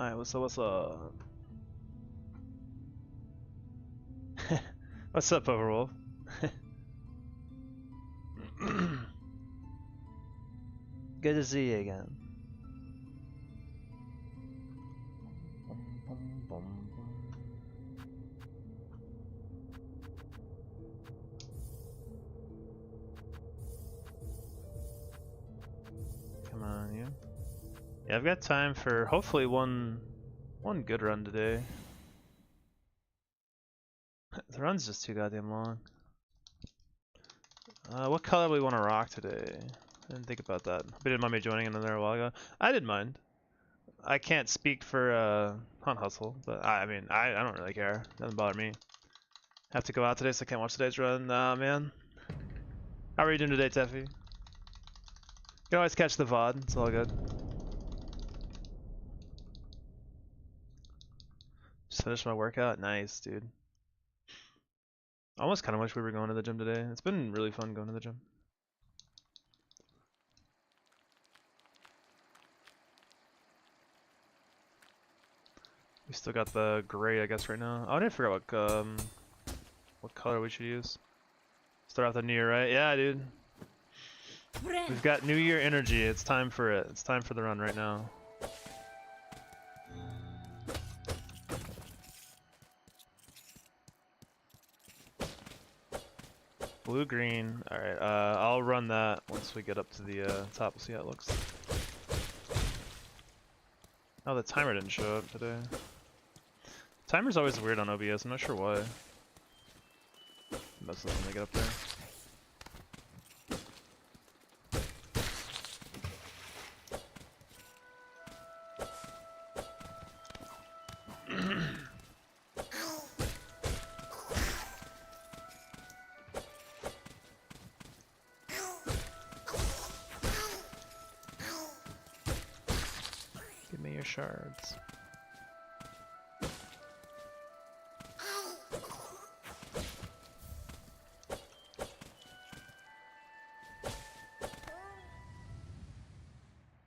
Alright, what's up, what's up? What's up, Overwolf? Good to see you again. Come on, you. Yeah, I've got time for hopefully one good run today. The run's just too goddamn long. What color do we want to rock today? I didn't think about that. I didn't mind me joining in there a while ago. I didn't mind. I can't speak for Hunt Hustle, but I mean, I don't really care. Doesn't bother me. Have to go out today, so I can't watch today's run. Nah, man. How are you doing today, Teffy? You can always catch the VOD. It's all good. Just finished my workout. Nice, dude. I almost kind of wish we were going to the gym today. It's been really fun going to the gym. We still got the gray, I guess, right now. Oh, I didn't figure out what color we should use. Start off the new year, right? Yeah, dude. We've got New Year energy. It's time for it. It's time for the run right now. Blue, green. Alright, I'll run that once we get up to the top. We'll see how it looks. Oh, the timer didn't show up today. Timer's always weird on OBS. I'm not sure why. Messes up when they get up there. Give me your shards.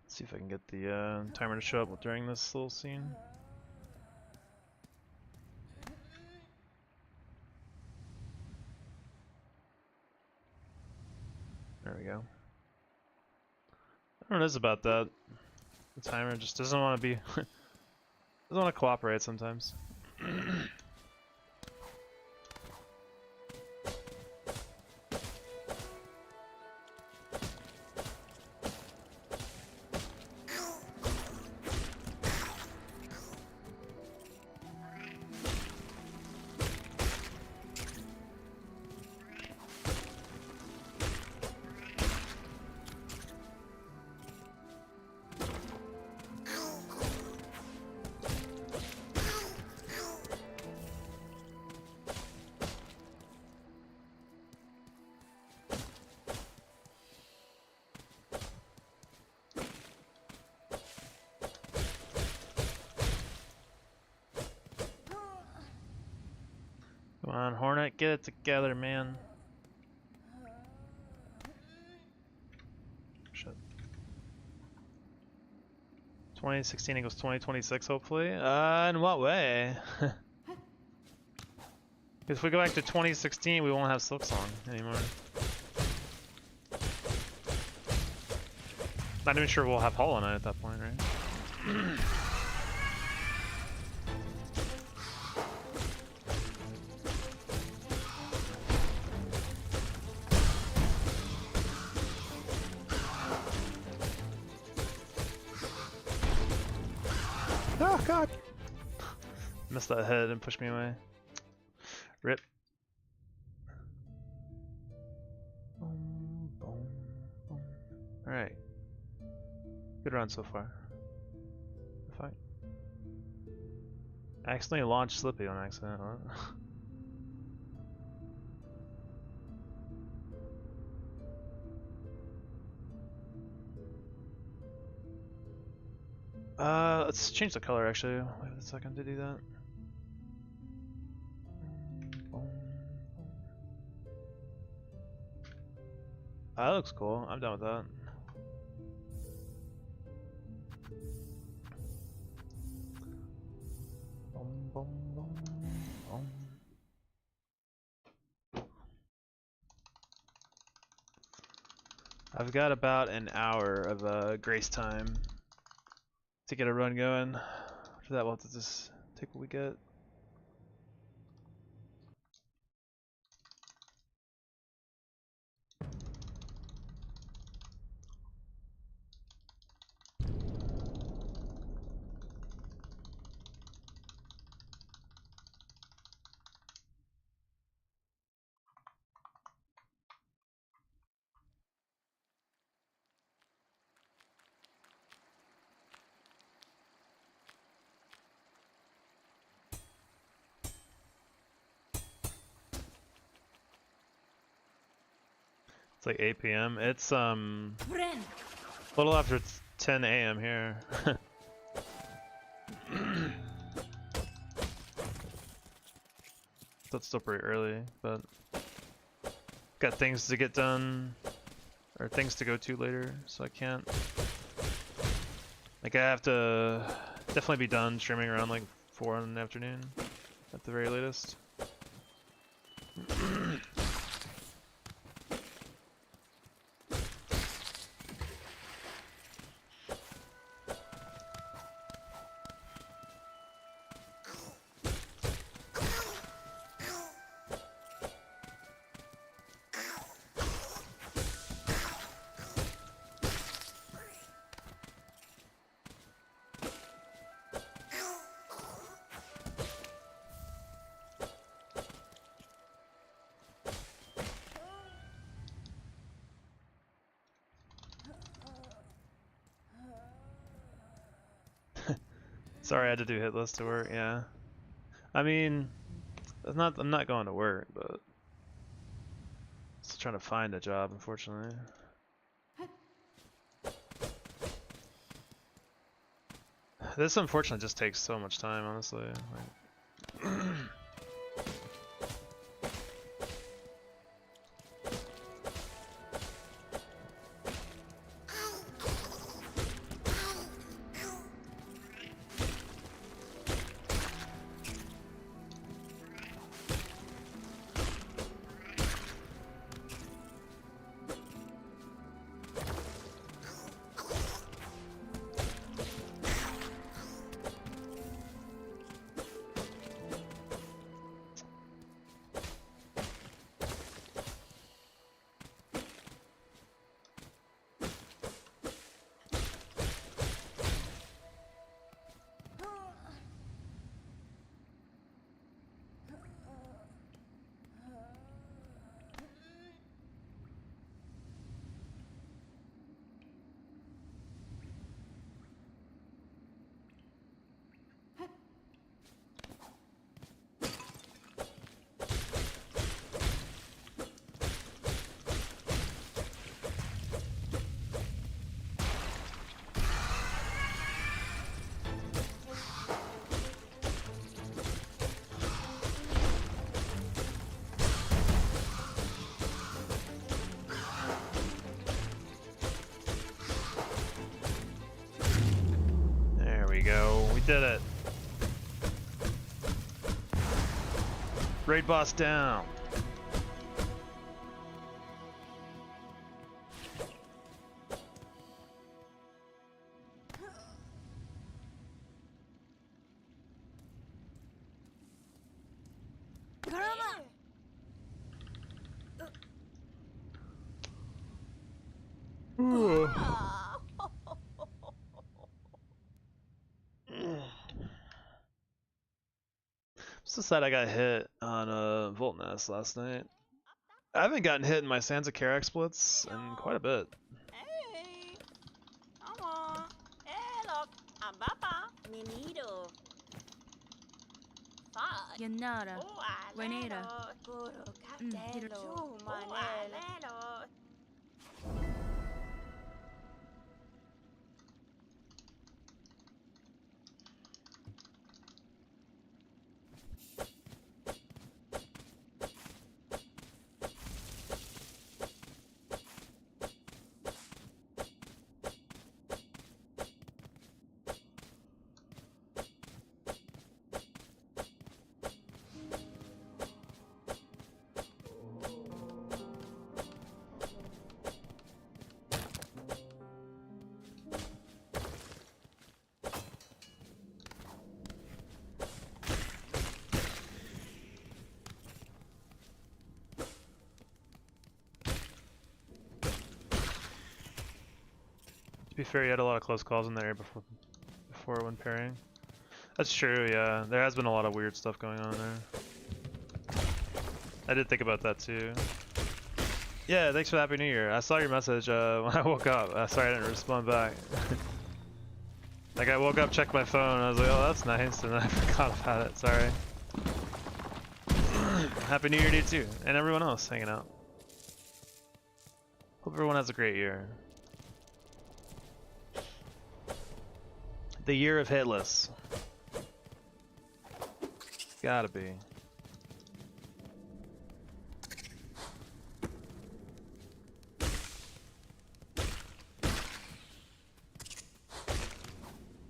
See if I can get the timer to show up during this little scene. There we go. I don't know what it is about that. The timer just doesn't want to be doesn't want to cooperate sometimes. Come on, Hornet, get it together, man. Shit. 2016 equals 2026, hopefully. In what way? If we go back to 2016, we won't have Silksong anymore. Not even sure we'll have Hollow Knight at that point, right? Oh god! Missed that head and pushed me away. Rip. Alright. Good run so far. Fight. I accidentally launched Slippy on accident. Let's change the color actually. Wait a second to do that. That looks cool. I'm done with that. I've got about an hour of grace time to get a run going. After that, we'll have to just take what we get. It's like 8 p.m. It's a little after 10 a.m. here. That's still pretty early, but got things to get done or things to go to later, so I can't. Like I have to definitely be done streaming around like 4 in the afternoon at the very latest. Sorry, I had to do Hitless to work. Yeah, I mean, I'm not going to work, but still trying to find a job, unfortunately. This unfortunately just takes so much time, honestly. Like, there we go. We did it. Raid boss down. So sad I got hit on a Volt Nest last night. I haven't gotten hit in my Sands of Care splits in quite a bit. Hey, come on. Hey, look, I'm Papa. Menino. Fuck. Yanara. Oh, Renera. Guru, Peter. Capello. Manelo. To be fair, you had a lot of close calls in there before when pairing. That's true, yeah. There has been a lot of weird stuff going on there. I did think about that too. Yeah, thanks for the Happy New Year. I saw your message when I woke up. Sorry I didn't respond back. Like I woke up, checked my phone, and I was like, oh that's nice, and then I forgot about it, sorry. Happy New Year to you too, and everyone else hanging out. Hope everyone has a great year. The year of Hitless. Gotta be.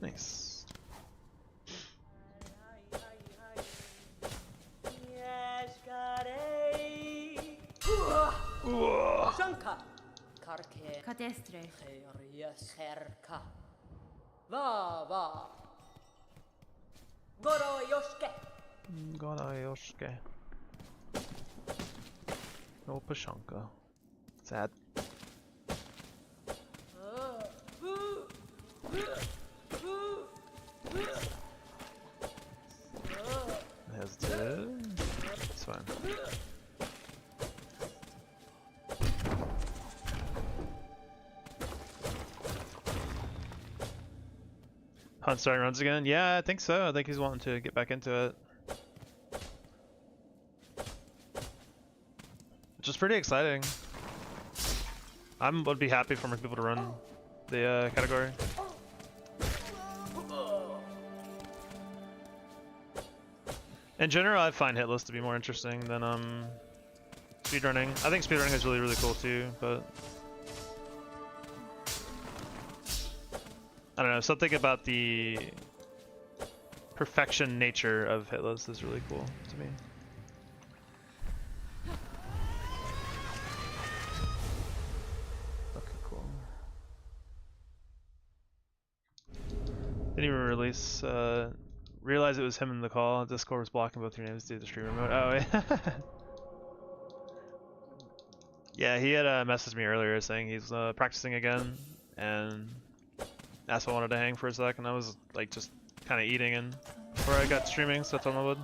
Nice. Shanka. Karke. Katestre. Herka. Va va. Goro yoshke. Yoshke. No Pashanka. Sad. Hesitate. It's fine. Hunt starting runs again? Yeah, I think so. I think he's wanting to get back into it. Which is pretty exciting. Would be happy for more people to run the category. In general, I find Hitless to be more interesting than speedrunning. I think speedrunning is really, really cool too, but I don't know, something about the perfection nature of Hitless is really cool to me. Okay, cool. Didn't even release, realize it was him in the call. Discord was blocking both your names due to the stream remote. Oh, yeah. Yeah, he had messaged me earlier saying he's practicing again, and asked if I wanted to hang for a sec, and I was like just kind of eating and before I got streaming, so that's on the wood.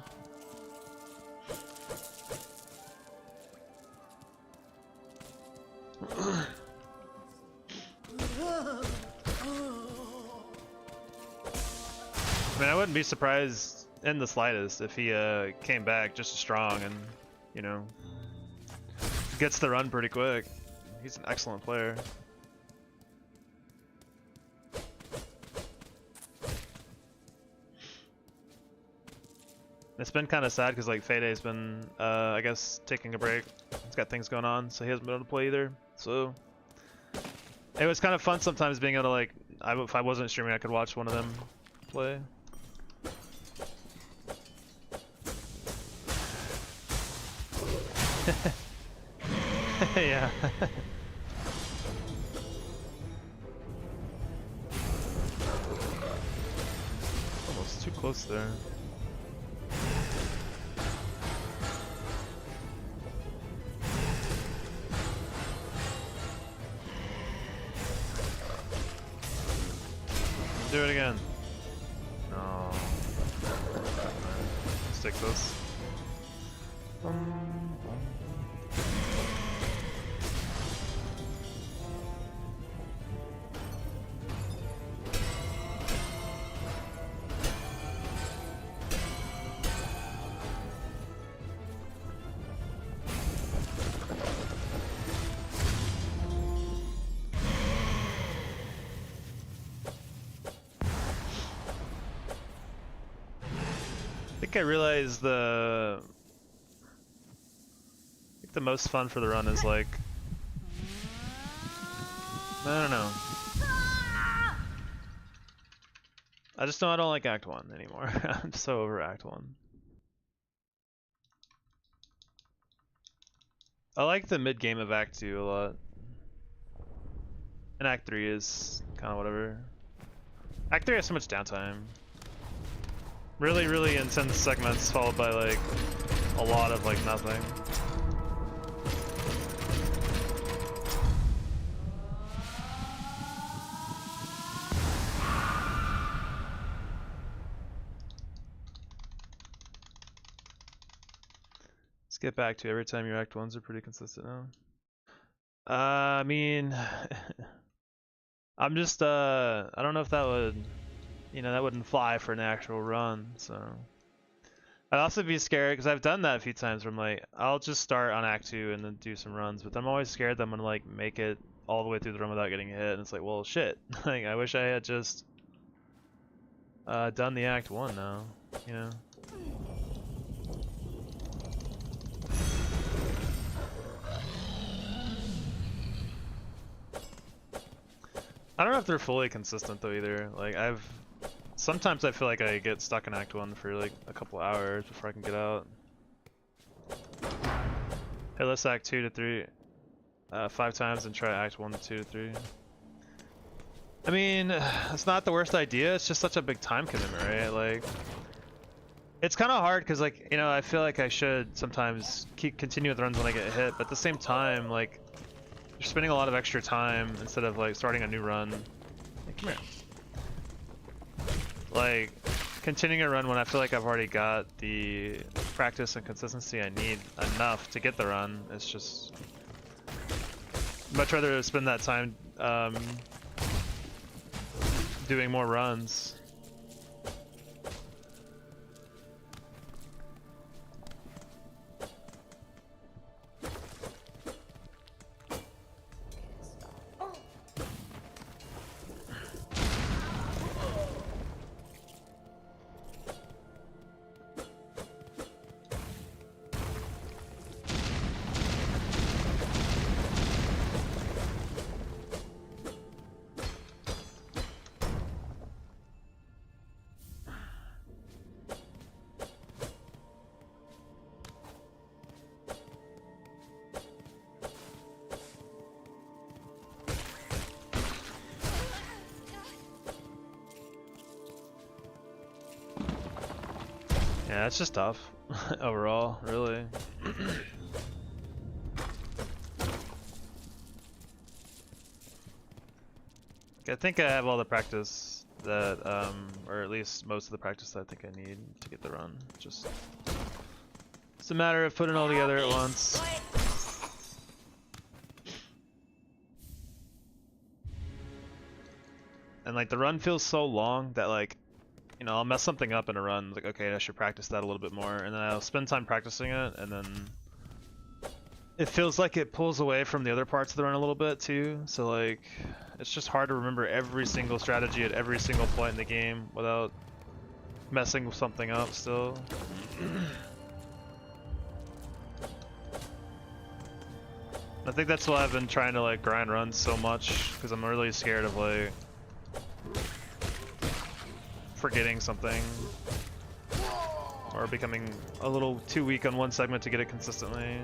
I mean, I wouldn't be surprised in the slightest if he came back just as strong and, you know, gets the run pretty quick. He's an excellent player. It's been kind of sad because like Fade's been, I guess, taking a break. He's got things going on, so he hasn't been able to play either. So it was kind of fun sometimes being able to like, if I wasn't streaming, I could watch one of them play. Yeah. Almost too close there. Do it again. No. Stick this. I think I realized the most fun for the run is like, I don't know. I just know I don't like Act 1 anymore. I'm so over Act 1. I like the mid game of Act 2 a lot. And Act 3 is kind of whatever. Act 3 has so much downtime. Really, really intense segments followed by like a lot of like nothing. get back to every time your act ones are pretty consistent now. I mean, I'm just I don't know if that would, that wouldn't fly for an actual run. So I'd also be scared because I've done that a few times where I'm like, I'll just start on Act 2 and then do some runs, but I'm always scared that I'm gonna like make it all the way through the run without getting hit, and it's like, well, shit. Like, I wish I had just done the Act 1 now, I don't know if they're fully consistent though either. Like, sometimes I feel like I get stuck in Act 1 for like a couple hours before I can get out. Hitless Act 2 to 3 5 times and try Act 1 to 2 to 3. I mean, it's not the worst idea, it's just such a big time commitment, right? Like, it's kind of hard because, like, I feel like I should sometimes continue with runs when I get hit, but at the same time, like, you're spending a lot of extra time instead of, like, starting a new run. Hey, come here. Like, continuing a run when I feel like I've already got the practice and consistency I need enough to get the run, it's just... much rather spend that time doing more runs. Yeah, it's just tough overall, really. I think I have all the practice that, or at least most of the practice that I think I need to get the run. Just, it's a matter of putting it all together at once. And like the run feels so long that like, I'll mess something up in a run, like, okay, I should practice that a little bit more, and then I'll spend time practicing it, and then it feels like it pulls away from the other parts of the run a little bit too, so like, it's just hard to remember every single strategy at every single point in the game without messing something up still. I think that's why I've been trying to like grind runs so much, because I'm really scared of like forgetting something or becoming a little too weak on one segment to get it consistently.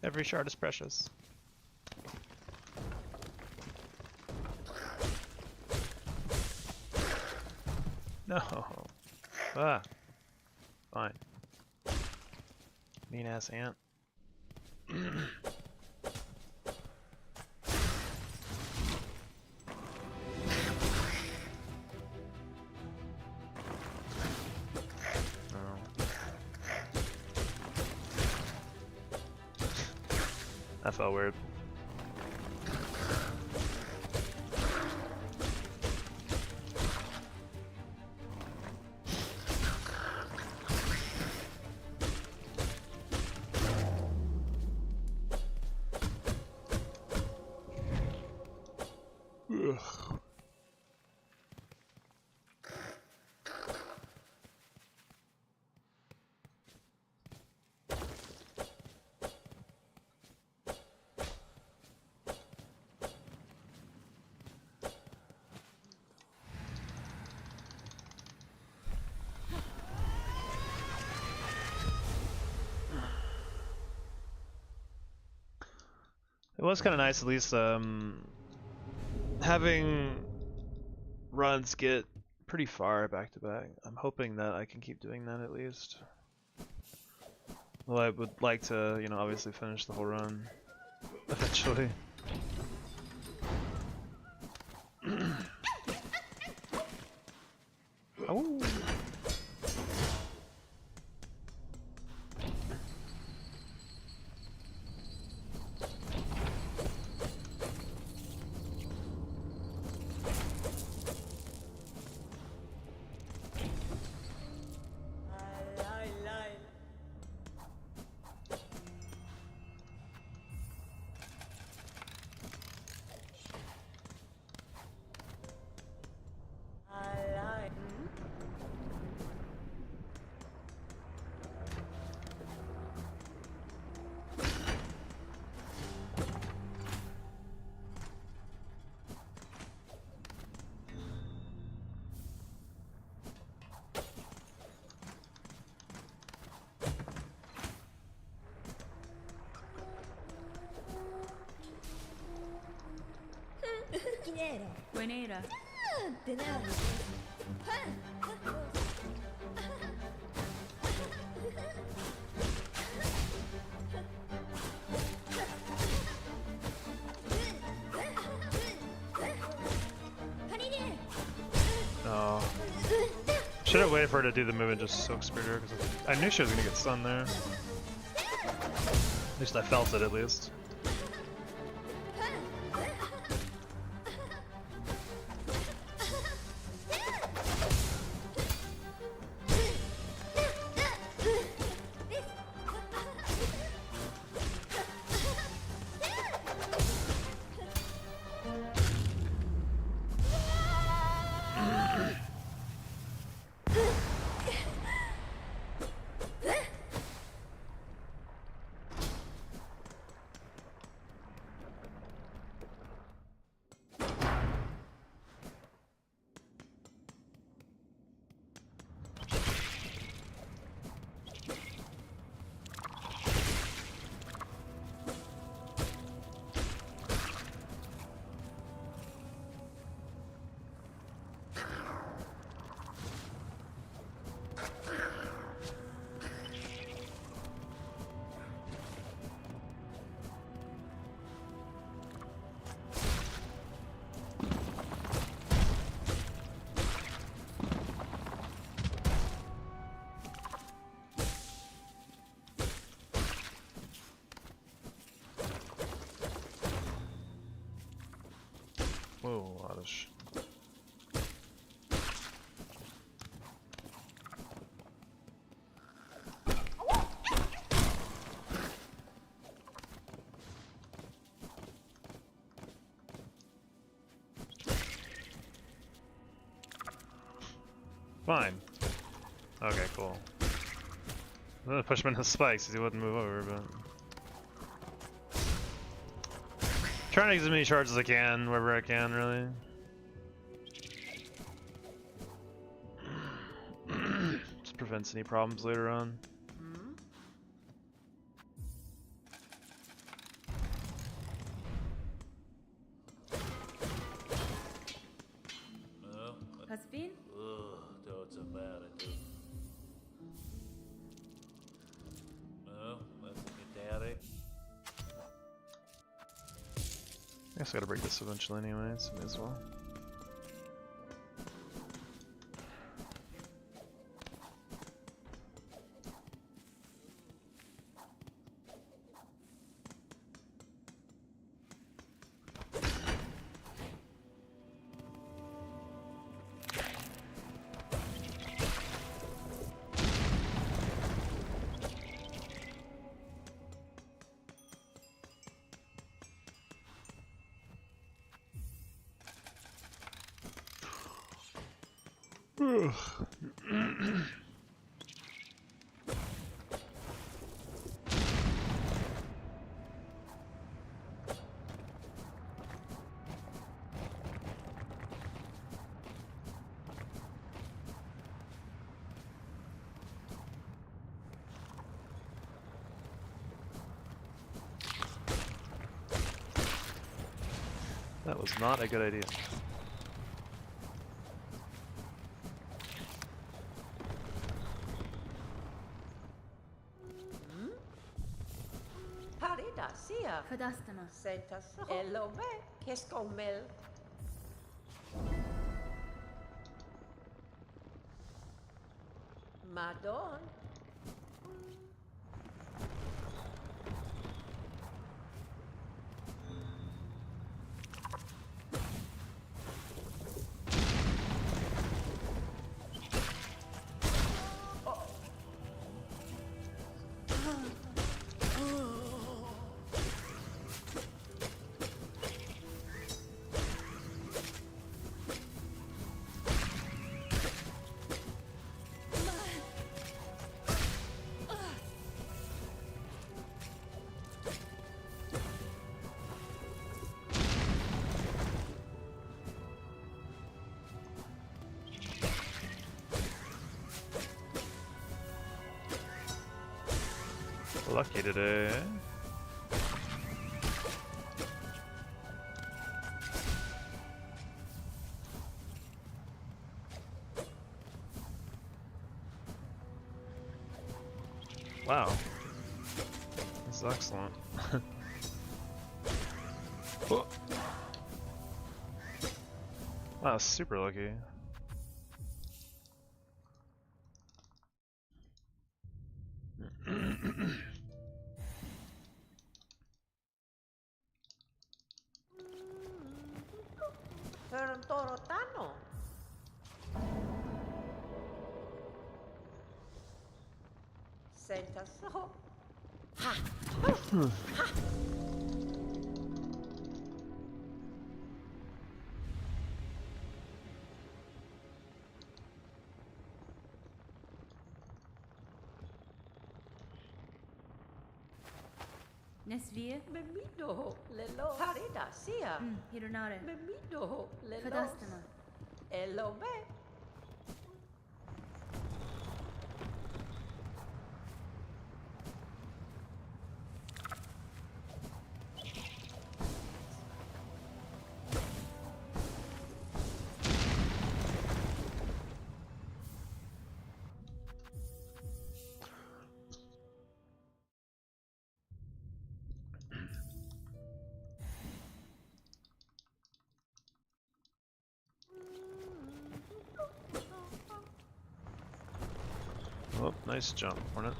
Every shard is precious. No. Ah. Fine. Mean ass ant. That felt weird. Ugh. It was kind of nice, at least, having runs get pretty far back to back. I'm hoping that I can keep doing that at least. Well, I would like to, you know, obviously finish the whole run eventually. Oh. Buenera. Oh. Should have waited for her to do the move and just soak speared her, because I knew she was gonna get stunned there. At least I felt it, at least. Whoa, oddish. Fine. Okay, cool. I'm gonna push him into the spikes because he wouldn't move over, but... Trying to get as many charges as I can, wherever I can, really. Just prevents any problems later on. Doesn't matter. Well, let's get down it. I guess I gotta break this eventually anyways, may as well. That was not a good idea. Parida sia. Fadastana. Sentas. Elobe. Keskomel. Madon. Lucky today. Wow. This is excellent. Oh. Wow, super lucky. Torotano. Sentas. Ha. Ha. Nesvie. Memido. Lelo. Parida sia. Hironare. Memido. Lelo. Fadastana. Elobe. Oh, nice jump, Hornet.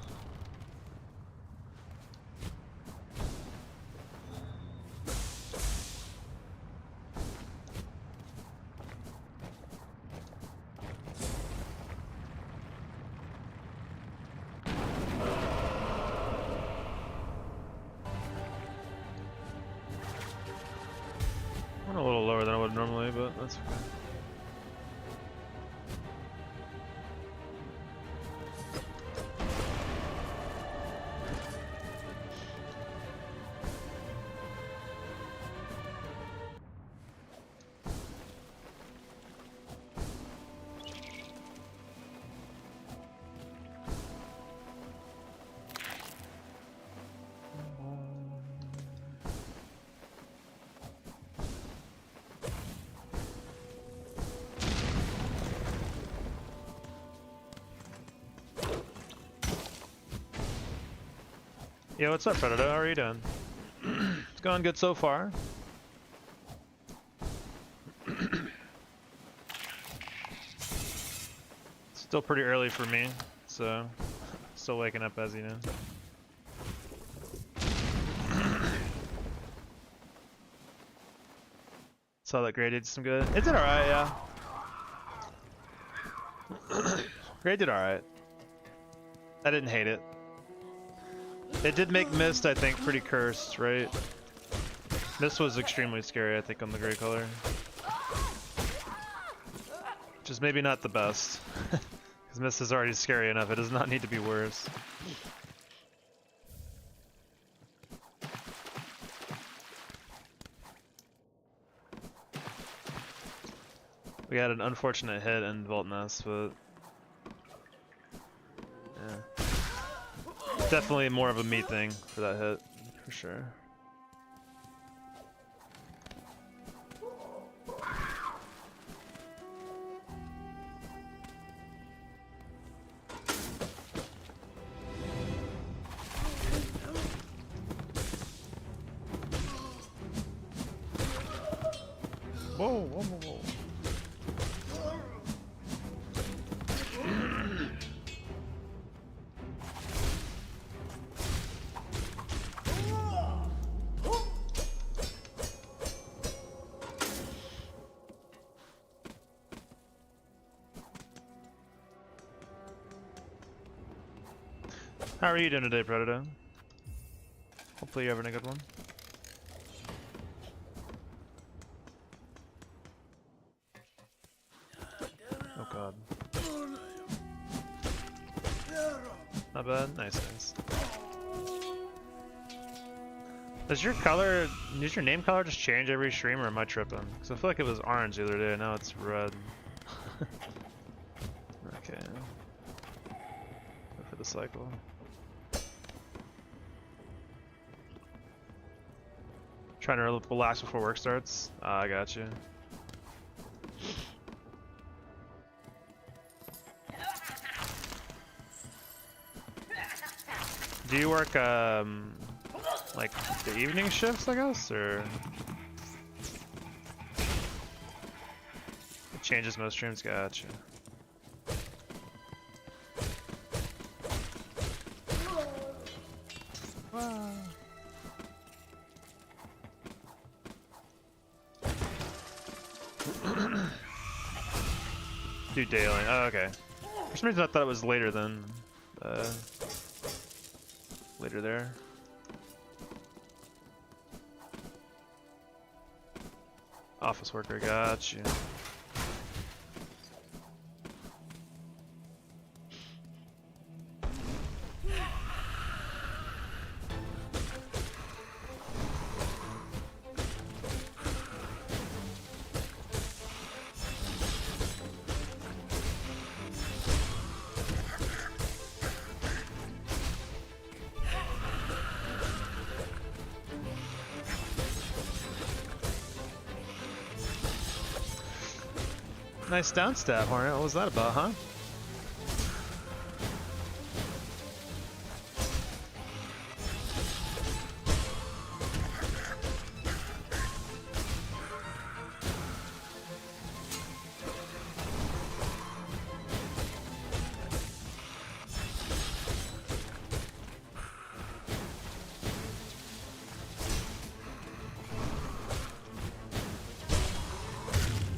Went a little lower than I would normally, but that's okay. Yo, what's up, Predator? How are you doing? It's going good so far. Still pretty early for me, so still waking up as you know. Saw that Gray did some good. It did alright, yeah. Gray did alright. I didn't hate it. It did make Mist, I think, pretty cursed, right? Mist was extremely scary, I think, on the Gray color. Which is maybe not the best. Because Mist is already scary enough, it does not need to be worse. We had an unfortunate hit in Vault Nest, but... yeah. Definitely more of a me thing for that hit, for sure. Whoa, whoa, whoa, whoa. How are you doing today, Predator? Hopefully you're having a good one. Oh god. Not bad. Nice, nice. Does your name color just change every stream, or am I tripping? Because I feel like it was orange the other day, now it's red. Okay. Go for the cycle. Trying to relax before work starts? I got you. Do you work, like, the evening shifts, I guess, or? It changes most streams, gotcha. Do daily. Oh, okay. For some reason I thought it was later than later there. Office worker, got you. Nice down stab, Hornet. What was that about, huh?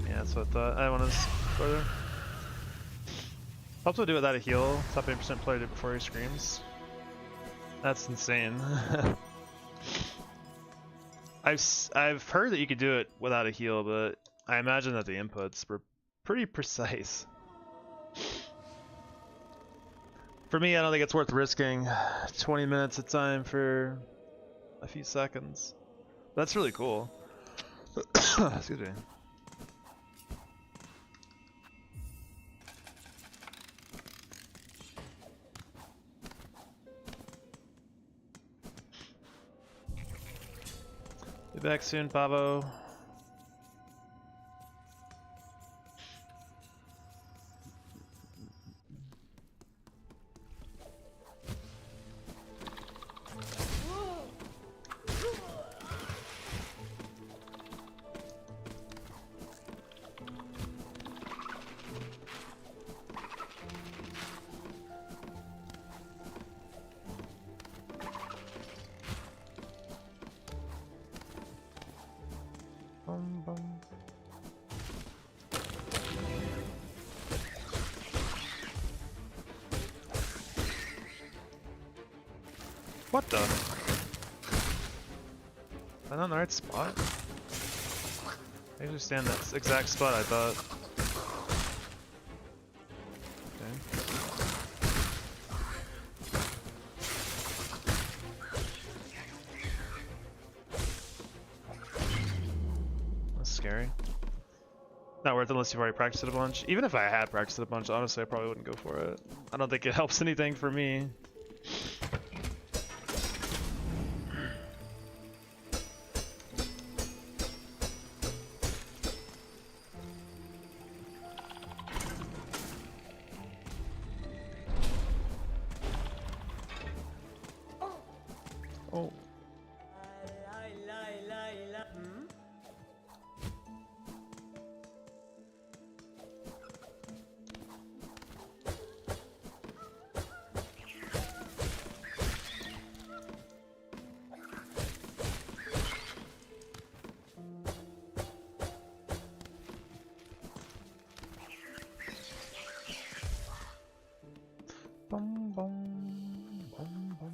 That's what I thought. I want to further. Helps to do without a heal. Top 8% player did before he screams. That's insane. I've heard that you could do it without a heal, but I imagine that the inputs were pretty precise. For me, I don't think it's worth risking 20 minutes of time for a few seconds. That's really cool. Excuse me. Be back soon, Pavo. What the? Am I not in the right spot? I usually stand that exact spot, I thought. Okay. That's scary. Not worth it unless you've already practiced it a bunch. Even if I had practiced it a bunch, honestly, I probably wouldn't go for it. I don't think it helps anything for me. Oh. Bum, bum, bum, bum.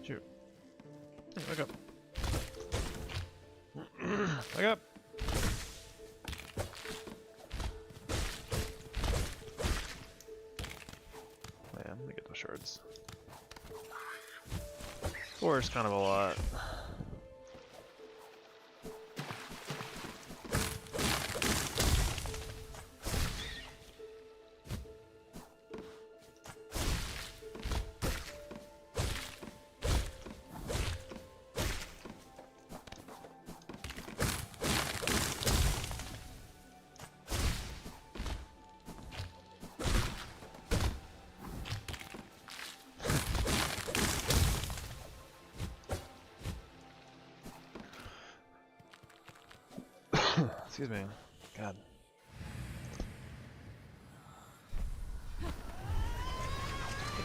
Shoot. Hey, wake up. Wake up! Man, let me get those shards. 4 is kind of a lot. Excuse me. God.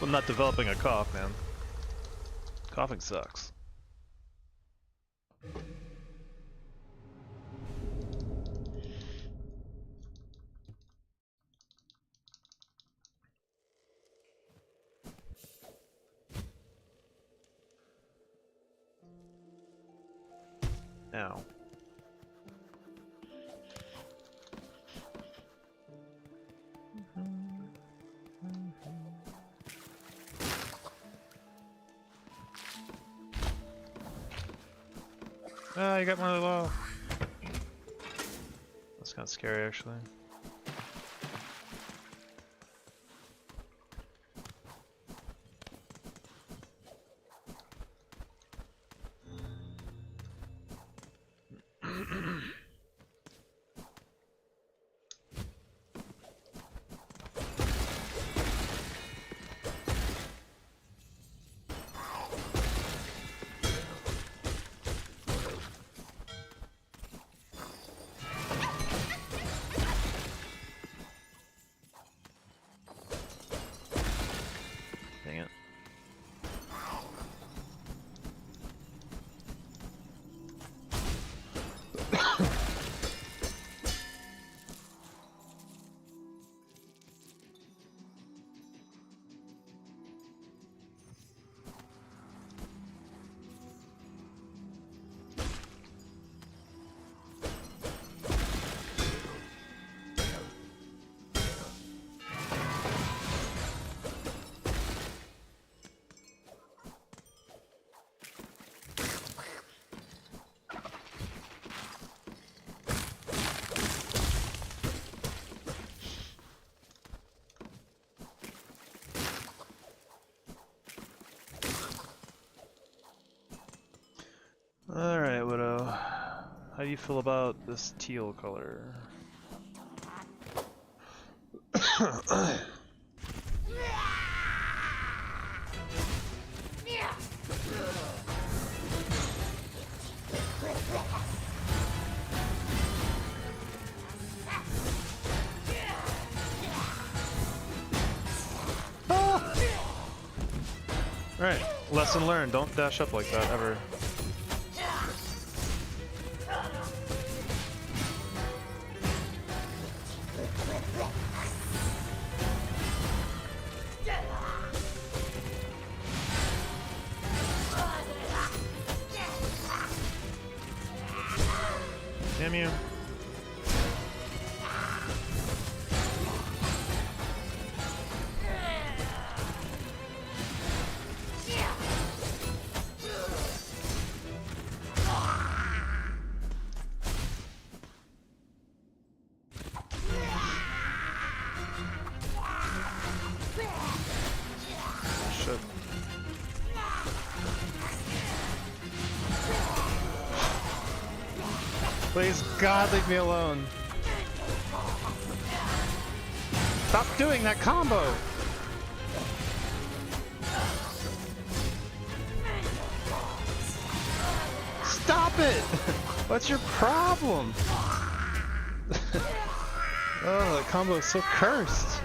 I'm not developing a cough, man. Coughing sucks. Ow. Ah, you got one of the low. That's kind of scary, actually. Dang it. Alright, Widow. How do you feel about this teal color? Alright, lesson learned. Don't dash up like that, ever. Damn you. Shit. Please, God, leave me alone. Stop doing that combo! Stop it! What's your problem? Oh, that combo is so cursed.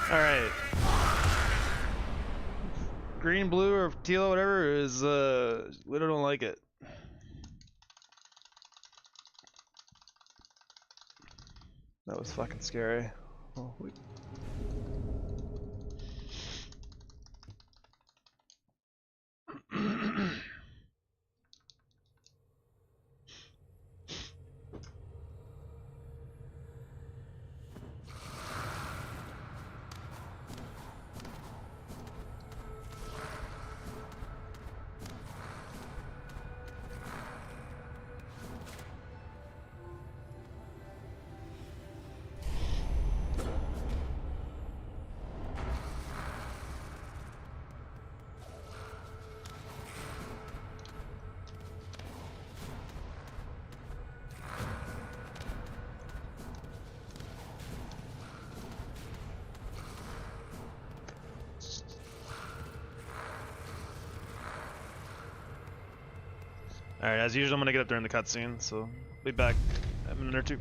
Alright. Green, blue, or teal, whatever is, we don't like it. That was fucking scary. Oh, wait. Alright, as usual, I'm gonna get up during the cutscene, so be back in a minute or two.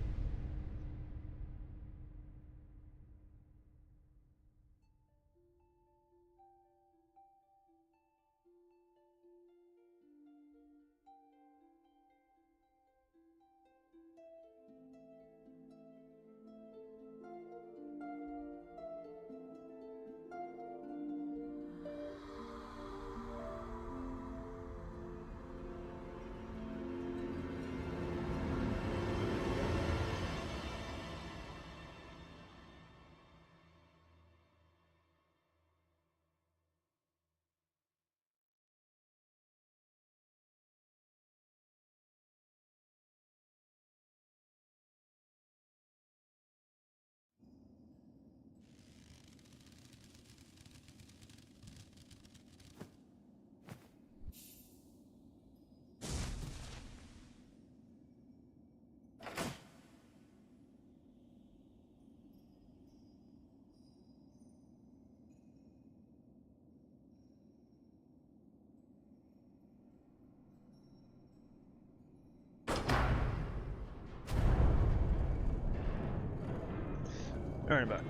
Alright, back.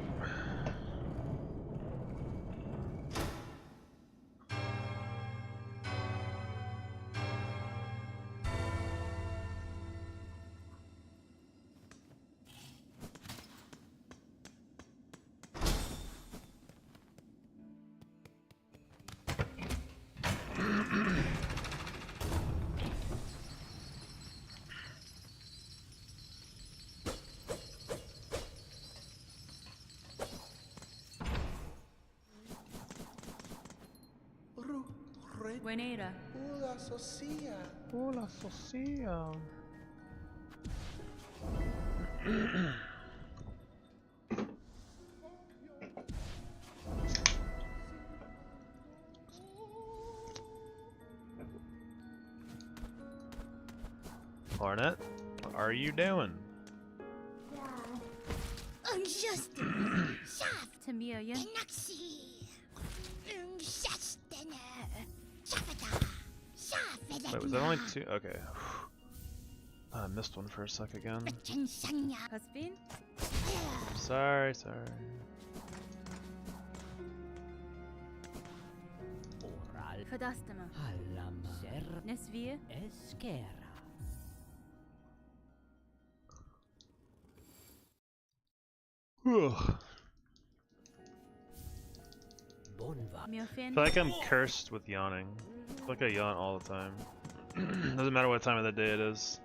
Buenera. Hola, Socia. Hornet, what are you doing? Tamia. Wait, was that only two? Okay. I missed one for a sec again. Husband? Sorry. Fadastama. Allama. Ser Nesvia. Esquera. Ugh. Bonva. I Miofin. feel like I'm cursed with yawning. I feel like I yawn all the time. Doesn't matter what time of the day it is.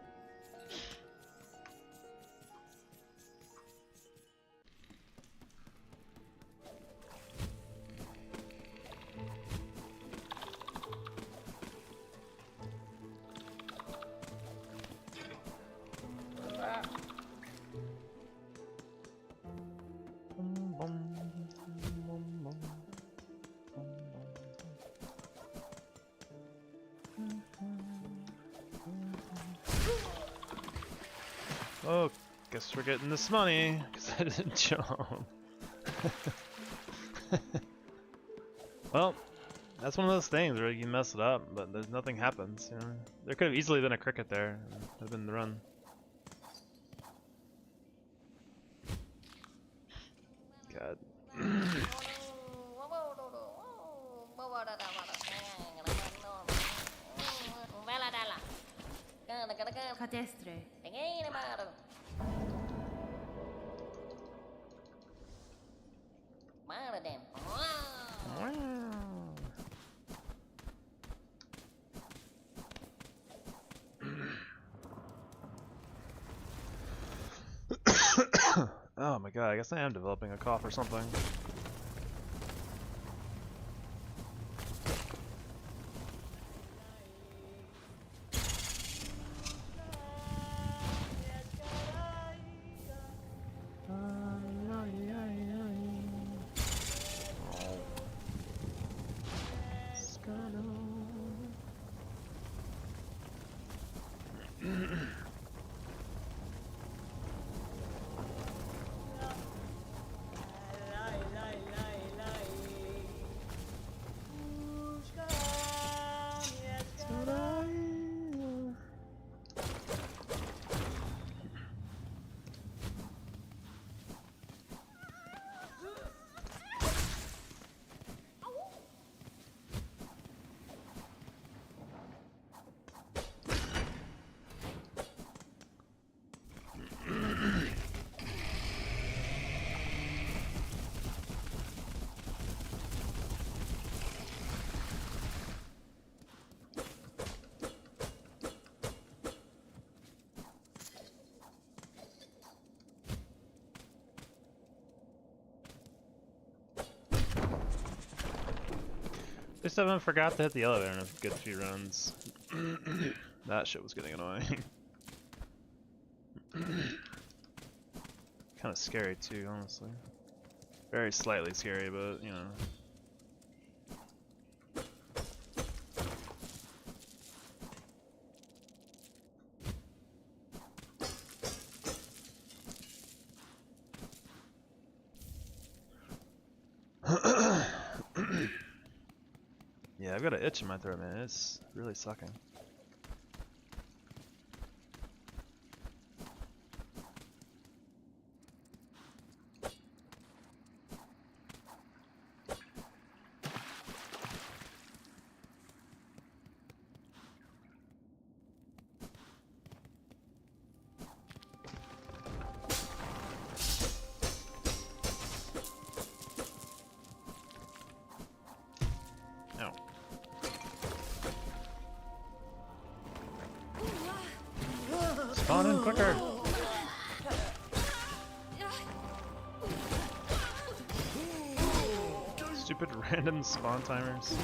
Oh, guess we're getting this money, because I didn't jump. Well, that's one of those things where you mess it up, but there's nothing happens, you know. There could have easily been a cricket there, and it would have been the run. God. Cadestre. Oh my god, I guess I am developing a cough or something. Just haven't forgot to hit the elevator in a good few runs. That shit was getting annoying. Kind of scary too, honestly. Very slightly scary, but you know. Yeah, I've got an itch in my throat, man. It's really sucking. Spawn in quicker! Stupid random spawn timers.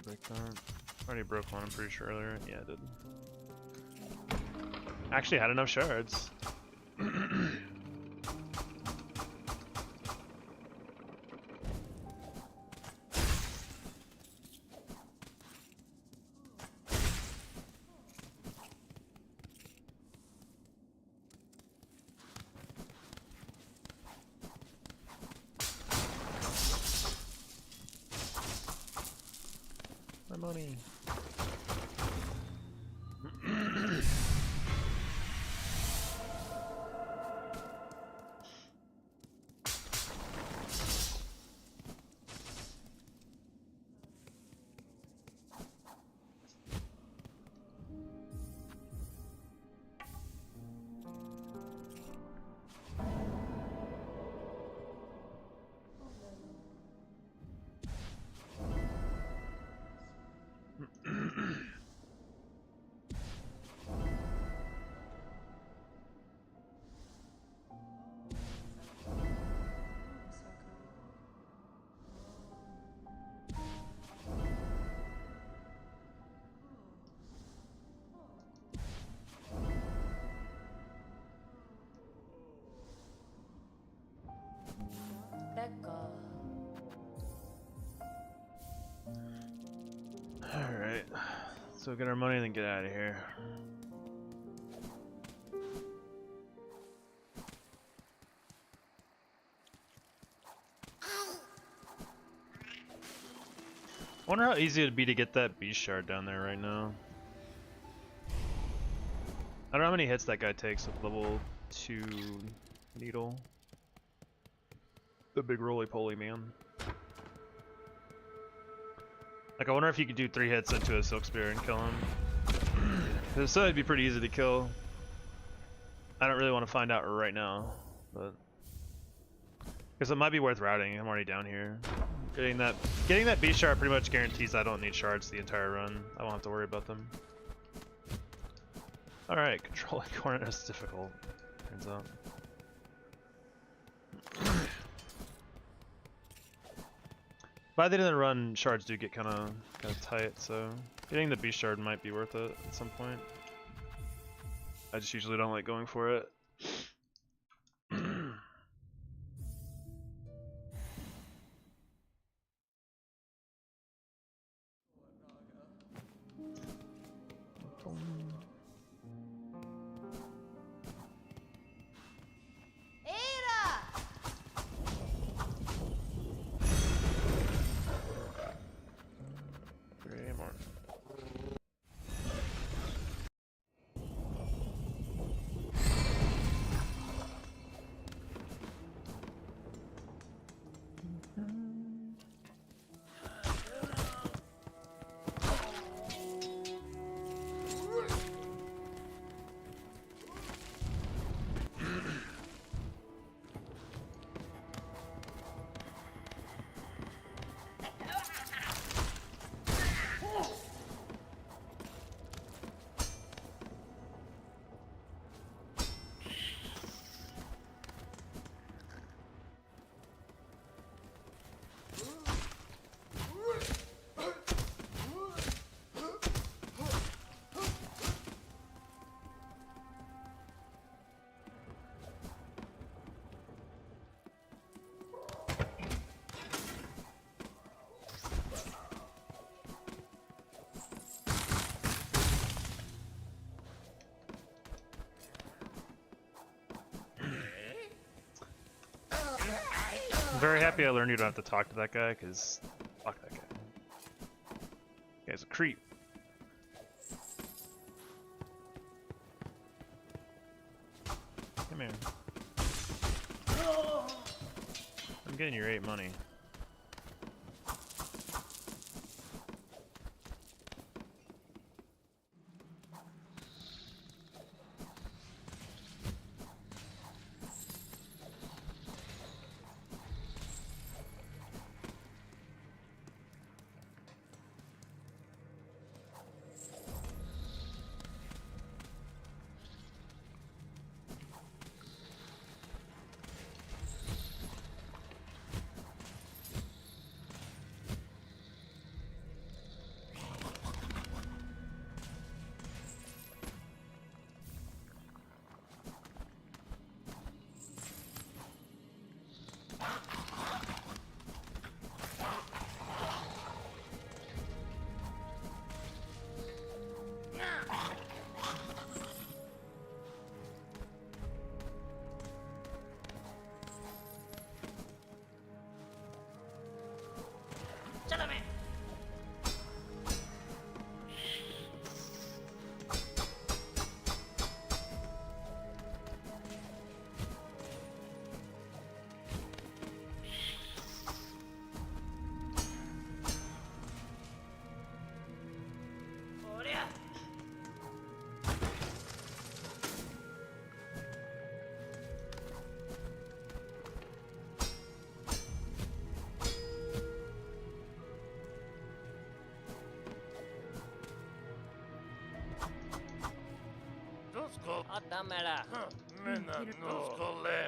break that. Already broke one, I'm pretty sure earlier. Yeah, I did. Actually had enough shards. My money. Alright, so get our money and then get out of here. I wonder how easy it'd be to get that beast shard down there right now. I don't know how many hits that guy takes with level 2 needle. The big roly-poly man. Like, I wonder if you could do 3 hits into a silk spear and kill him. Cause so it'd be pretty easy to kill. I don't really want to find out right now, but because it might be worth routing. I'm already down here. Getting that beast shard pretty much guarantees I don't need shards the entire run. I won't have to worry about them. All right, controlling corner is difficult. Turns out. By the end of the run, shards do get kind of tight, so getting the beast shard might be worth it at some point. I just usually don't like going for it. I'm very happy I learned you don't have to talk to that guy, because fuck that guy. That guy's a creep. Come here. I'm getting your 8 money.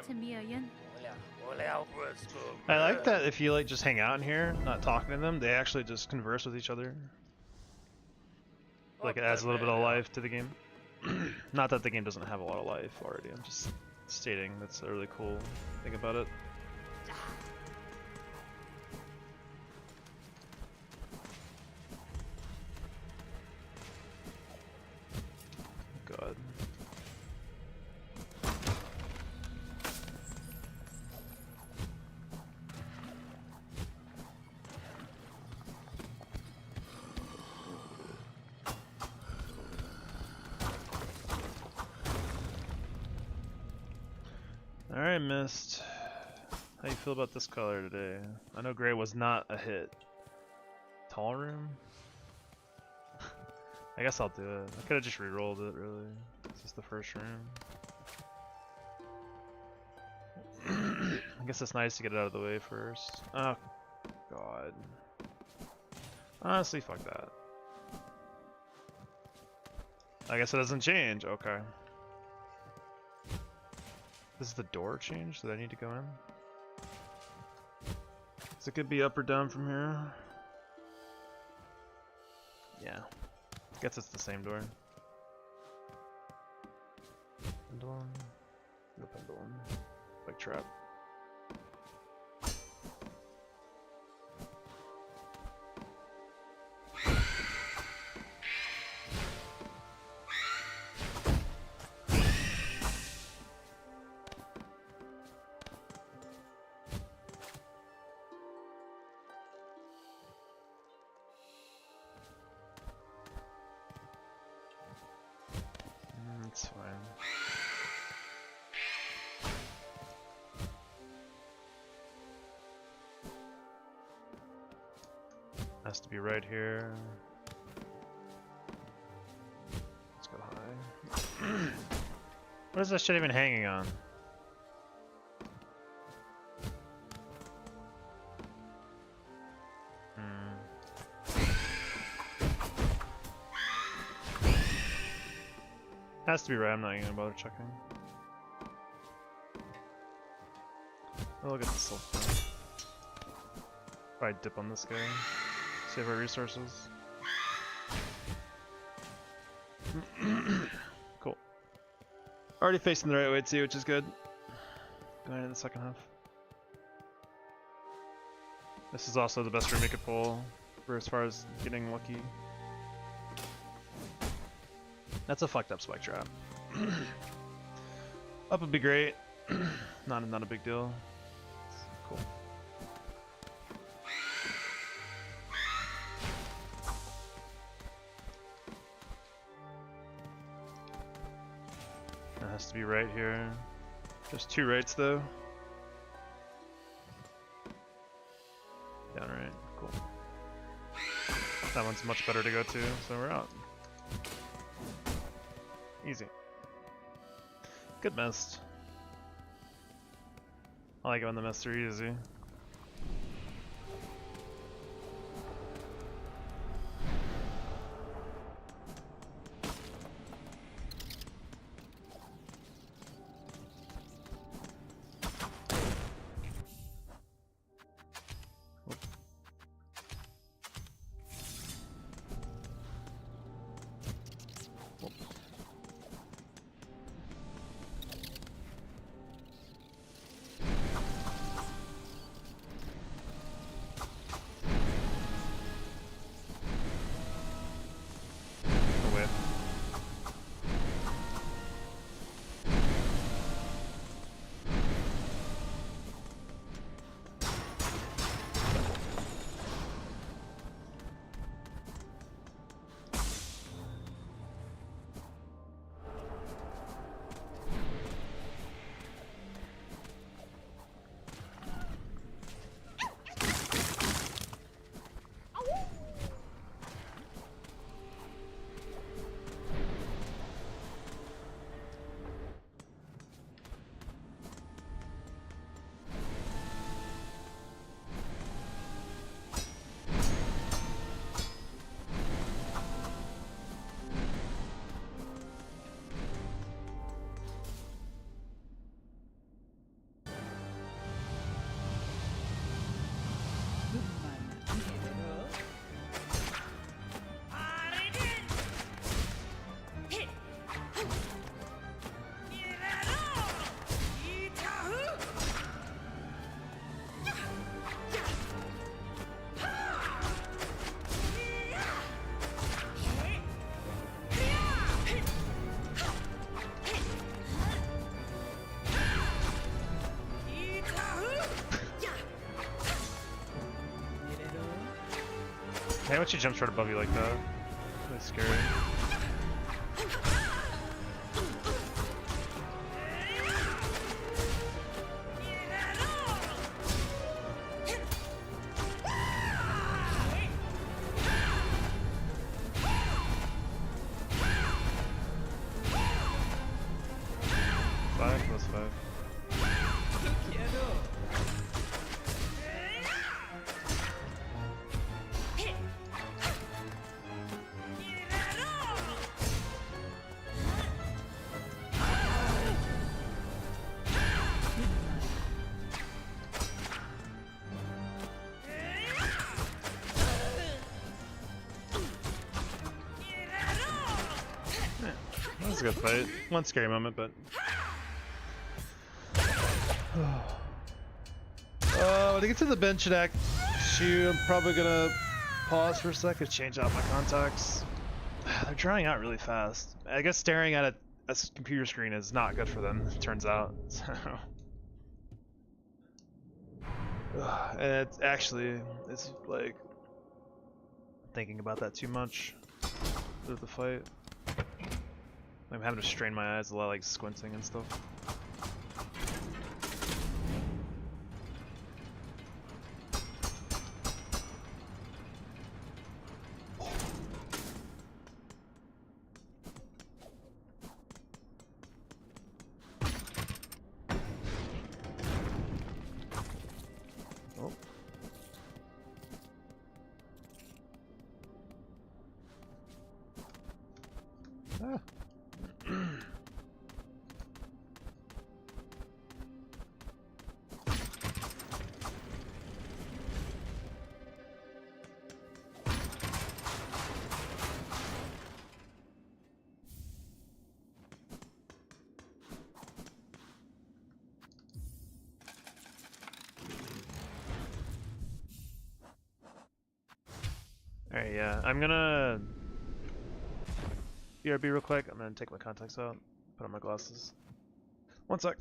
Timiyan. I like that if you like just hang out in here, not talking to them, they actually just converse with each other. Like it adds a little bit of life to the game. Not that the game doesn't have a lot of life already, I'm just stating that's a really cool thing about it. God. Alright, Mist. How you feel about this color today? I know gray was not a hit. Tall room? I guess I'll do it. I could have just re-rolled it, really. This is the first room. I guess it's nice to get it out of the way first. Oh, God. Honestly, fuck that. I guess it doesn't change. Okay. Does the door change? Did I need to go in? So it could be up or down from here. Yeah. Guess it's the same door. Pendulum. No pendulum. Like trap. That's fine. Has to be right here. Let's go high. What is that shit even hanging on? Has to be right, I'm not even gonna bother checking. Oh, look at the Silksong. Probably dip on this guy. Save our resources. Cool. Already facing the right way too, which is good. Going into the second half. This is also the best room we could pull for as far as getting lucky. That's a fucked up spike trap. Up would be great. not a big deal. Cool. That has to be right here. There's two rights though. Down right. Cool. That one's much better to go to, so we're out. Easy. Good mist. I like it when the mists are easy. Hey, when she jumps right above you like that, really scary. Five. That was a good fight. One scary moment, but. To get to the bench and act, I'm probably gonna pause for a second, change out my contacts. They're drying out really fast. I guess staring at a computer screen is not good for them, it turns out. So. And it's like thinking about that too much with the fight. I'm having to strain my eyes a lot, like squinting and stuff. Ah. Alright, yeah, I'm gonna BRB real quick. I'm gonna take my contacts out, put on my glasses. One sec.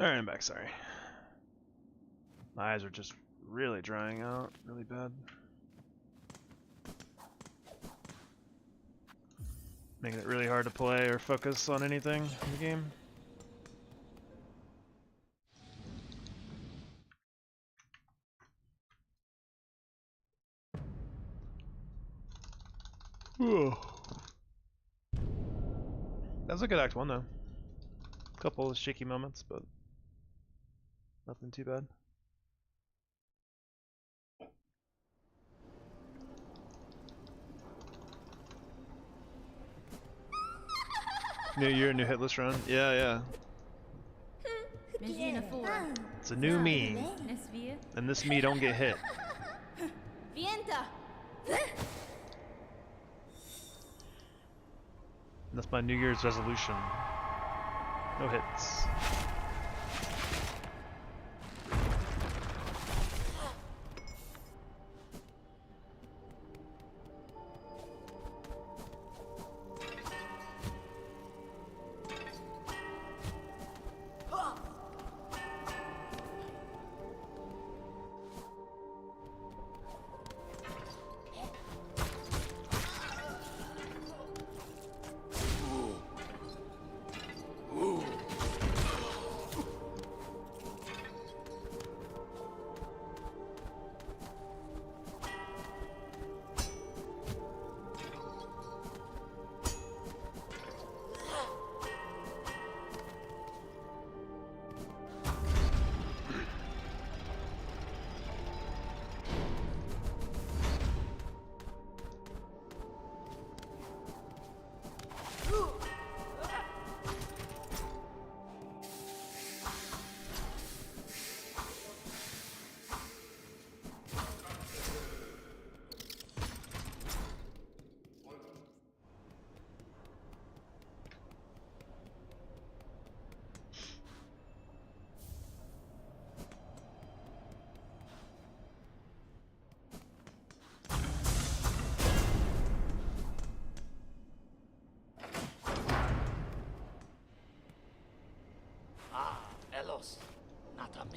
Alright, I'm back, sorry. My eyes are just really drying out, really bad. Making it really hard to play or focus on anything in the game. That was a good Act 1 though. Couple of shaky moments, but nothing too bad. New year, new hitless run. Yeah. It's a new me. And this me don't get hit. That's my New Year's resolution. No hits.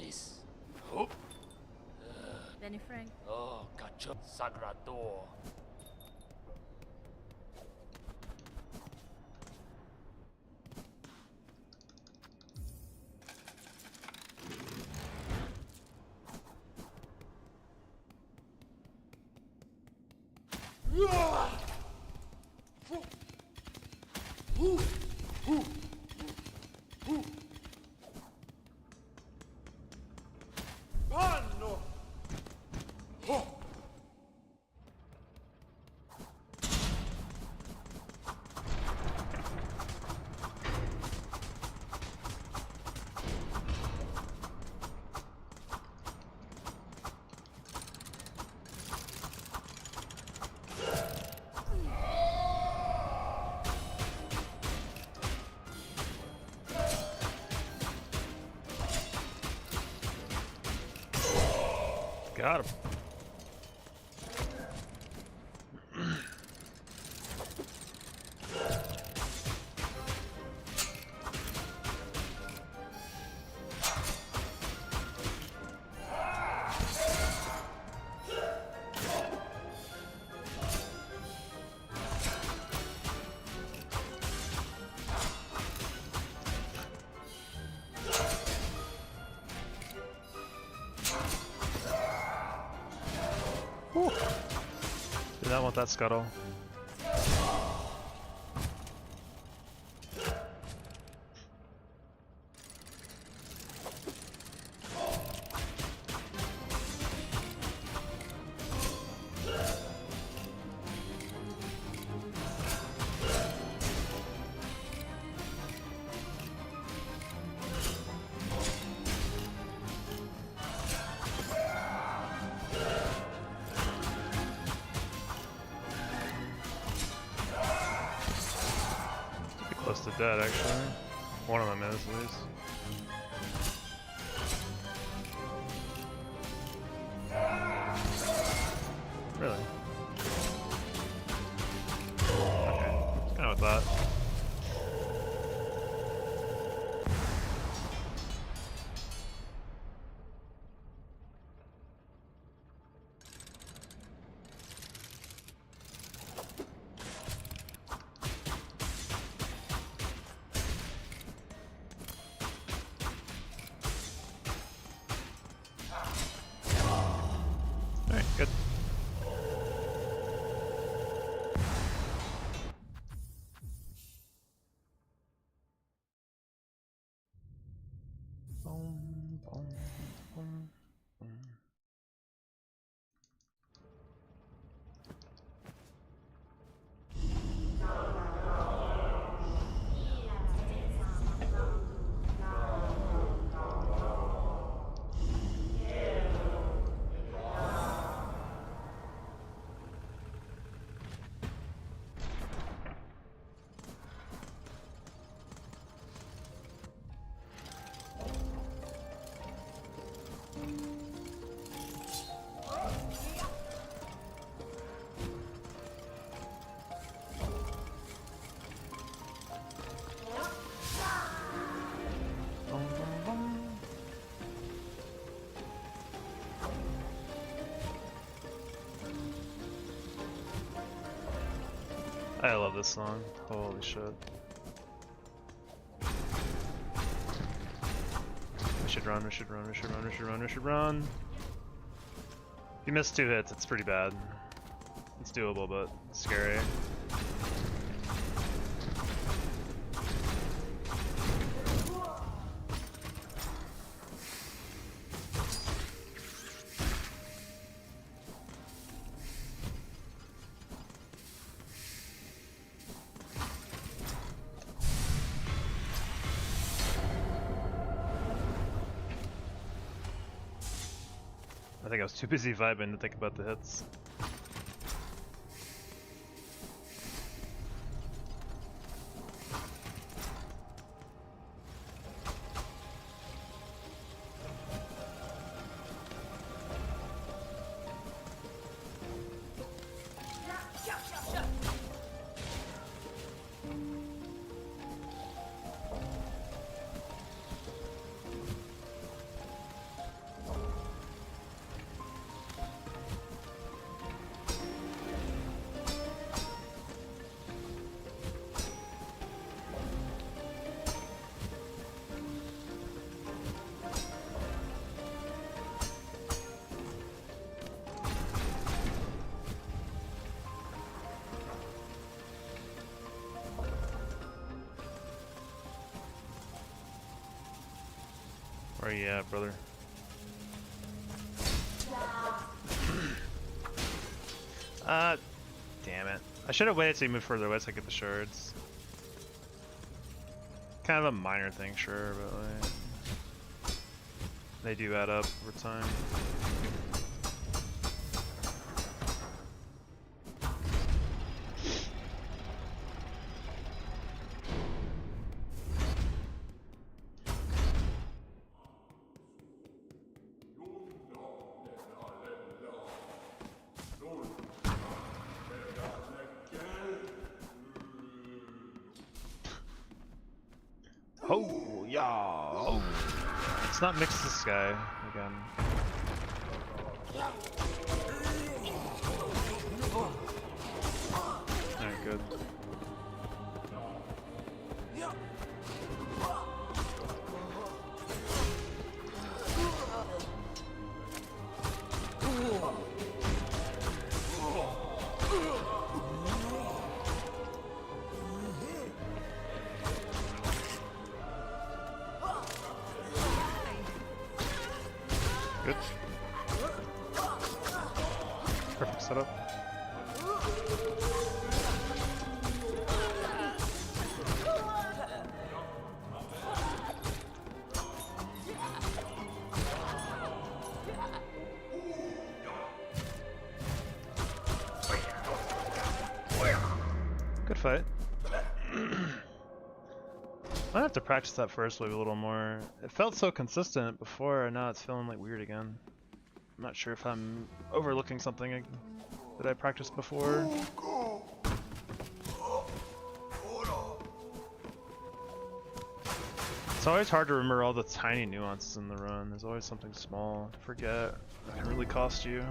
This. Oh, Benny Frank. oh, cacho. Sagrado. Got him. Whew. Did not want that scuttle. Close to dead, actually. One of them is, at least. Really? Okay, kind of with that. Alright, good. Boom, boom, boom, boom. Boom, boom, boom. I love this song. Holy shit. We should run, we should run, we should run, we should run, we should run. If you miss 2 hits, it's pretty bad. It's doable, but scary. I think I was too busy vibing to think about the hits. Where you at, brother? Damn it. I should have waited till you moved further away so I get the shards. Kind of a minor thing, sure, but like, they do add up over time. Oh, yeah. Oh. Let's not mix this guy again. Alright, good. Good. Perfect setup. Good fight. I have to practice that first wave a little more. It felt so consistent before, and now it's feeling like weird again. I'm not sure if I'm overlooking something that I practiced before. It's always hard to remember all the tiny nuances in the run. There's always something small to forget that can really cost you.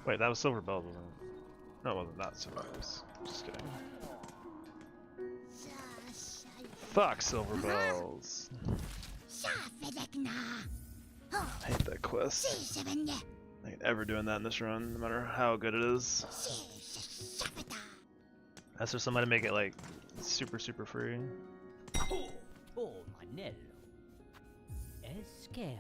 Wait, that was Silver Bells, wasn't it? No, it wasn't that Silver Bells. Just kidding. Fuck Silver Bells. I hate that quest. I ain't ever doing that in this run, no matter how good it is. That's for somebody to make it like super free. Oh, Manello. Eschera.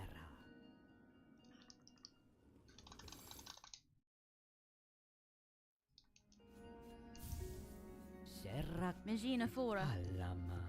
Serra Machine Fora. Allama.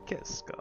Kiska.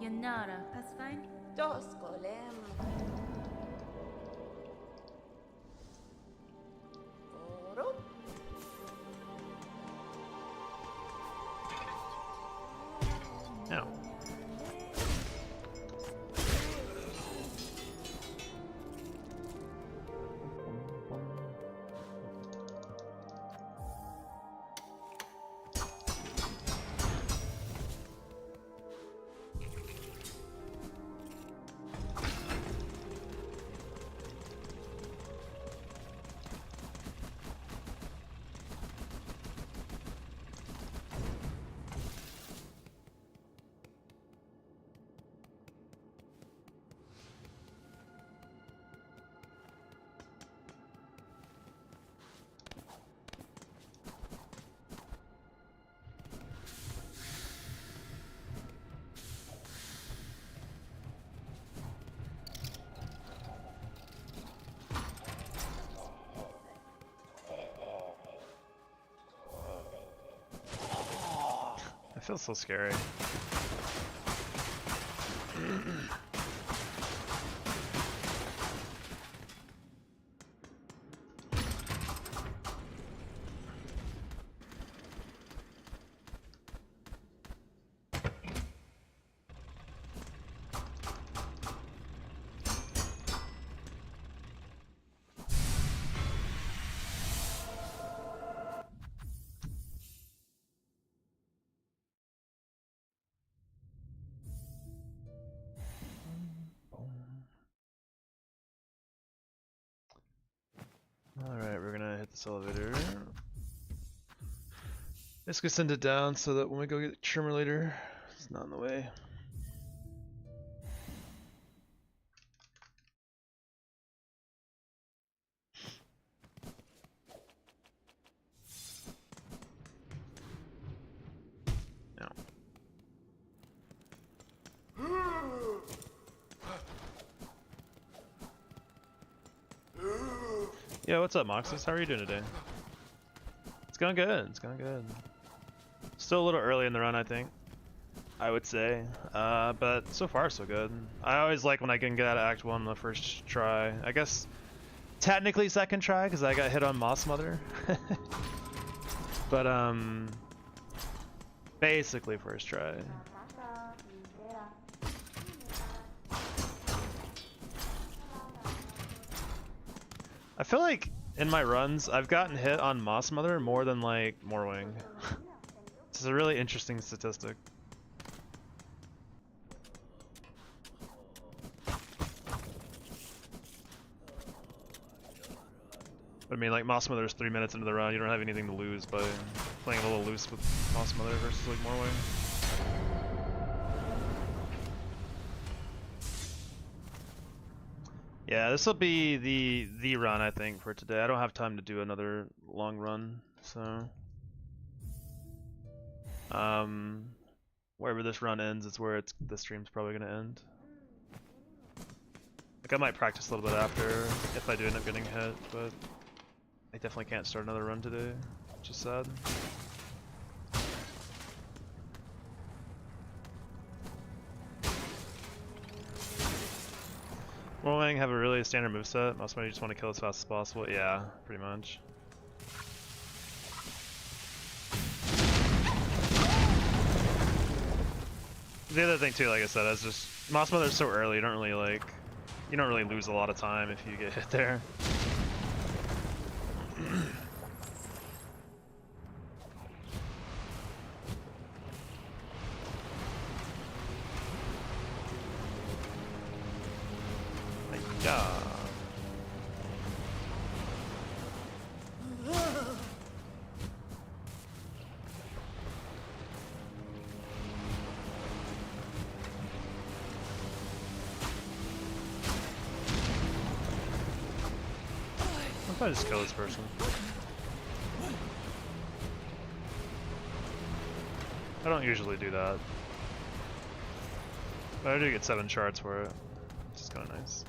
Yanara. That's fine. Toskolem. Oro. Now. It feels so scary. Alright, we're gonna hit this elevator. Let's go send it down so that when we go get the trimmer later, it's not in the way. No. Yeah, what's up, Moxus? How are you doing today? It's going good. It's going good. Still a little early in the run, I think. I would say, but so far so good. I always like when I can get out of Act 1 on the first try. I guess technically second try because I got hit on Moss Mother. But basically first try. I feel like in my runs I've gotten hit on Moss Mother more than like Morwing. This is a really interesting statistic. I mean, like Moss Mother's 3 minutes into the run, you don't have anything to lose by playing a little loose with Moss Mother versus like Morway. Yeah, this will be the run I think for today. I don't have time to do another long run, so wherever this run ends is where the stream's probably gonna end. Like I might practice a little bit after if I do end up getting hit, but I definitely can't start another run today, which is sad. Morwang have a really standard moveset. Most of you just want to kill as fast as possible. Yeah, pretty much. The other thing too, like I said, is just Moss Mother's so early. You don't really lose a lot of time if you get hit there. Yeah. I'll probably just kill this person. I don't usually do that. But I do get 7 shards for it, which is kind of nice.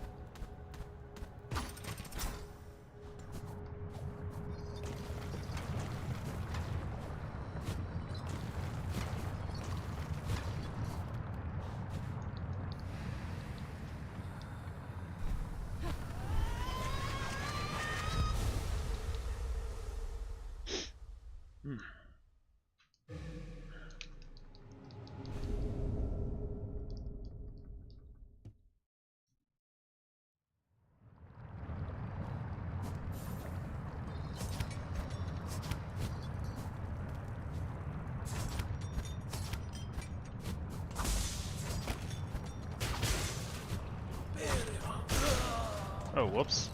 Oh, whoops.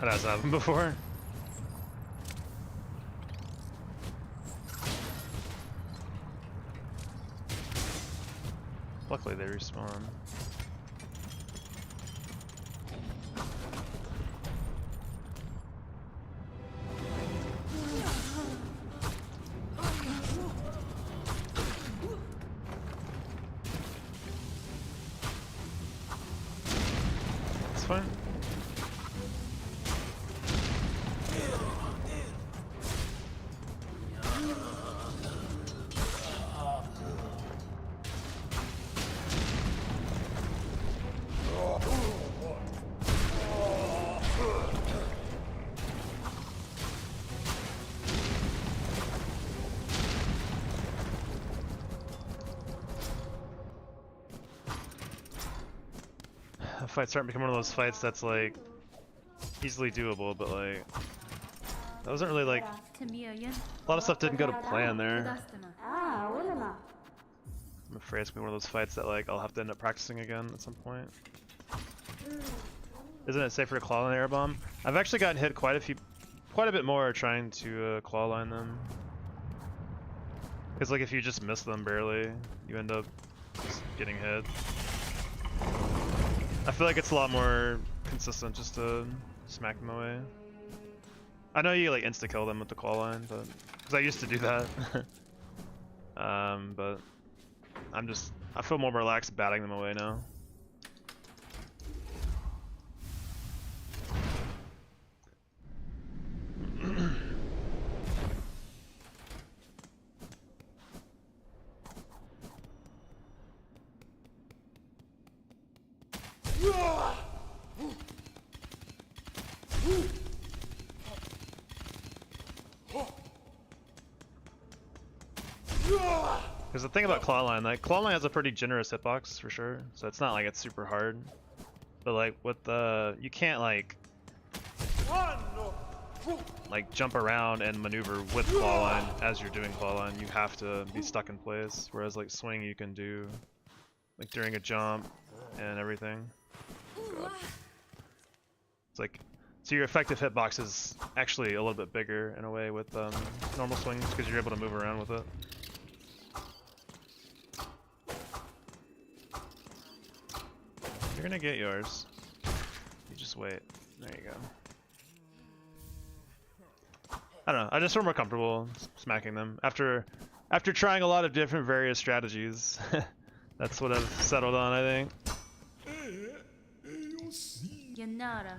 That has happened before. Luckily they respawn. It's fine. That fight's starting to become one of those fights that's like easily doable, but like that wasn't really like a lot of stuff didn't go to plan there. I'm afraid it's gonna be one of those fights that like I'll have to end up practicing again at some point. Isn't it safer to claw line air bomb? I've actually gotten hit quite a bit more trying to claw line them. Because like if you just miss them barely, you end up just getting hit. I feel like it's a lot more consistent just to smack them away. I know you like insta kill them with the claw line, but because I used to do that. But I feel more relaxed batting them away now. Because the thing about Clawline, like Clawline has a pretty generous hitbox for sure, so it's not like it's super hard. But like with the, you can't like jump around and maneuver with Clawline as you're doing Clawline. You have to be stuck in place. Whereas like swing, you can do like during a jump and everything. God. It's like, so your effective hitbox is actually a little bit bigger in a way with normal swings because you're able to move around with it. You're gonna get yours. You just wait. There you go. I don't know. I just feel more comfortable smacking them after trying a lot of different various strategies. That's what I've settled on, I think. Yanara.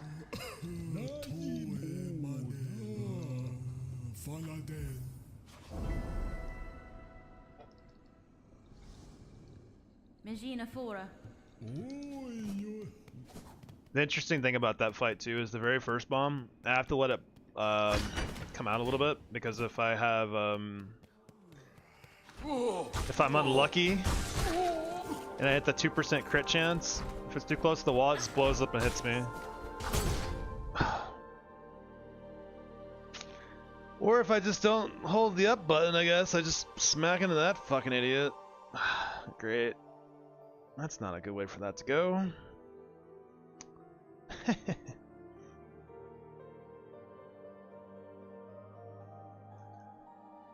Megina Fora. The interesting thing about that fight too is the very first bomb, I have to let it come out a little bit because if I have if I'm unlucky and I hit the 2% crit chance, if it's too close to the wall, it just blows up and hits me. Or if I just don't hold the up button, I guess I just smack into that fucking idiot. Great. That's not a good way for that to go.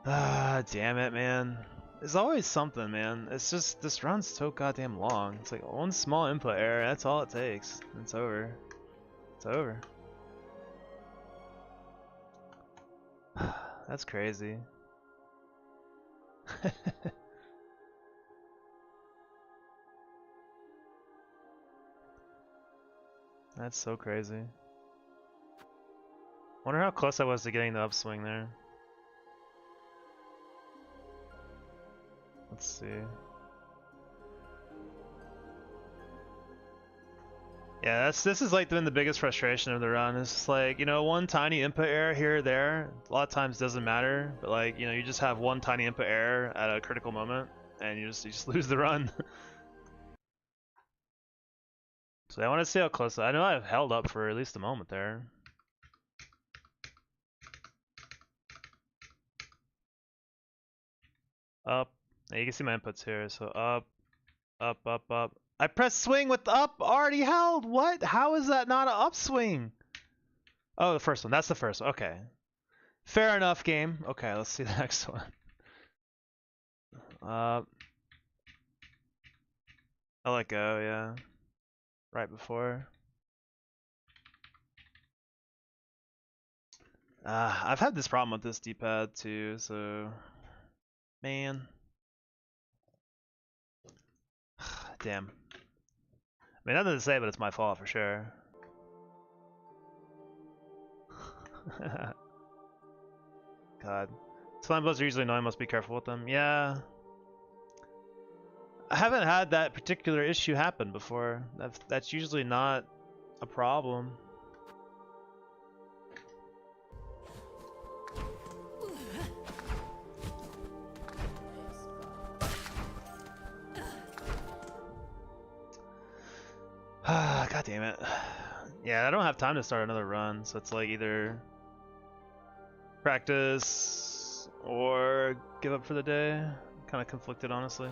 Ah, damn it, man. There's always something, man. It's just, this run's so goddamn long. It's like one small input error, that's all it takes. It's over. It's over. That's crazy. That's so crazy. Wonder how close I was to getting the upswing there. Let's see. Yeah, this is like been the biggest frustration of the run. It's just like, you know, one tiny input error here or there, a lot of times doesn't matter, but like, you know, you just have one tiny input error at a critical moment and you just lose the run. So I want to see how close. I know I've held up for at least a moment there. Up. Now you can see my inputs here. So up, up, up, up. I pressed swing with the up already held. What? How is that not an upswing? Oh, the first one. That's the first one. Okay. Fair enough, game. Okay, let's see the next one. I let go, yeah. Right before. I've had this problem with this D-pad too, so man. Damn. I mean, nothing to say, but it's my fault for sure. God. Slime blows are usually annoying, must be careful with them. Yeah. I haven't had that particular issue happen before. That's usually not a problem. God damn it. Yeah, I don't have time to start another run, so it's like either practice or give up for the day. Kind of conflicted, honestly.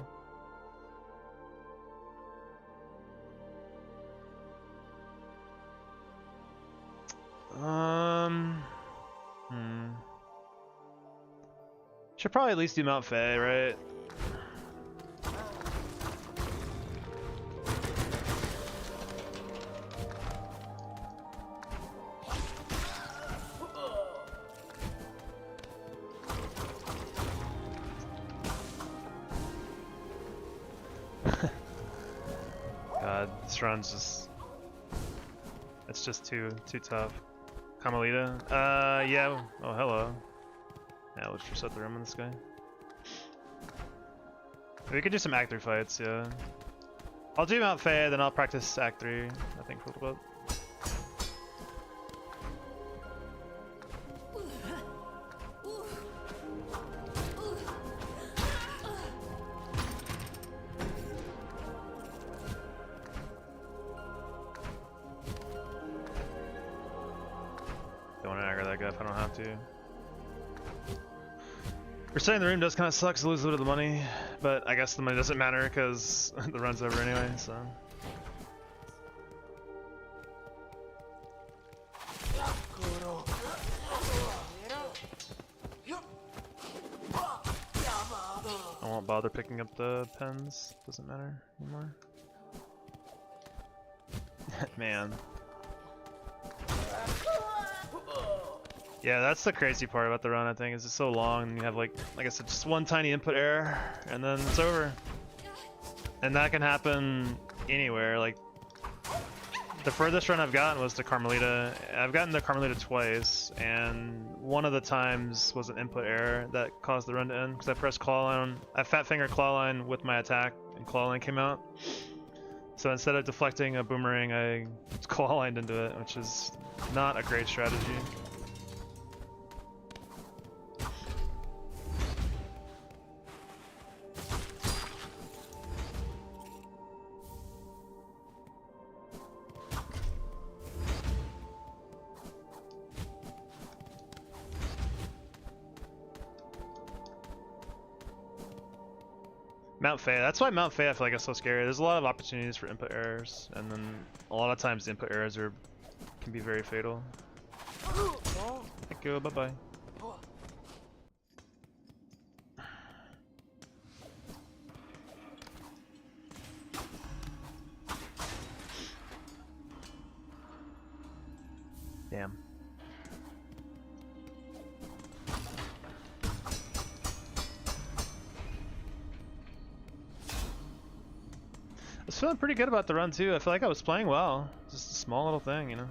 Should probably at least do Mount Faye, right? God, this run's just... it's just too tough. Carmelita? Yeah. Oh, hello. Yeah, let's reset the room on this guy. We could do some Act 3 fights, yeah. I'll do Mount Faye, then I'll practice Act 3, I think, for a little bit. Don't want to aggro that guy if I don't have to. Resetting the room does kind of suck to lose a little bit of the money, but I guess the money doesn't matter because the run's over anyway, so. won't bother picking up the pens. Doesn't matter anymore. Man. Yeah, that's the crazy part about the run, I think, is it's so long and you have like I said, just one tiny input error and then it's over. And that can happen anywhere. Like the furthest run I've gotten was to Carmelita. I've gotten to Carmelita twice, and one of the times was an input error that caused the run to end because I pressed claw line. I fat fingered claw line with my attack, and claw line came out. So instead of deflecting a boomerang, I claw lined into it, which is not a great strategy. Mount Faye, that's why Mount Faye I feel like is so scary. There's a lot of opportunities for input errors, and then a lot of times the input errors can be very fatal. Thank you, bye bye. Damn. I was feeling pretty good about the run too. I feel like I was playing well. Just a small little thing, you know.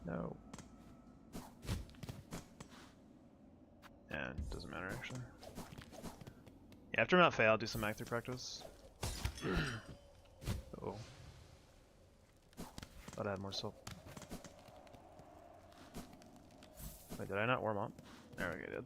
No. And doesn't matter actually. Yeah, after Mount Faye, I'll do some Act 3 practice. Oh. Thought I had more soap. Wait, did I not warm up? There we go, did.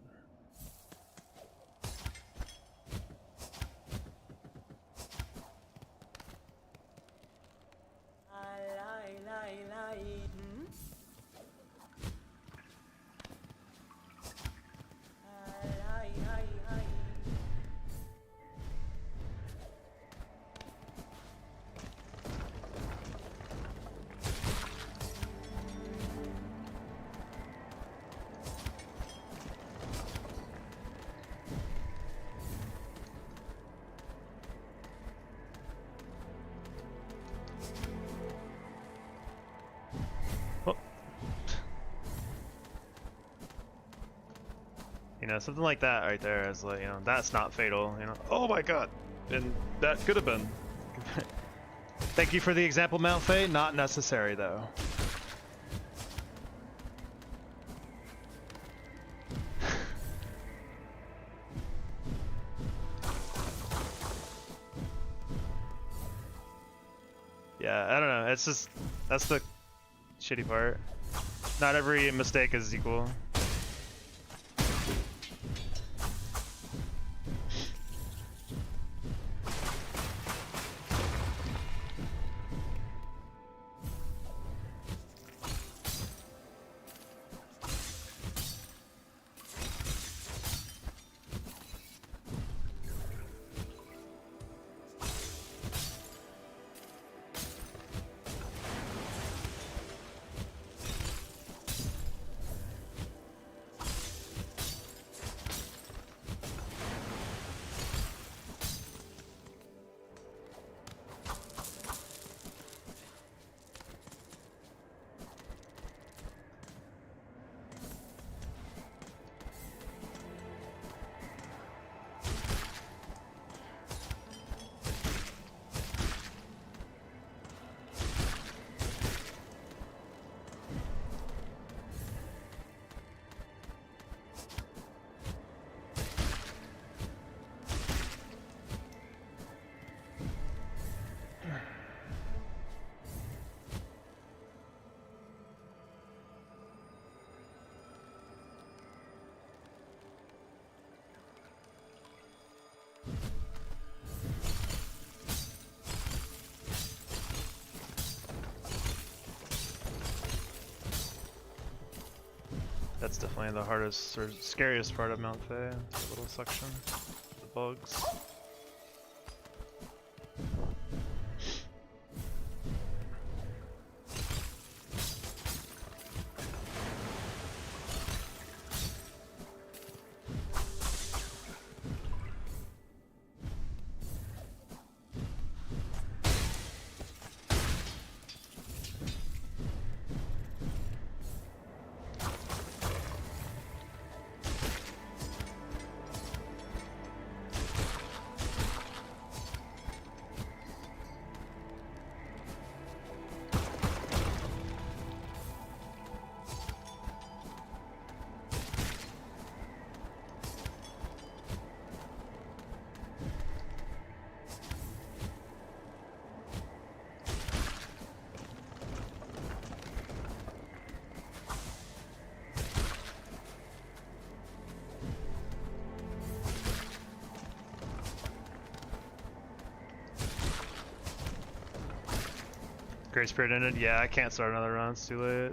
You know, something like that right there is like, you know, that's not fatal, you know. Oh my god! And that could have been. Thank you for the example, Mount Faye. Not necessary, though. Yeah, I don't know. It's just, that's the shitty part. Not every mistake is equal. That's definitely the hardest or scariest part of Mount Faye. The little section, the bugs. Great Spirit ended? Yeah, I can't start another run, it's too late.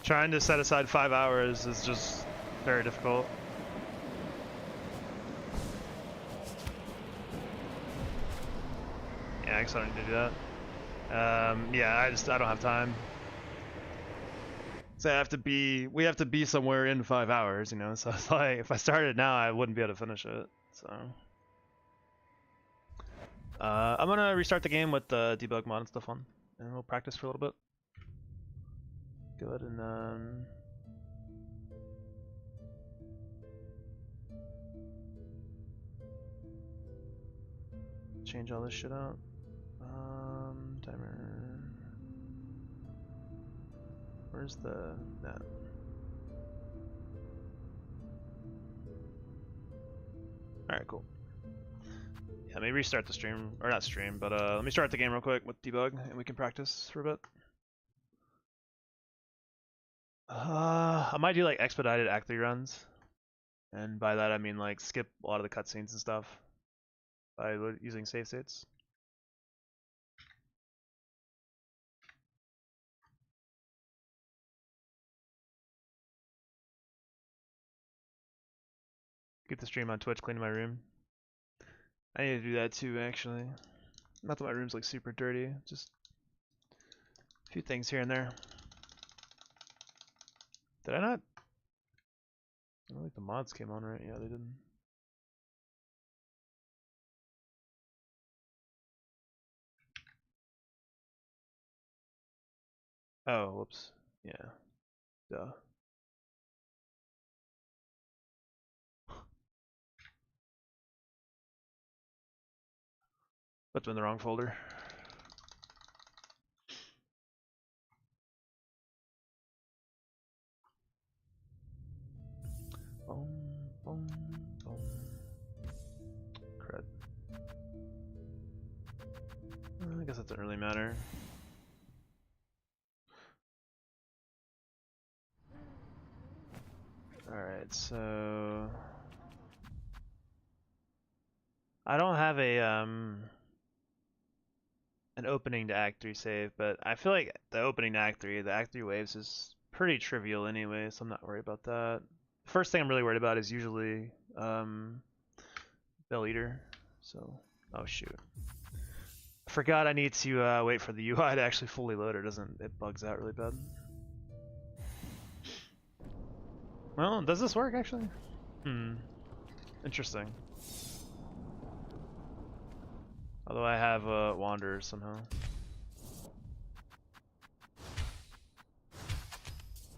Trying to set aside 5 hours is just very difficult. Yeah, I guess I don't need to do that. Yeah, I don't have time. So we have to be somewhere in 5 hours, you know, so it's like, if I started now, I wouldn't be able to finish it, so. I'm gonna restart the game with the debug mod and stuff on, and we'll practice for a little bit. Go ahead and change all this shit out. Timer. Where's the no? All right, cool. Yeah, maybe restart the stream, or not stream, but let me start the game real quick with debug, and we can practice for a bit. I might do like expedited Act 3 runs, and by that I mean like skip a lot of the cutscenes and stuff by using save states. Get the stream on Twitch, cleaning my room. I need to do that too, actually. Not that my room's like super dirty, just a few things here and there. Did I not? I don't think the mods came on right. Yeah, they didn't. Oh, whoops. Yeah. Duh. Put them in the wrong folder. Boom, boom, boom. Crud. I guess that doesn't really matter. Alright, so I don't have a an opening to Act 3 save, but I feel like the opening to Act 3, the Act 3 waves is pretty trivial anyway, so I'm not worried about that. The first thing I'm really worried about is usually Bell Eater. So, oh shoot. I forgot I need to wait for the UI to actually fully load, or it bugs out really bad. Well, does this work actually? Interesting. Although I have Wanderers somehow.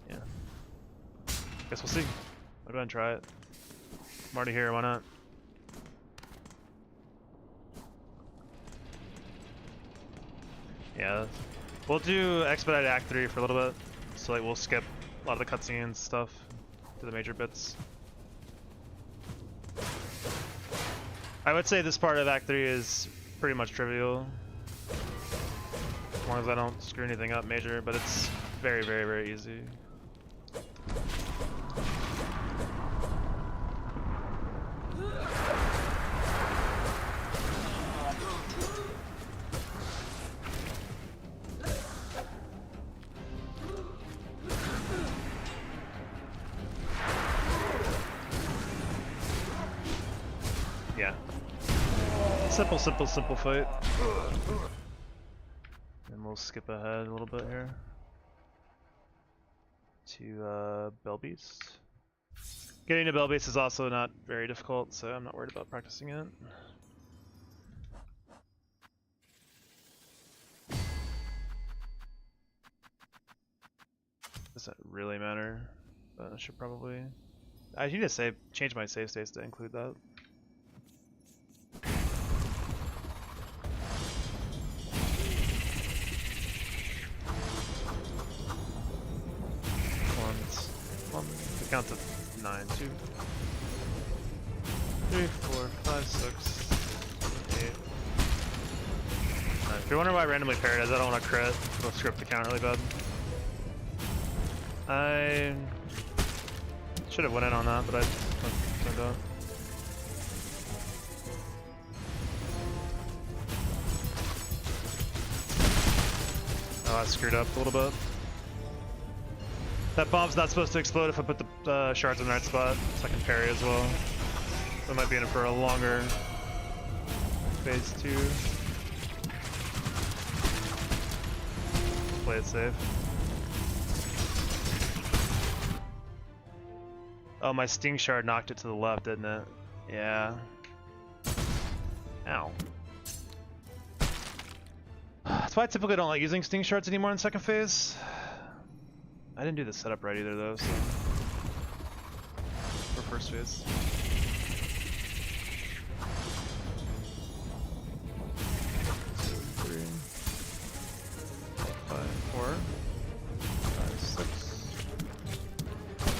Yeah. Guess we'll see. I'll go ahead and try it. I'm already here, why not? Yeah. We'll do Expedited Act 3 for a little bit. So like we'll skip a lot of the cutscenes stuff to the major bits. I would say this part of Act 3 is pretty much trivial. As long as I don't screw anything up major, but it's very, very, very easy. Yeah. Simple fight. And we'll skip ahead a little bit here to Belbeast. Getting to Belbeast is also not very difficult, so I'm not worried about practicing it. Does that really matter? But I should probably. I need to change my save states to include that. Count to 9, 2, 3, 4, 5, 6, 7, 8. If you're wondering why I randomly parried, I don't want to crit. We'll script the count really bad. I should have went in on that, but I turned out. Oh, I screwed up a little bit. That bomb's not supposed to explode if I put the shards in the right spot, so I can parry as well. So I might be in for a longer phase 2. Play it safe. Oh, my sting shard knocked it to the left, didn't it? Yeah. Ow. That's why I typically don't like using sting shards anymore in second phase. I didn't do the setup right either though, so for first phase. Three, 5, 4, 5, 6, 7,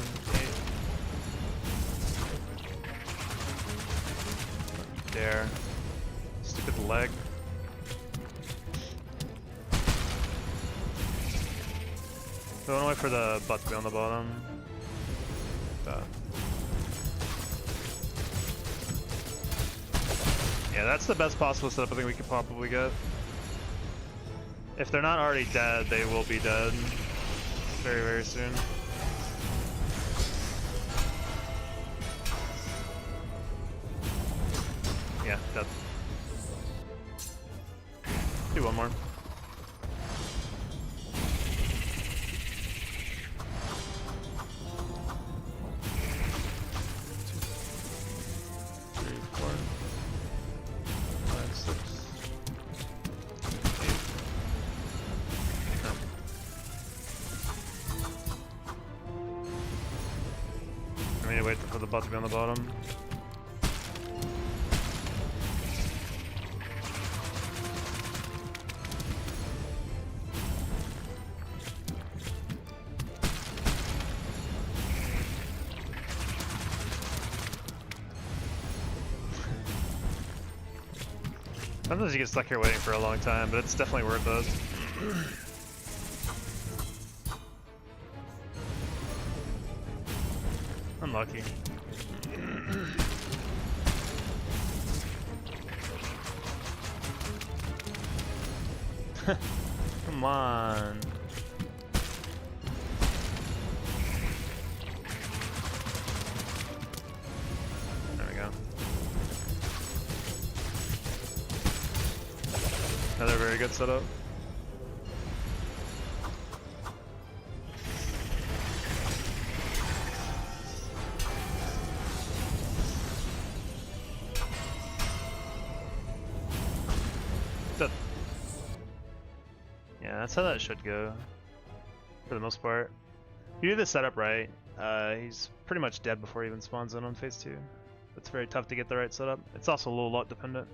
8. There. Stupid leg. Going away for the butt to be on the bottom. That. Yeah, that's the best possible setup I think we could probably get. If they're not already dead, they will be dead very, very soon. Yeah, dead. Do one more. 8. I need to wait for the butt to be on the bottom. Sometimes you get stuck here waiting for a long time, but it's definitely worth it. Unlucky. Come on. There we go. Another very good setup. Yeah, that's how that should go, for the most part. If you do the setup right, he's pretty much dead before he even spawns in on phase 2. It's very tough to get the right setup. It's also low lot dependent.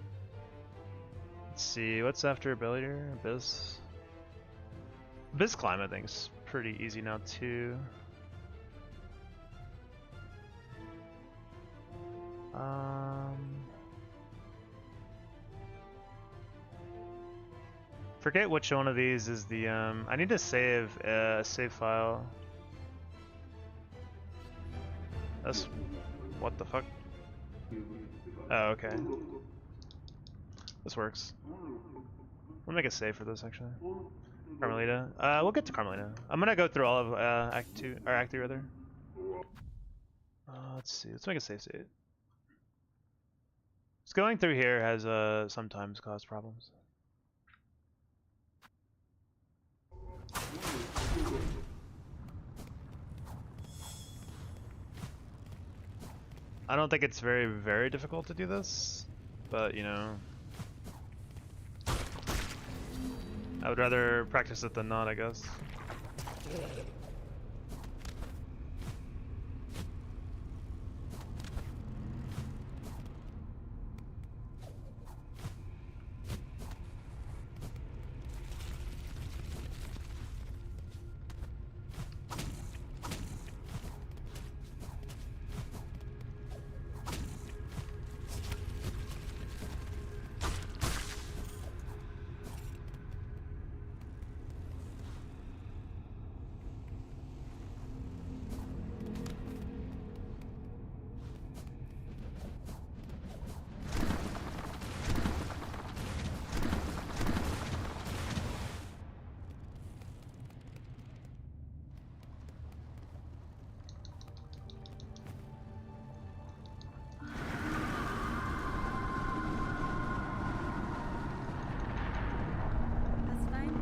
Let's see, what's after Bellier? Abyss? Abyss climb, I think, is pretty easy now, too. Forget which one of these is the, I need to save a save file. That's, what the fuck? Oh, okay. This works. We'll make a save for this, actually. Carmelita. We'll get to Carmelita. I'm gonna go through all of Act 2, or Act 3 rather. Let's see, let's make a save state. Just going through here has sometimes caused problems. I don't think it's very, very difficult to do this, but you know, I would rather practice it than not, I guess. That's fine.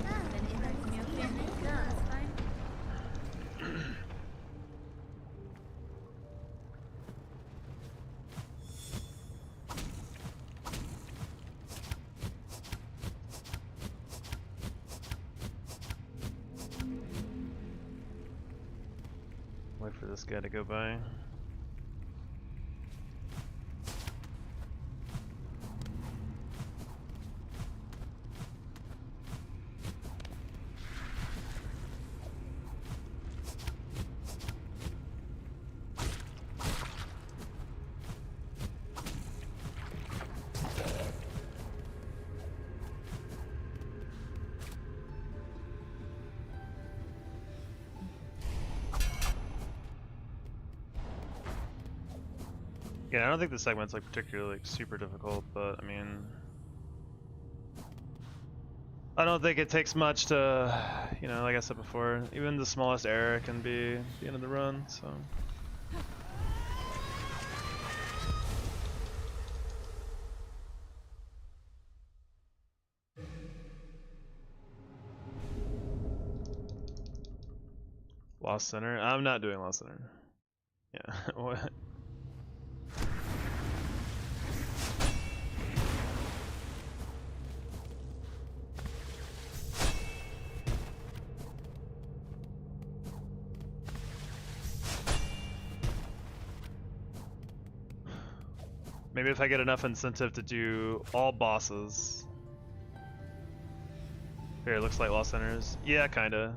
Then it hurts me, okay? Yeah, that's fine. Wait for this guy to go by. Yeah, I don't think the segment's like particularly like super difficult, but I mean, I don't think it takes much to, you know, like I said before, even the smallest error can be the end of the run, so. Lost Center? I'm not doing Lost Center. Yeah, what? Maybe if I get enough incentive to do all bosses. Here, it looks like Lost Centers. Yeah, kinda.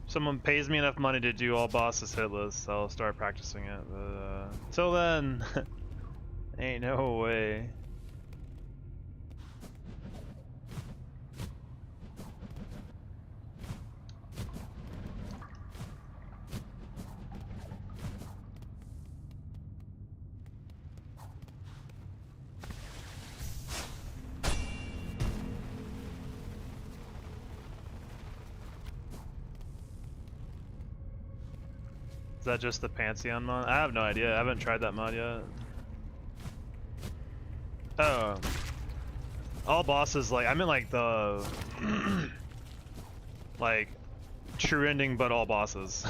Someone pays me enough money to do all bosses hitless, I'll start practicing it, but till then, ain't no way. Is that just the Pantheon mod? I have no idea. I haven't tried that mod yet. Oh. All bosses, like, I meant like the... like, true ending but all bosses.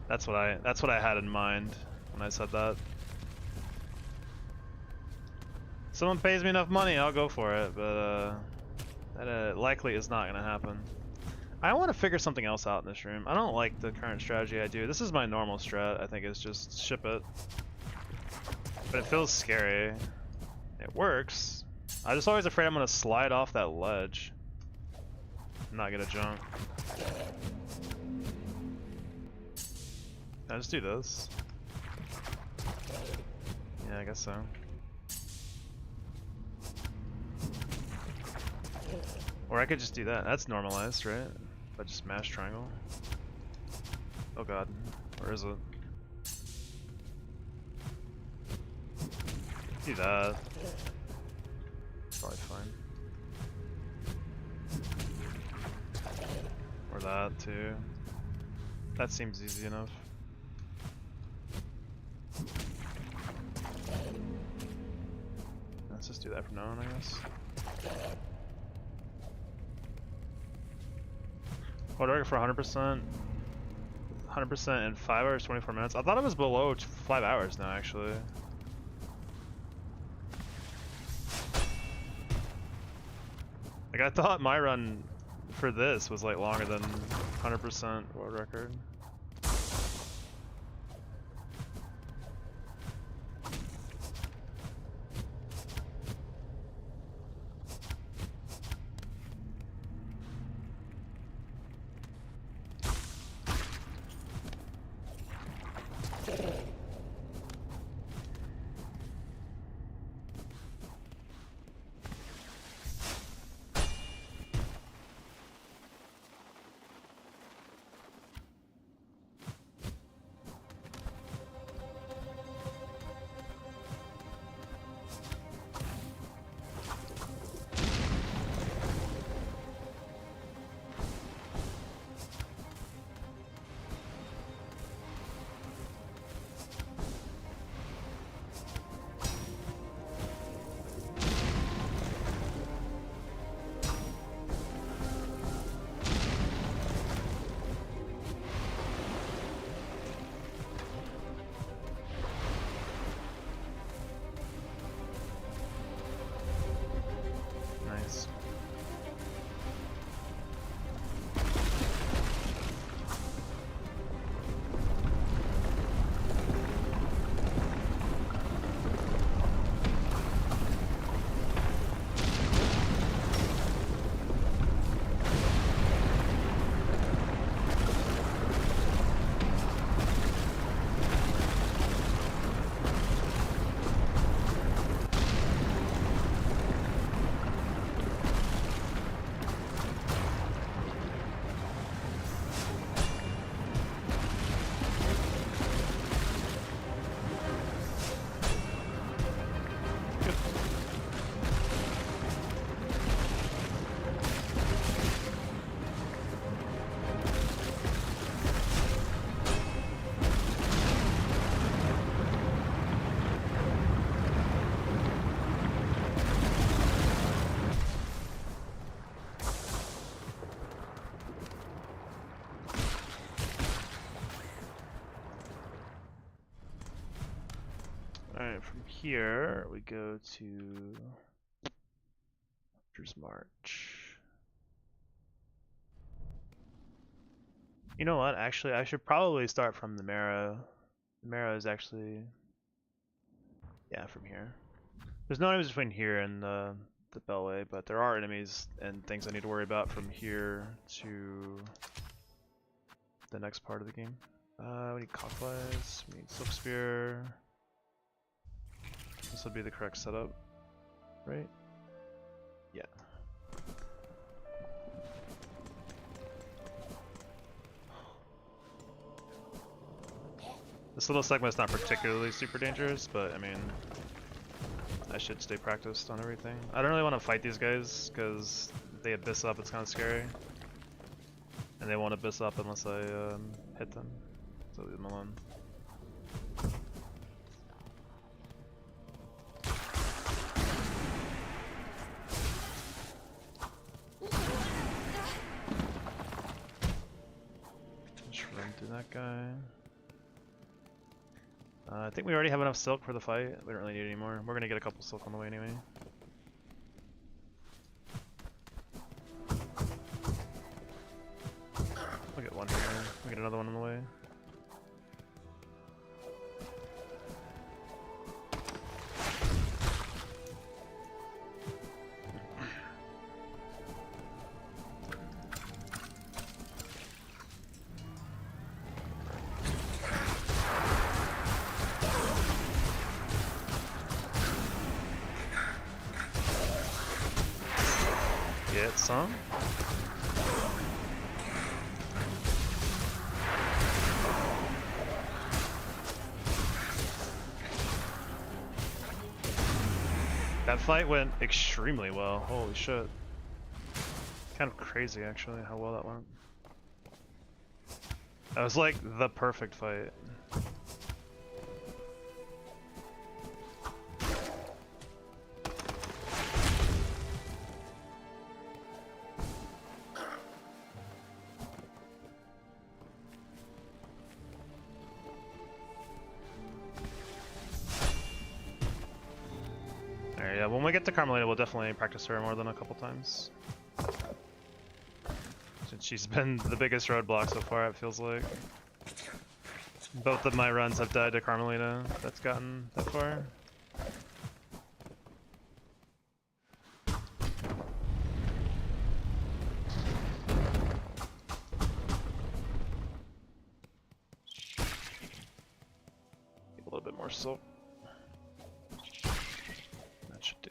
That's what I had in mind when I said that. Someone pays me enough money, I'll go for it, but that likely is not gonna happen. I want to figure something else out in this room. I don't like the current strategy I do. This is my normal strat, I think, is just ship it. But it feels scary. It works. I'm just always afraid I'm gonna slide off that ledge and not get a jump. Can I just do this? Yeah, I guess so. Or I could just do that. That's normalized, right? If I just mash triangle. Oh god, where is it? Do that. Probably fine. that too. That seems easy enough. Let's just do that from now on, I guess. What do I get for 100%? 100% in 5 hours, 24 minutes? I thought it was below 5 hours now, actually. Like, I thought my run for this was like longer than 100% world record. Nice. Alright, from here we go to Hunter's March. You know what? Actually, I should probably start from the Marrow. The Marrow is actually, yeah, from here. There's no enemies between here and the Beltway, but there are enemies and things I need to worry about from here to the next part of the game. We need Cockflies, we need Silk Spear. This would be the correct setup, right? Yeah. This little segment's not particularly super dangerous, but I mean, I should stay practiced on everything. I don't really want to fight these guys because they abyss up, it's kind of scary. And they won't abyss up unless I hit them, so leave them alone. Just run through that guy. I think we already have enough silk for the fight. We don't really need any more. We're gonna get a couple silk on the way anyway. We'll get one here. We'll get another one on the way. Get some. That fight went extremely well. Holy shit. Kind of crazy actually how well that went. That was like the perfect fight. Alright, yeah, when we get to Carmelita, we'll definitely practice her more than a couple times. Since she's been the biggest roadblock so far, it feels like. Both of my runs have died to Carmelita that's gotten that far. Need a little bit more silk. That should do.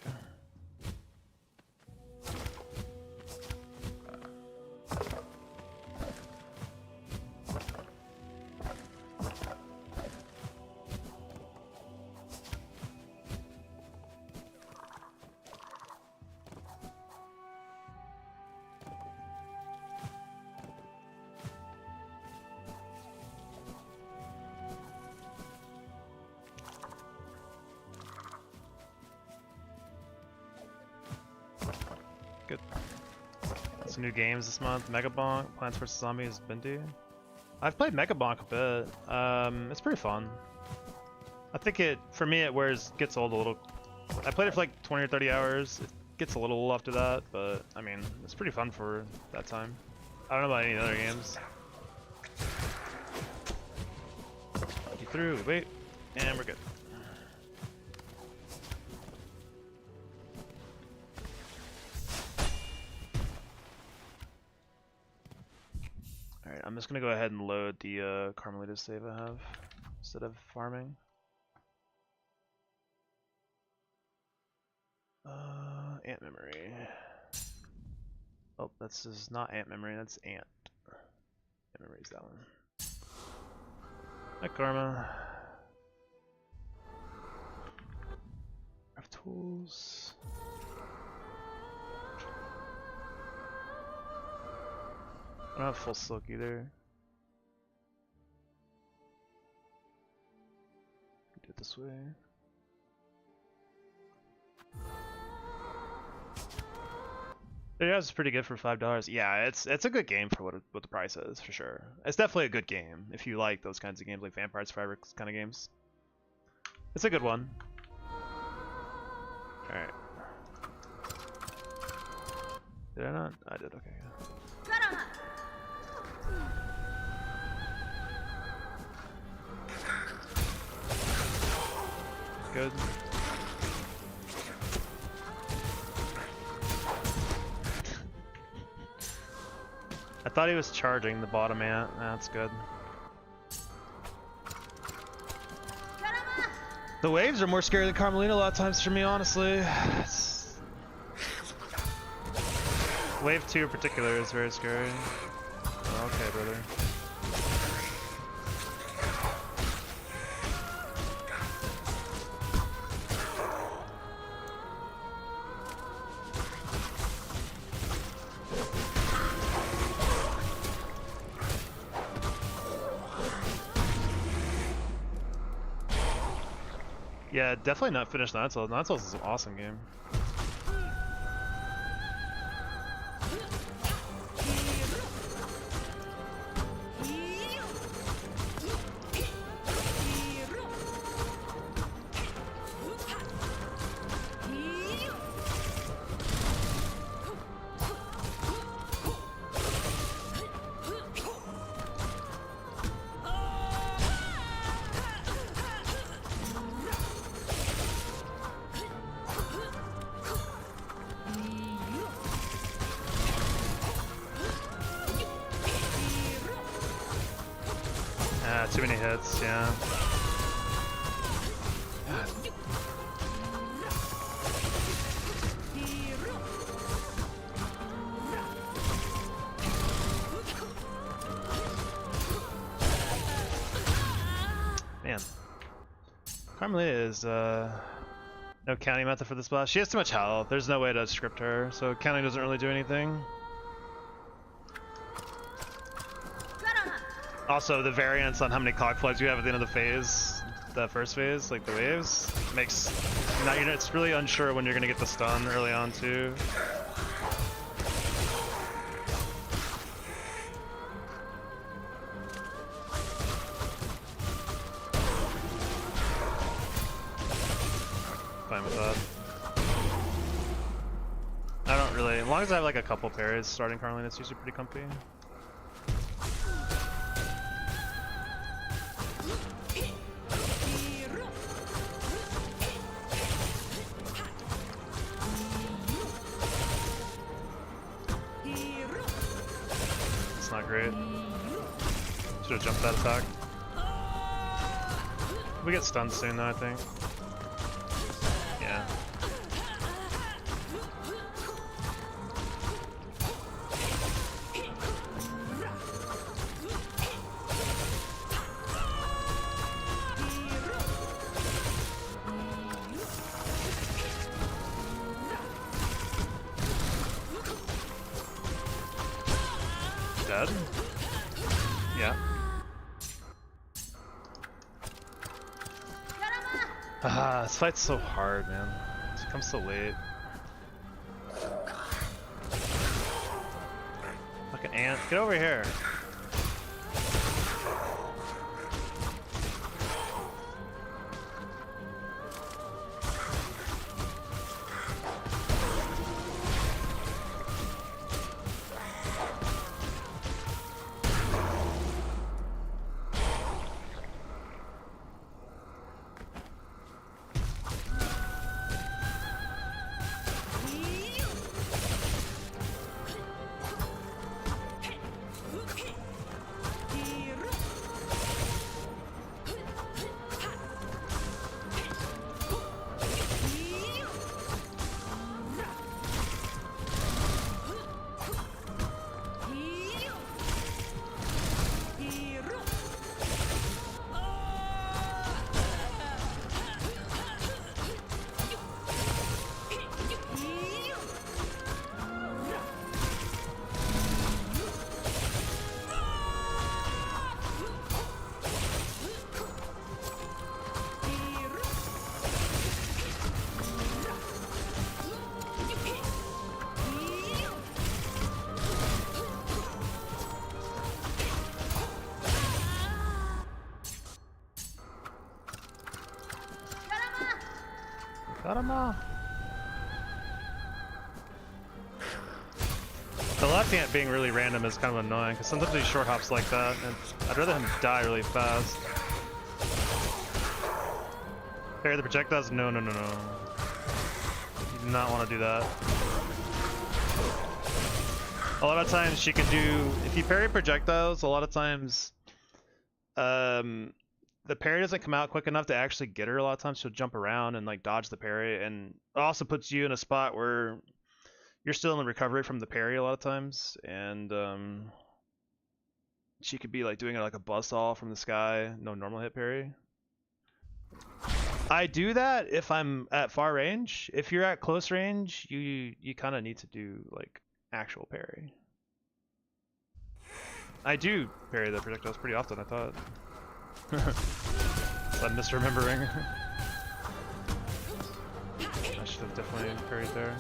Good. Some new games this month. Mega Bonk, Plants vs Zombies, Bindi. I've played Mega Bonk a bit. It's pretty fun. I think for me, it gets old a little. I played it for like 20 or 30 hours. It gets a little old after that, but I mean, it's pretty fun for that time. I don't know about any other games. Get through, wait, and we're good. Alright, I'm just gonna go ahead and load the Carmelita save I have instead of farming. Ant memory. Oh, this is not ant memory, that's ant. Ant memory is that one. Hi, Karma. Craft tools. I don't have full silk either. Do it this way. Yeah, it's pretty good for $5. Yeah, it's a good game for what the price is for sure. It's definitely a good game if you like those kinds of games like Vampire Survivor kind of games. It's a good one. All right. Did I not? I did. Okay. Good. I thought he was charging the bottom ant. That's good. The waves are more scary than Carmelita a lot of times for me, honestly. Wave 2 in particular is very scary. Oh, okay, brother. Yeah, definitely not finished Night Souls. Night Souls is an awesome game. Too many hits, yeah. Man. Carmelita is no counting method for this boss. She has too much health. There's no way to script her, so counting doesn't really do anything. Also, the variance on how many clock flags you have at the end of the phase, the first phase, like the waves, makes now it's really unsure when you're gonna get the stun early on too. Fine with that. I don't really, as long as I have like a couple parries starting Carlin, it's usually pretty comfy. It's not great. Should have jumped that attack. We get stunned soon though, I think. Yeah. Dead? Yeah. Ah, this fight's so hard, man. It comes so late. Fucking ant, get over here. Got him all. The left ant being really random is kind of annoying, because sometimes he short hops like that, and I'd rather him die really fast. Parry the projectiles? No, no, no, no. You do not want to do that. A lot of times she can do, if you parry projectiles, a lot of times the parry doesn't come out quick enough to actually get her. A lot of times she'll jump around and like dodge the parry, and it also puts you in a spot where you're still in the recovery from the parry a lot of times, and she could be like doing like a buzzsaw from the sky, no normal hit parry. I do that if I'm at far range. If you're at close range, you kind of need to do like actual parry. I do parry the projectiles pretty often, I thought. I'm misremembering. I should have definitely parried there.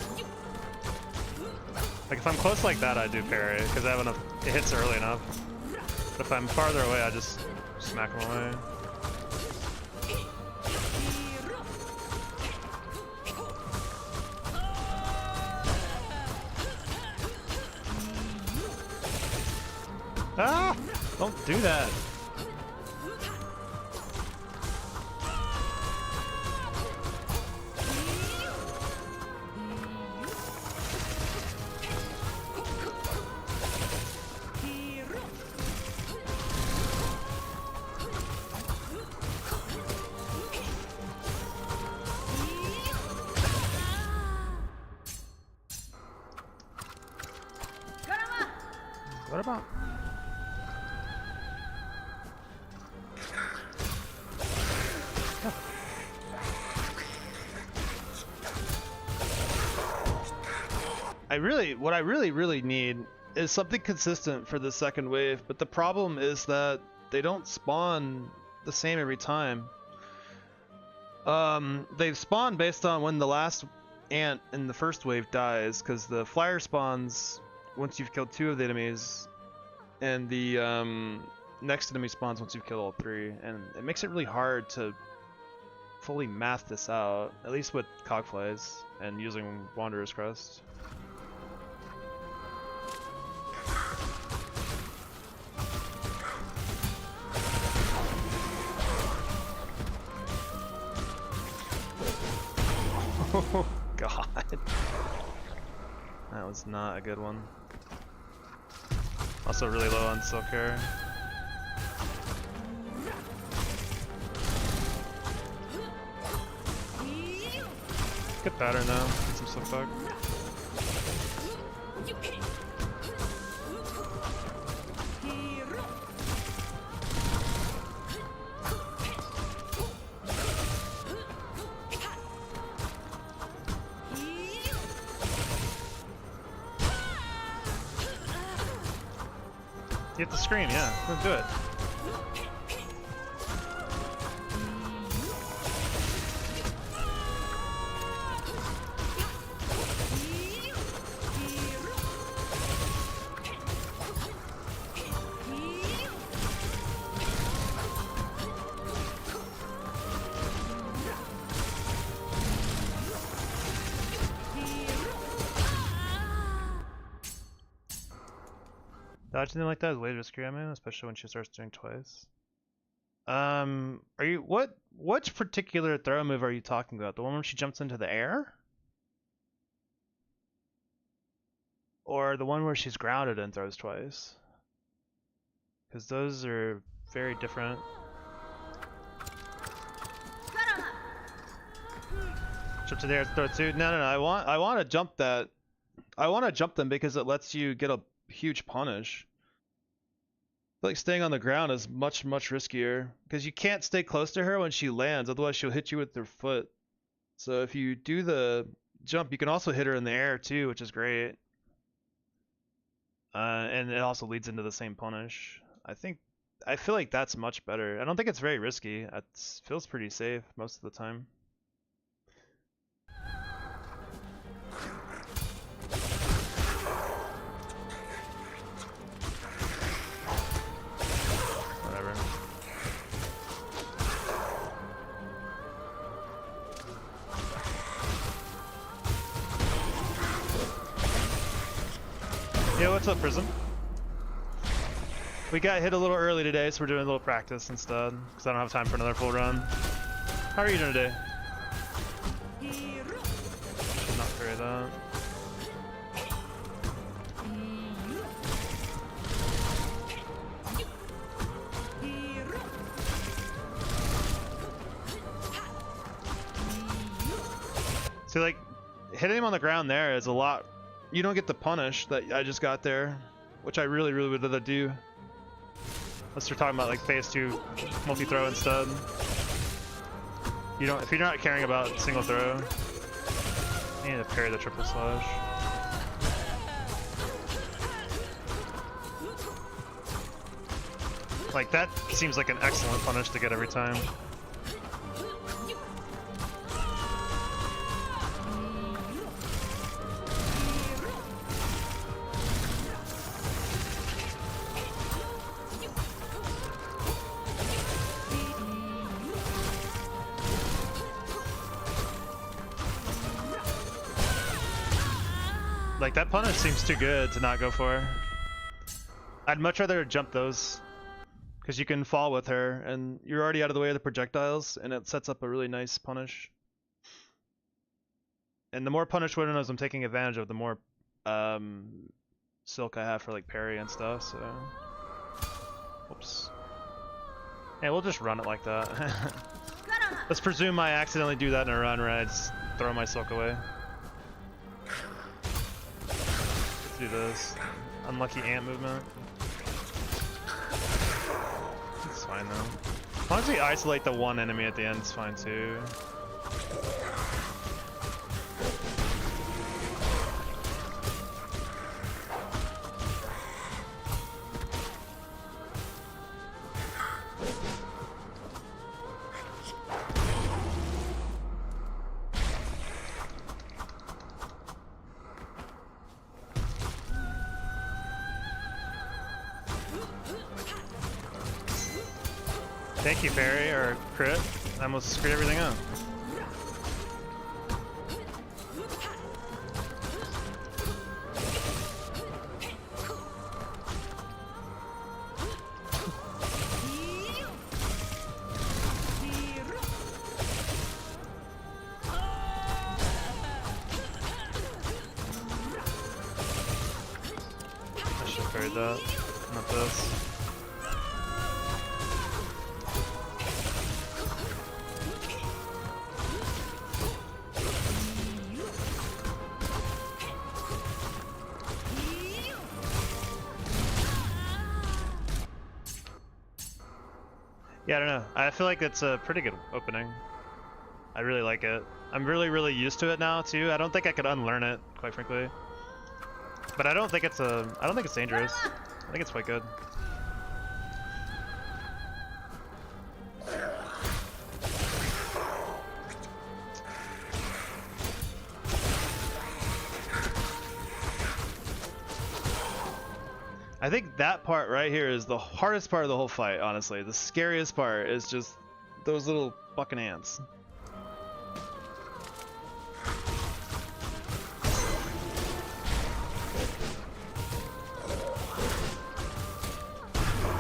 Like if I'm close like that, I do parry because I have enough. It hits early enough. But if I'm farther away, I just smack him away. Ah! Don't do that. What about? What I really need is something consistent for the second wave, but the problem is that they don't spawn the same every time. They spawn based on when the last ant in the first wave dies, because the flyer spawns once you've killed 2 of the enemies, and the next enemy spawns once you've killed all 3, and it makes it really hard to fully math this out, at least with cogflies and using Wanderer's Crest. Oh god. That was not a good one. Also really low on Silk Hair. Good pattern though. Get some Silk back. You have to scream, yeah. Let's do it. Dodging them like that is way risky, I mean, especially when she starts doing twice. Are you which particular throw move are you talking about? The one where she jumps into the air? Or the one where she's grounded and throws twice? Because those are very different. Jump to the air, throw 2. No, I want to jump that. I want to jump them because it lets you get a huge punish. Like staying on the ground is much riskier because you can't stay close to her when she lands, otherwise she'll hit you with her foot. So if you do the jump, you can also hit her in the air too, which is great. And it also leads into the same punish. I feel like that's much better. I don't think it's very risky. It feels pretty safe most of the time. Yo, what's up, Prism? We got hit a little early today, so we're doing a little practice instead, because I don't have time for another full run. How are you doing today? Should not carry that. See, like, hitting him on the ground there is a lot. You don't get the punish that I just got there, which I really would rather do. Unless we're talking about like phase 2 multi-throw instead. You don't, if you're not caring about single throw, you need to parry the triple slash. Like that seems like an excellent punish to get every time. Like that punish seems too good to not go for. I'd much rather jump those because you can fall with her and you're already out of the way of the projectiles and it sets up a really nice punish. And the more punish windows I'm taking advantage of, the more silk I have for like parry and stuff, so. Oops. Yeah, we'll just run it like that. Let's presume I accidentally do that in a run where I just throw my silk away. Do this unlucky ant movement. It's fine though. As long as we isolate the one enemy at the end, it's fine too. Thank you, parry or crit. I almost screwed everything up. I should have parried that, not this. Yeah, I don't know. I feel like it's a pretty good opening. I really like it. I'm really used to it now too. I don't think I could unlearn it, quite frankly. But I don't think it's dangerous. I think it's quite good. I think that part right here is the hardest part of the whole fight, honestly. The scariest part is just those little fucking ants.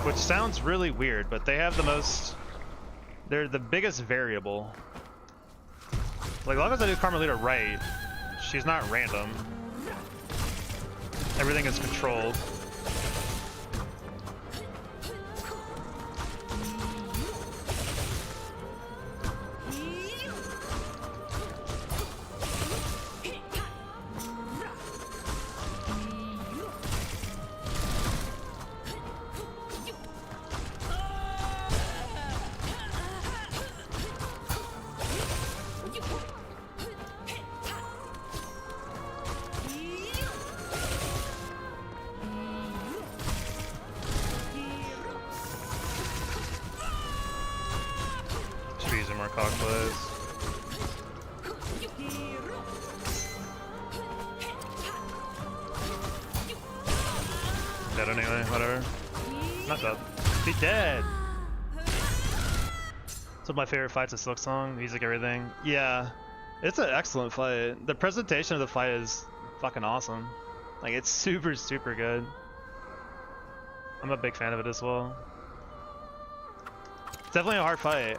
Which sounds really weird, but they have the most... They're the biggest variable. Like, as long as I do Carmelita right, she's not random. Everything is controlled. More cock plays. Dead anyway, whatever. Not dead. Be dead! It's one of my favorite fights of Silksong, music, everything. Yeah, it's an excellent fight. The presentation of the fight is fucking awesome. Like, it's super good. I'm a big fan of it as well. It's definitely a hard fight.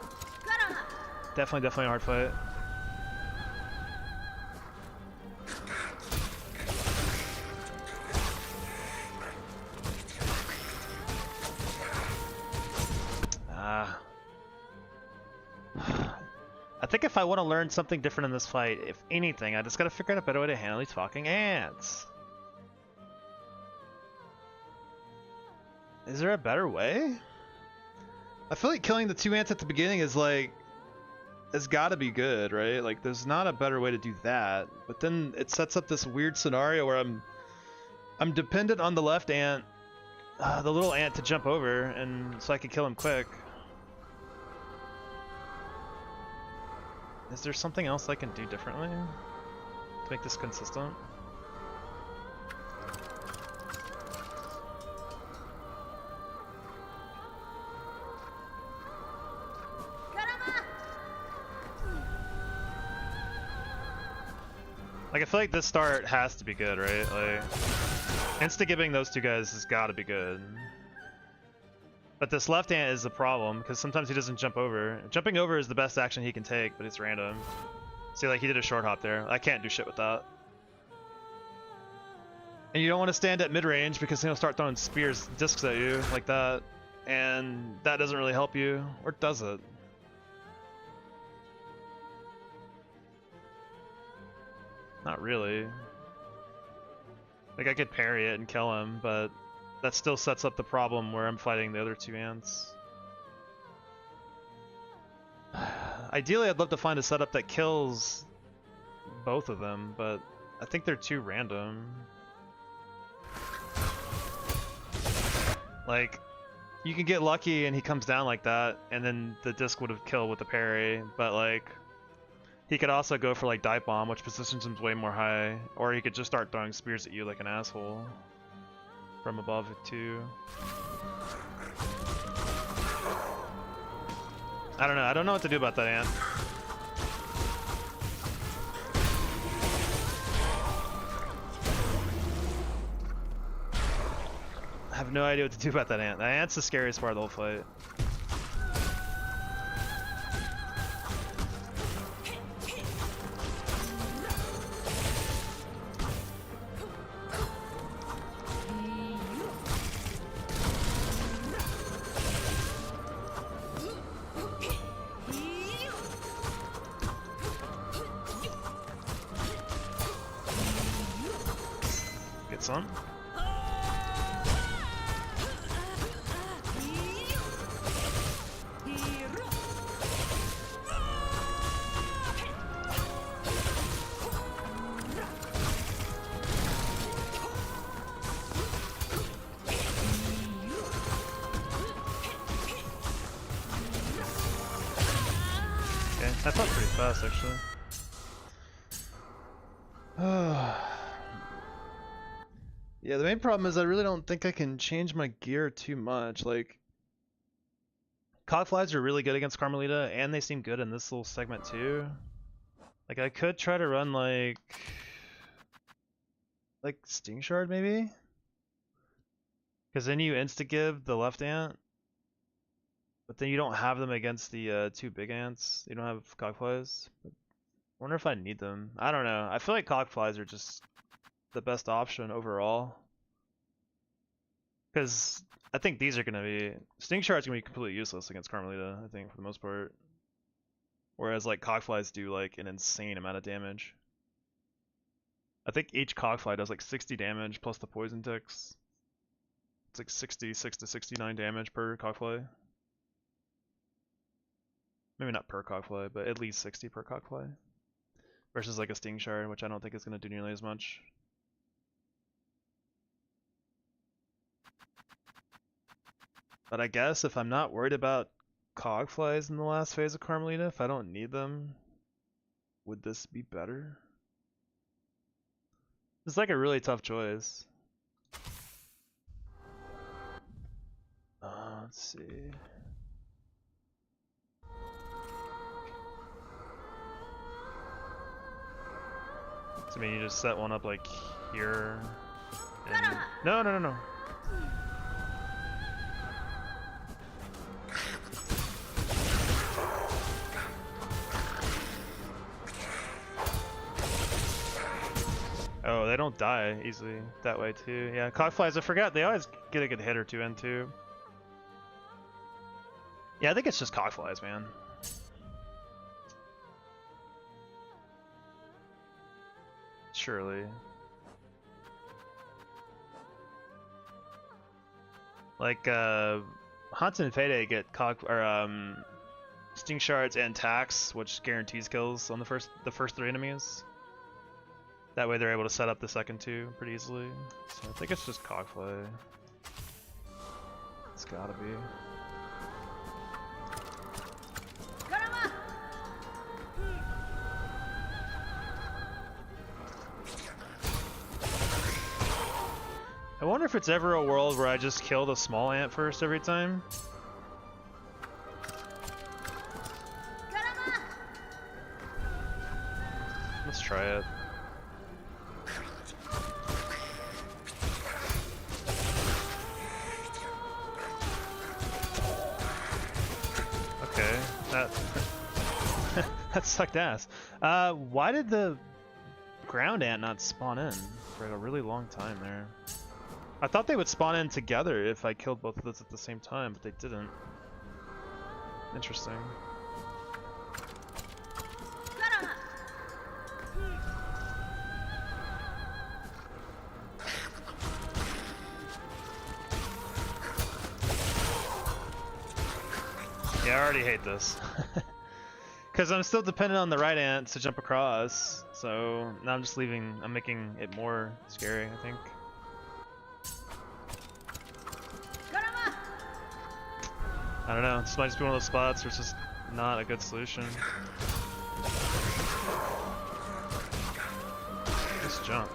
Definitely a hard fight. I think if I want to learn something different in this fight, if anything, I just gotta figure out a better way to handle these fucking ants. Is there a better way? I feel like killing the 2 ants at the beginning is like... It's gotta be good, right? Like, there's not a better way to do that. But then it sets up this weird scenario where I'm dependent on the left ant, the little ant, to jump over, and so I can kill him quick. Is there something else I can do differently to make this consistent? Like, I feel like this start has to be good, right? Like, insta-gibbing those 2 guys has got to be good. But this left ant is the problem, because sometimes he doesn't jump over. Jumping over is the best action he can take, but it's random. See, like, he did a short hop there. I can't do shit with that. And you don't want to stand at mid-range, because he'll start throwing spears, discs at you, like that. And that doesn't really help you. Or does it? Not really. Like, I could parry it and kill him, but that still sets up the problem where I'm fighting the other 2 ants. Ideally, I'd love to find a setup that kills both of them, but I think they're too random. Like, you can get lucky and he comes down like that, and then the disc would have killed with the parry, but like... He could also go for like dive bomb, which positions him way more high, or he could just start throwing spears at you like an asshole from above it too. I don't know. I don't know what to do about that ant. I have no idea what to do about that ant. That ant's the scariest part of the whole fight. Get some. Okay, that felt pretty fast actually. Yeah, the main problem is I really don't think I can change my gear too much. Like, Cogflies are really good against Carmelita, and they seem good in this little segment too. Like, I could try to run like Sting Shard maybe? Because then you insta-give the left ant, but then you don't have them against the two big ants. You don't have Cogflies. I wonder if I need them. I don't know. I feel like Cogflies are just the best option overall. Because I think these are going to be... Sting Shard's going to be completely useless against Carmelita, I think, for the most part. Whereas, like, Cogflies do, like, an insane amount of damage. I think each Cogfly does, like, 60 damage plus the poison ticks. It's like 66 to 69 damage per Cogfly. Maybe not per Cogfly, but at least 60 per Cogfly. Versus, like, a Sting Shard, which I don't think is going to do nearly as much. But I guess if I'm not worried about Cogflies in the last phase of Carmelita, if I don't need them, would this be better? It's like a really tough choice. Let's see. So I mean, you just set one up like here. And... No, no, no, no. Oh, they don't die easily that way too. Yeah, Cogflies, I forgot, they always get a good hit or two in too. Yeah, I think it's just Cogflies, man. Surely. Like, Hans and Fede get Sting Shards and Tax, which guarantees kills on the first 3 enemies. That way they're able to set up the second 2 pretty easily. So I think it's just Cogfly. It's gotta be. I wonder if it's ever a world where I just kill the small ant first every time. Let's try it. Okay, that sucked ass. Why did the ground ant not spawn in for a really long time there? I thought they would spawn in together if I killed both of those at the same time, but they didn't. Interesting. Yeah, I already hate this. Because I'm still dependent on the right ant to jump across, so now I'm just leaving, I'm making it more scary, I think. I don't know, this might just be one of those spots where it's just not a good solution. Just jump.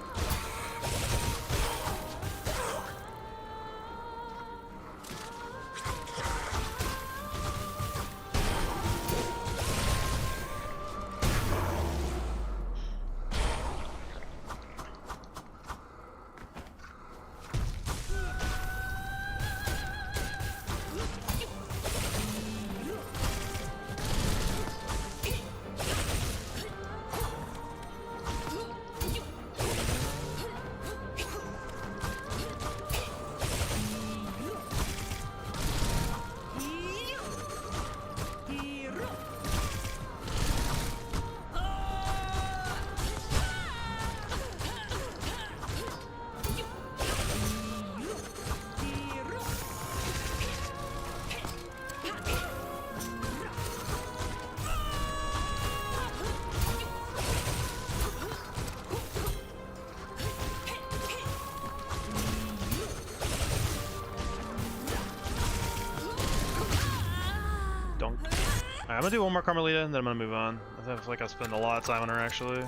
I'm gonna do one more Carmelita and then I'm gonna move on. I feel like I spend a lot of time on her actually.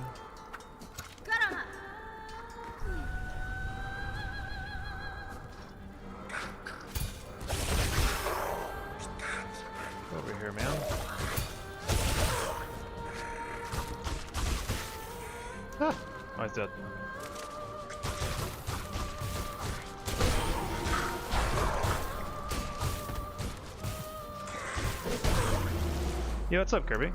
Karama. Over here, man. Ah! Oh, he's dead. Yo, what's up, Kirby?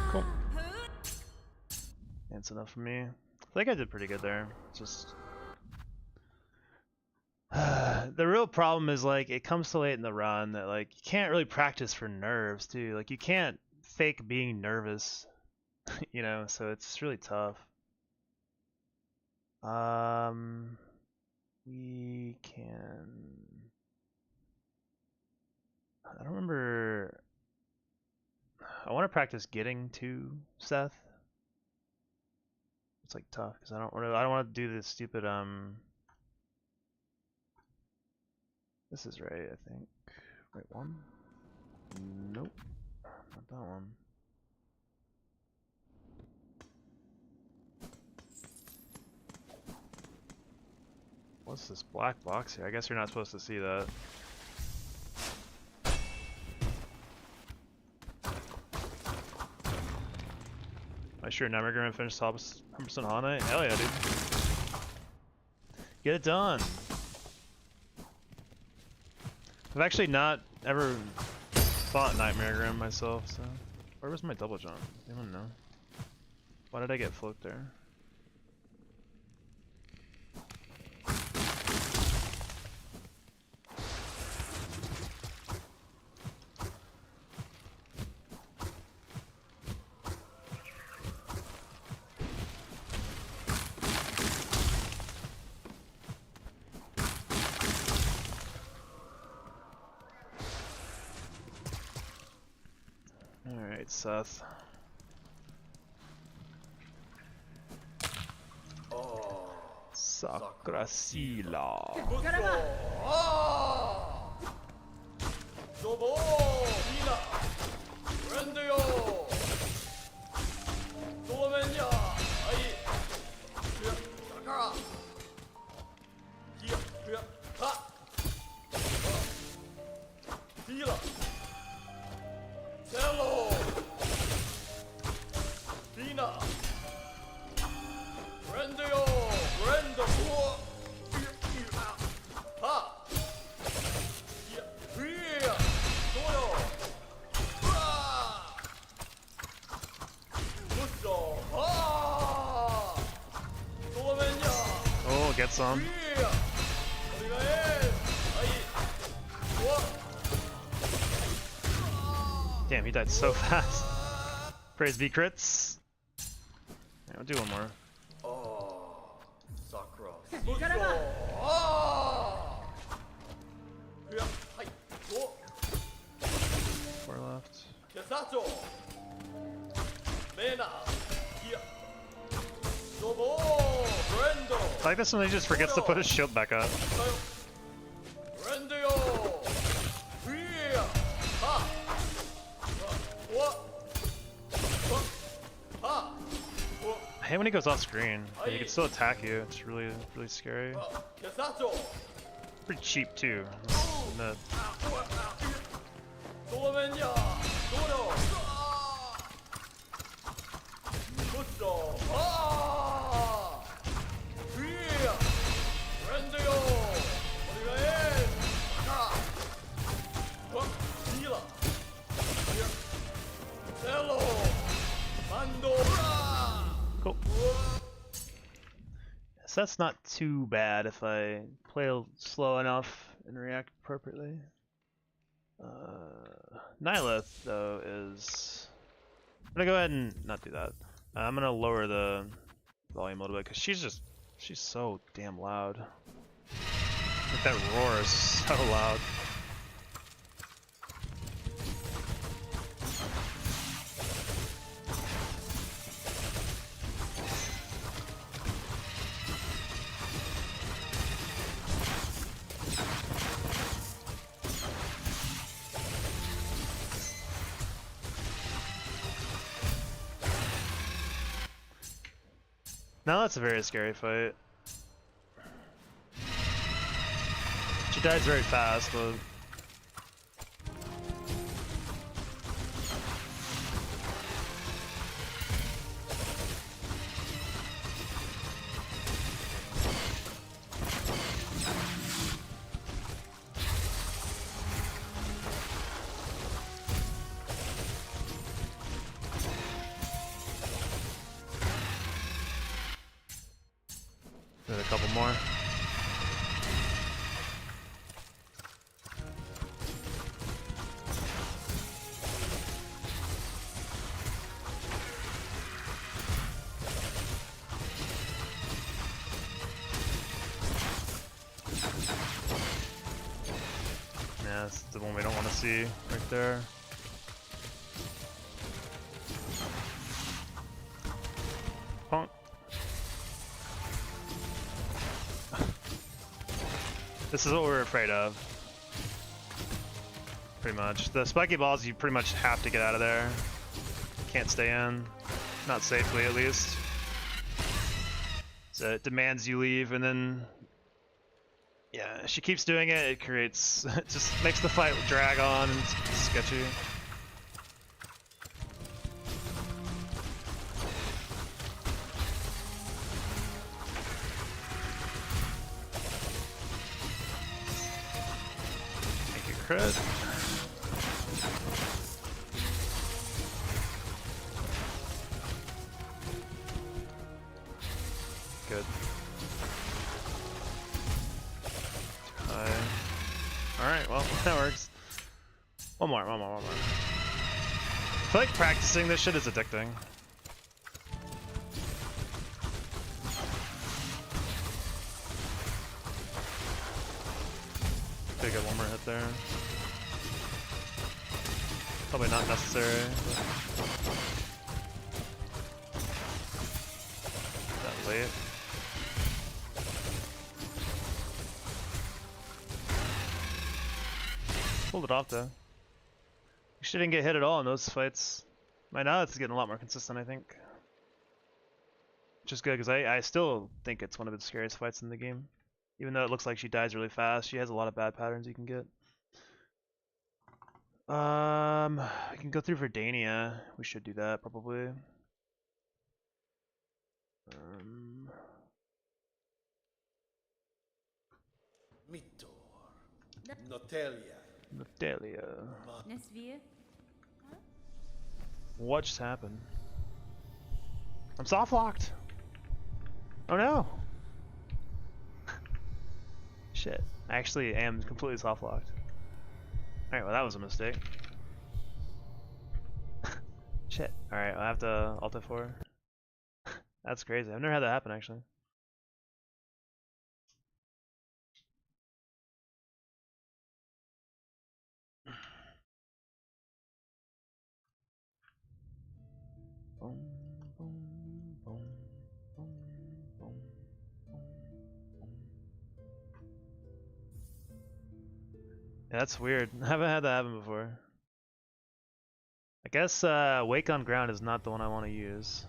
Cool. That's enough for me. I think I did pretty good there. Just the real problem is like it comes so late in the run that like you can't really practice for nerves too. Like you can't fake being nervous, you know. So it's really tough. We can. I don't remember. I want to practice getting to Seth. It's like tough because I don't want to do this stupid This is right, I think. Right one? Nope. Not that one. What's this black box here? I guess you're not supposed to see that. Am I sure never gonna finish top 100% Hana? Hell yeah, dude. Get it done. I've actually not ever fought Nightmare Grim myself, so. Where was my double jump? Anyone know? Why did I get flipped there? Alright, Seth. Sakrasila. Oh, get some. Damn, he died so fast. Praise be crits. Yeah, I'll do one more. Four left. I like this one, he just forgets to put his shield back up. I hate when he goes off screen, but he can still attack you. It's really, really scary. Pretty cheap too. Cool. So that's not too bad if I play slow enough and react appropriately. Nihilith, though, is... I'm gonna go ahead and not do that. I'm gonna lower the volume a little bit, because she's so damn loud. Like, that roar is so loud. Now that's a very scary fight. She dies very fast, but... Maybe a couple more. Yeah, that's the one we don't want to see right there. Punk. This is what we're afraid of. Pretty much. The spiky balls, you pretty much have to get out of there. Can't stay in. Not safely, at least. So it demands you leave, and then... Yeah, she keeps doing it, it creates... it just makes the fight drag on and it's sketchy. Thank you, crit. Good. Alright, well, that works. One more. I feel like practicing this shit is addicting. Could get one more hit there. Probably not necessary. But... that late. Pulled it off though. She didn't get hit at all in those fights. Right now it's getting a lot more consistent, I think. Which is good, because I still think it's one of the scariest fights in the game. Even though it looks like she dies really fast, she has a lot of bad patterns you can get. We can go through Verdania. We should do that, probably. Mitor. Notelia. Notelia. Nesvir. What just happened? I'm soft locked. Oh no. Shit. I actually am completely soft locked. Alright, well that was a mistake. Shit. Alright, I'll have to Alt F4. That's crazy. I've never had that happen actually. Boom, boom, boom, boom, boom, boom, boom. Yeah, that's weird. I haven't had that happen before. I guess Wake on Ground is not the one I want to use.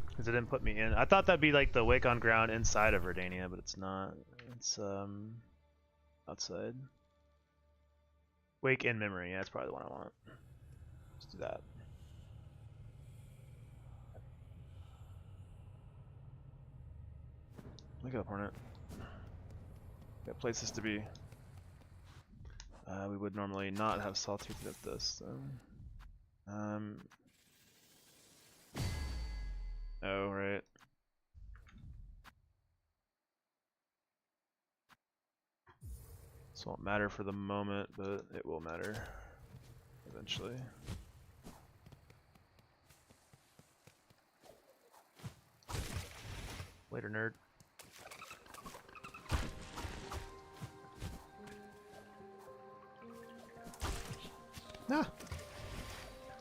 Because it didn't put me in. I thought that'd be like the Wake on Ground inside of Verdania, but it's not. It's outside. Wake in Memory, yeah, that's probably the one I want. Let's do that. Look up, Hornet. Got places to be. We would normally not have Sawtooth at this, though. Oh, right. This won't matter for the moment, but it will matter eventually. Later, nerd. Ah!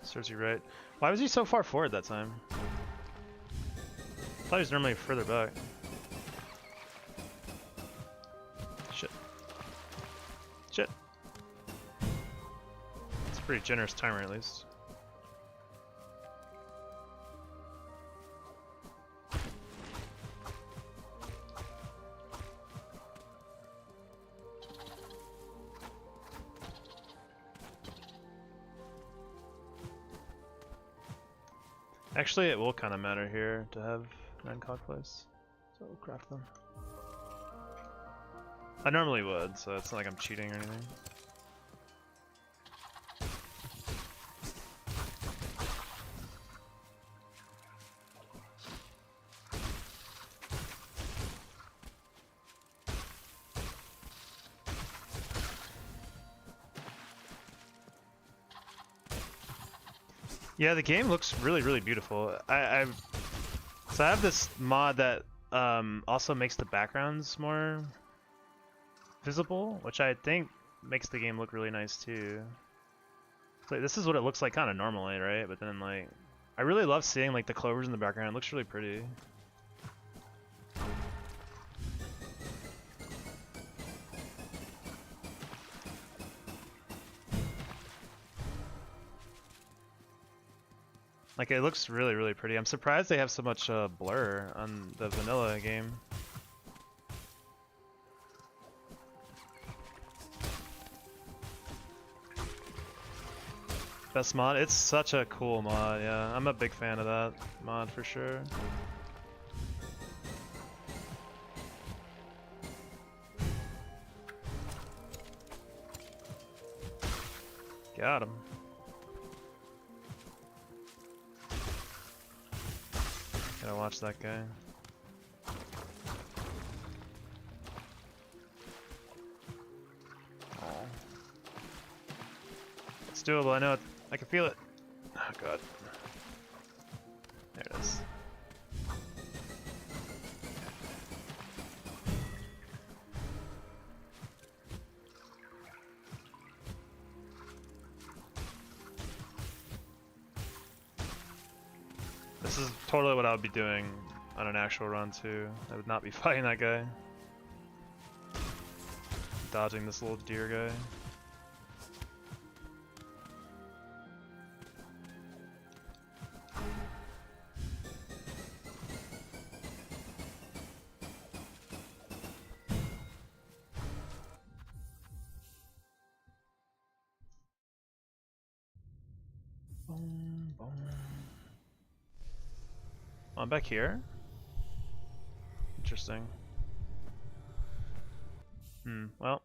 Serves you right. Why was he so far forward that time? I thought he was normally further back. Shit. Shit. It's a pretty generous timer at least. Actually, it will kind of matter here to have 9 cog plays, so we'll craft them. I normally would, so it's not like I'm cheating or anything. Yeah, the game looks really, really beautiful. So I have this mod that also makes the backgrounds more visible, which I think makes the game look really nice too. So like, this is what it looks like kind of normally, right? But then like, I really love seeing like the clovers in the background. It looks really pretty. Like it looks really, really pretty. I'm surprised they have so much blur on the vanilla game. Best mod? It's such a cool mod, yeah. I'm a big fan of that mod for sure. Got him. Gotta watch that guy. Oh. It's doable, I know it. I can feel it. Oh god. There it is. This is totally what I would be doing on an actual run too. I would not be fighting that guy. Dodging this little deer guy. Boom, boom. Oh, I'm back here? Interesting. Well.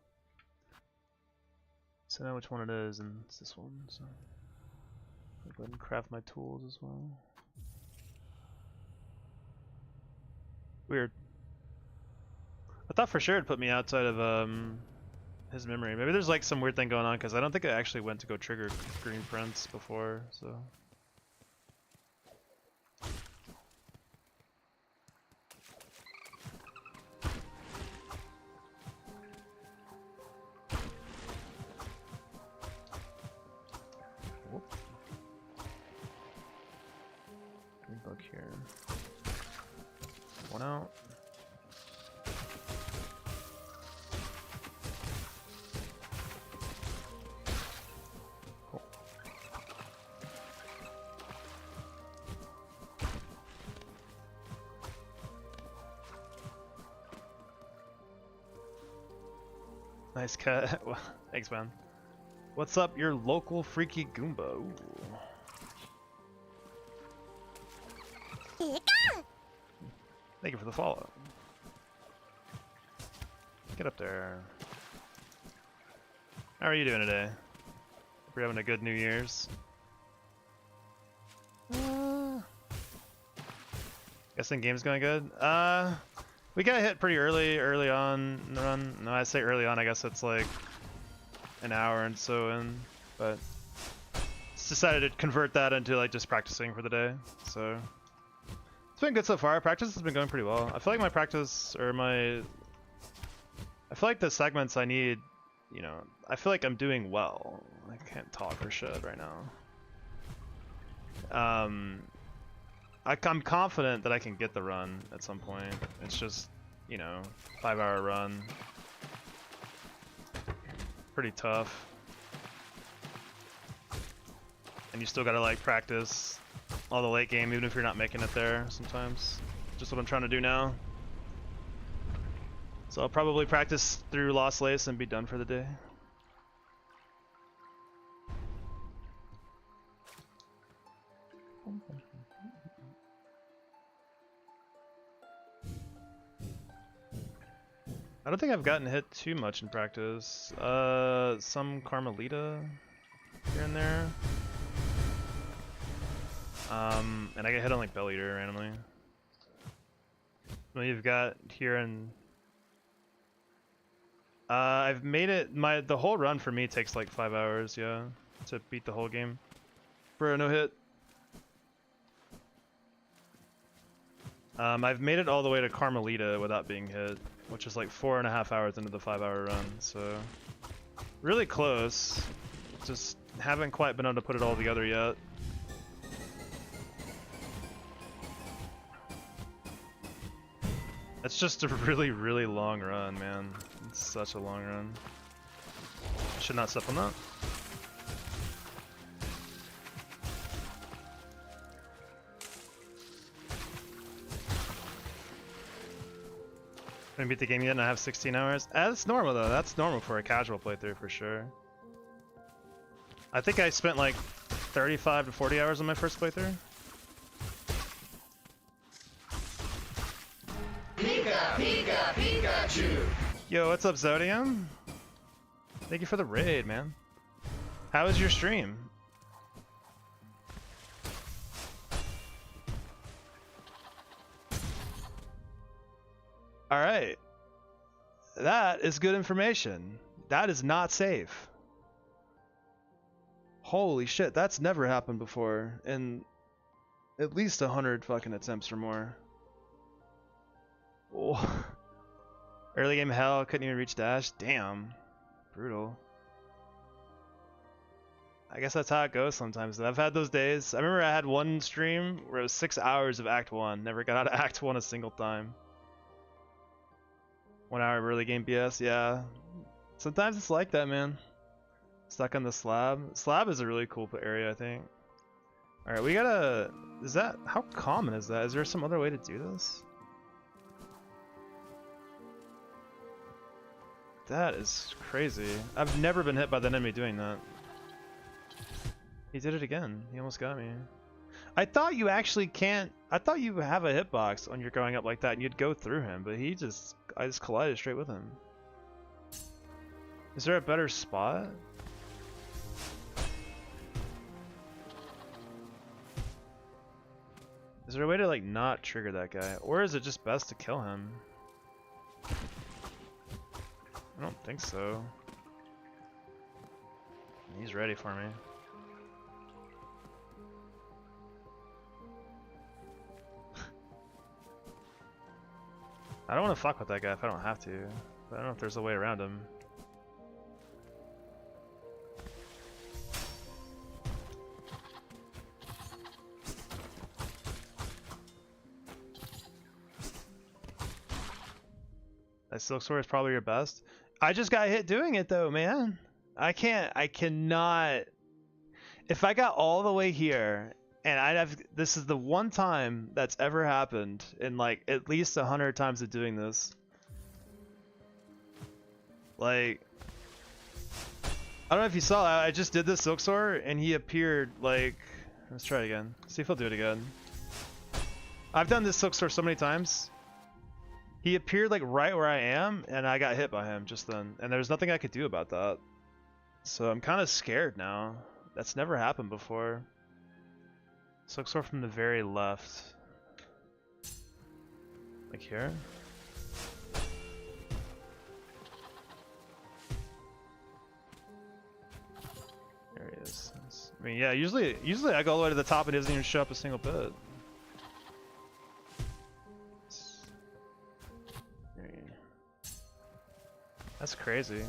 So now which one it is, and it's this one, so I'll go ahead and craft my tools as well. Weird. I thought for sure it'd put me outside of his memory. Maybe there's like some weird thing going on because I don't think I actually went to go trigger green prints before, so. Whoop. Green bug here. One out. Nice cut. Thanks, man. What's up, your local freaky Goomba? Ooh. Thank you for the follow. Get up there. How are you doing today? Hope you're having a good New Year's. Guessing game's going good. We got hit pretty early on in the run. No, I say early on, I guess it's like an hour and so in, but just decided to convert that into like just practicing for the day. So it's been good so far. Practice has been going pretty well. I feel like my practice or I feel like the segments I need, you know, I feel like I'm doing well. I can't talk or shit right now. I'm confident that I can get the run at some point. It's just, you know, 5-hour run. Pretty tough. And you still gotta like practice all the late game even if you're not making it there sometimes. Just what I'm trying to do now. So I'll probably practice through Lost Lace and be done for the day. I don't think I've gotten hit too much in practice. Some Carmelita here and there. And I get hit on like Bell Eater randomly. Well, you've got here and I've made it. The whole run for me takes like 5 hours, yeah, to beat the whole game for a no hit. I've made it all the way to Carmelita without being hit, which is like 4.5 hours into the 5-hour run, so really close. Just haven't quite been able to put it all together yet. It's just a really, really long run, man. It's such a long run. Should not step on that. Haven't beat the game yet and I have 16 hours. That's normal though. That's normal for a casual playthrough for sure. I think I spent like 35 to 40 hours on my first playthrough. Pikachu! Yo, what's up, Zodium? Thank you for the raid, man. How was your stream? Alright. That is good information. That is not safe. Holy shit, that's never happened before in at least 100 fucking attempts or more. Oh. Early game hell, couldn't even reach dash. Damn. Brutal. I guess that's how it goes sometimes. I've had those days. I remember I had one stream where it was 6 hours of Act 1. Never got out of Act 1 a single time. 1 hour of early game BS, yeah. Sometimes it's like that, man. Stuck on the slab. Slab is a really cool area, I think. Alright, we gotta... Is that... How common is that? Is there some other way to do this? That is crazy. I've never been hit by the enemy doing that. He did it again. He almost got me. I thought you actually can't... I thought you have a hitbox when you're going up like that and you'd go through him, but he just... I just collided straight with him. Is there a better spot? Is there a way to like not trigger that guy? Or is it just best to kill him? I don't think so. He's ready for me. I don't want to fuck with that guy if I don't have to, but I don't know if there's a way around him. That Silksong is probably your best. I just got hit doing it though, man. I cannot. If I got all the way here and this is the one time that's ever happened in like at least 100 times of doing this. Like, I don't know if you saw, I just did this Silksong and he appeared like, let's try it again. See if he'll do it again. I've done this Silksong so many times. He appeared like right where I am and I got hit by him just then. And there's nothing I could do about that. So I'm kind of scared now. That's never happened before. Silksong from the very left. Like here? There he is. I mean, yeah, usually I go all the way to the top and it doesn't even show up a single bit. That's crazy.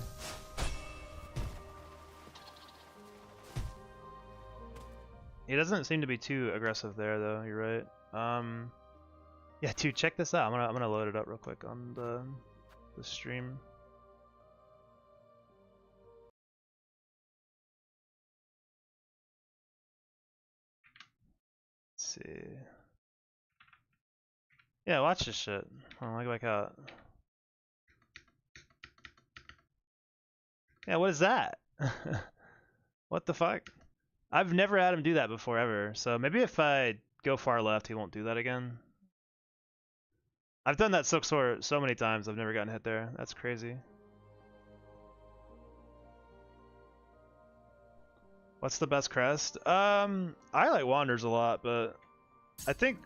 He doesn't seem to be too aggressive there, though. You're right. Yeah, dude, check this out. I'm gonna load it up real quick on the stream. Let's see. Yeah, watch this shit. Hold on, let me go back out. Yeah, what is that? What the fuck? I've never had him do that before ever. So maybe if I go far left, he won't do that again. I've done that Silksong so many times. I've never gotten hit there. That's crazy. What's the best crest? I like Wanders a lot, but I think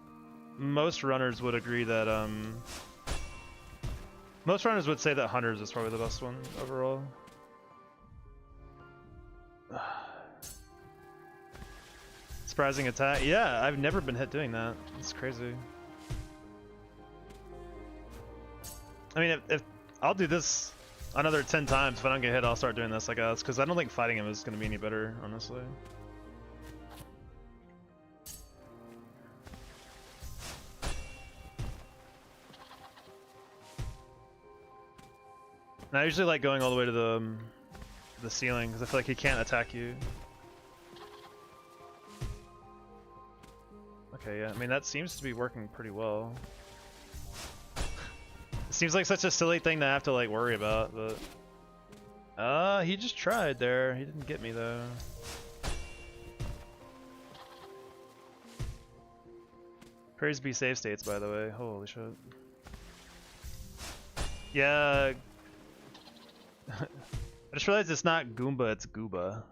most runners would agree that most runners would say that Hunters is probably the best one overall. Surprising attack. Yeah, I've never been hit doing that. It's crazy. I mean, if I'll do this another 10 times, if I don't get hit, I'll start doing this, I guess, because I don't think fighting him is going to be any better, honestly. And I usually like going all the way to the ceiling, because I feel like he can't attack you. Okay, yeah, I mean, that seems to be working pretty well. It seems like such a silly thing to have to like worry about, but he just tried there. He didn't get me though. Praise be save states, by the way. Holy shit. Yeah. I just realized it's not Goomba, it's Gooba.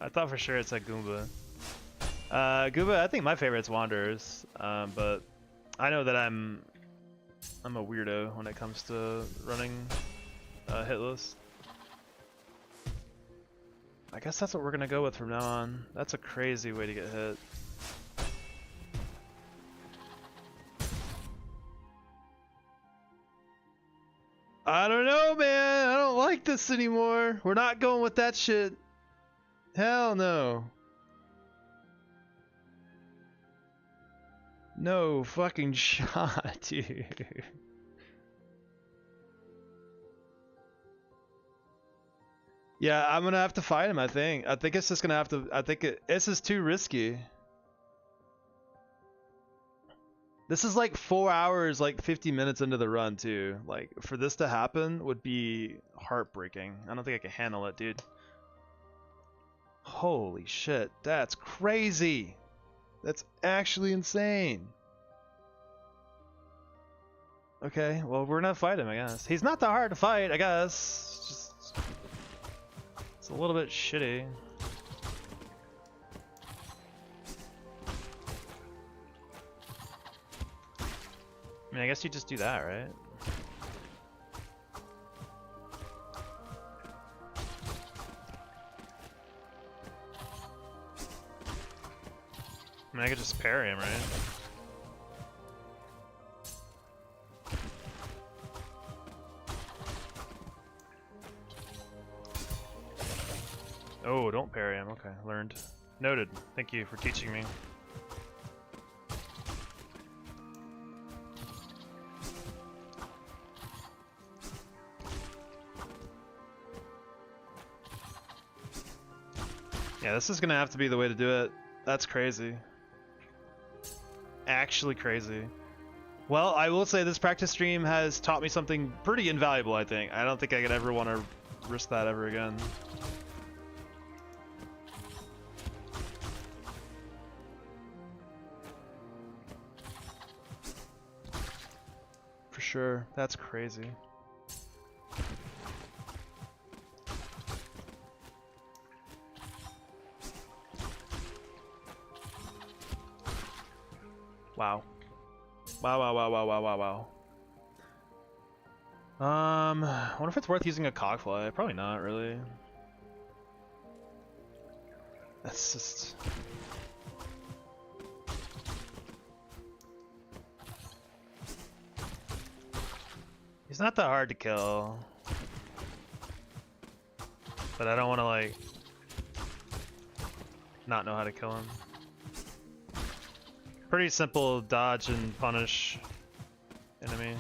I thought for sure it said Goomba. Gooba, I think my favorite's Wanderers, but I know that I'm a weirdo when it comes to running Hitless. I guess that's what we're gonna go with from now on. That's a crazy way to get hit. I don't know, man. I don't like this anymore. We're not going with that shit. Hell no. No fucking shot, dude. Yeah, I'm gonna have to fight him, I think. I think it's just gonna have to, this is too risky. This is like 4 hours, like 50 minutes into the run too. Like, for this to happen would be heartbreaking. I don't think I can handle it, dude. Holy shit, that's crazy. That's actually insane. Okay, well, we're gonna fight him, I guess. He's not that hard to fight, I guess. It's just, it's a little bit shitty. I mean, I guess you just do that, right? I mean, I could just parry him, right? Oh, don't parry him. Okay, learned. Noted. Thank you for teaching me. Yeah, this is gonna have to be the way to do it. That's crazy. Actually crazy. Well, I will say this practice stream has taught me something pretty invaluable, I think. I don't think I could ever want to risk that ever again. For sure. That's crazy. Wow. Wow, wow, wow, wow, wow, wow, wow. I wonder if it's worth using a cogfly. Probably not, really. That's just... He's not that hard to kill. But I don't want to, like, not know how to kill him. Pretty simple dodge and punish enemy.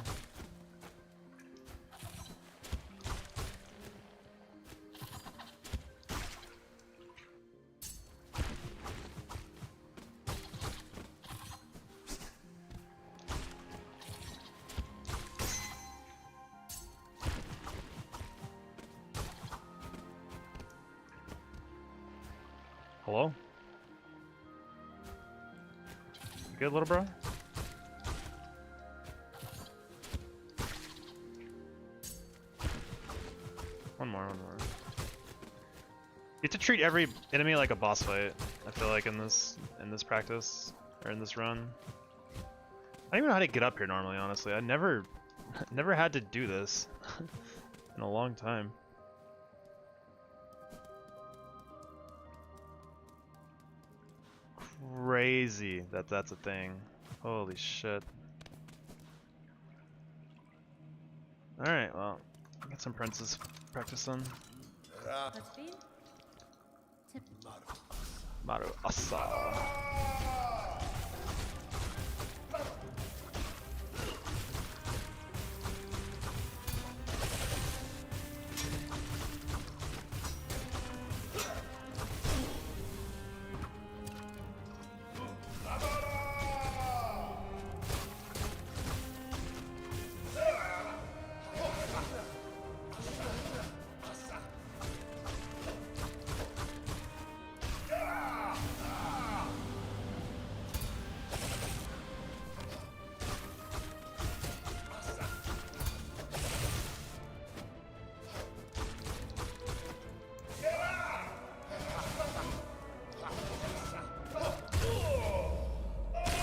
Hello? You good, little bro? One more. You have to treat every enemy like a boss fight, I feel like in this practice, or in this run. I don't even know how to get up here normally, honestly. I never had to do this in a long time. Crazy that that's a thing. Holy shit. Alright, well, get some princess practice then. Let's be. Maru Asa.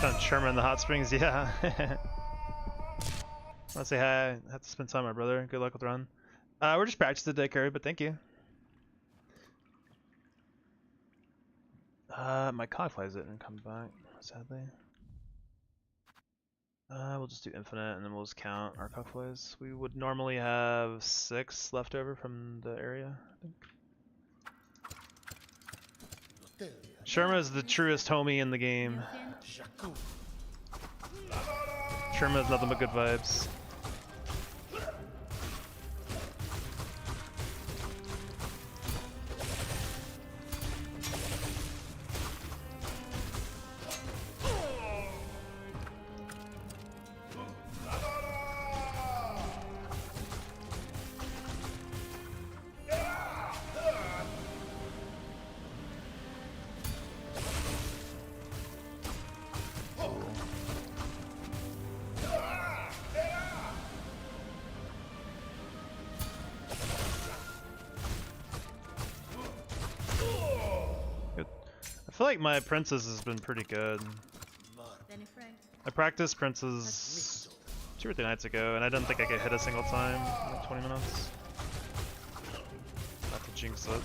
Found Sherman in the hot springs, yeah. I'll say hi. I have to spend time with my brother. Good luck with the run. We're just practicing today, Curry, but thank you. My cogflies didn't come back, sadly. We'll just do infinite and then we'll just count our cogflies. We would normally have 6 left over from the area, I think. Sherma is the truest homie in the game. Sherma is nothing but good vibes. I feel like my princess has been pretty good. I practiced princess 2 or 3 nights ago, and I didn't think I could hit a single time in like 20 minutes. Not to jinx it.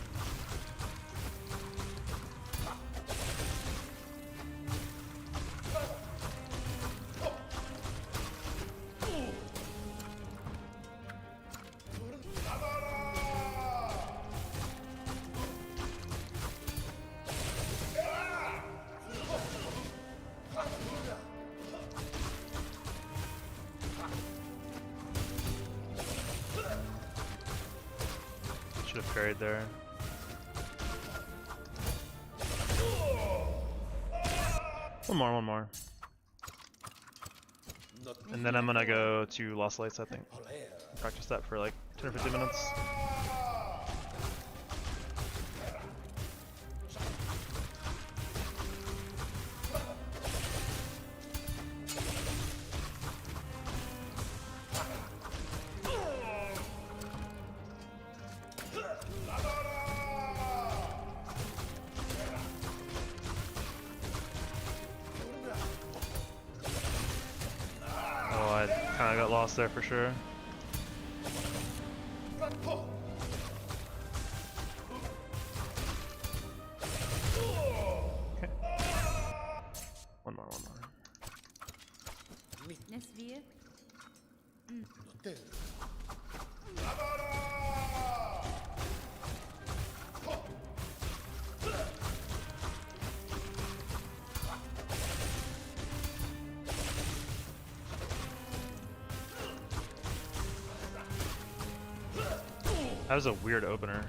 Should have parried there. One more. And then I'm gonna go to Lost Lights, I think. Practice that for like 10 or 15 minutes. Kinda got lost there for sure. Okay. One more. Nesvir. Notelia. That was a weird opener.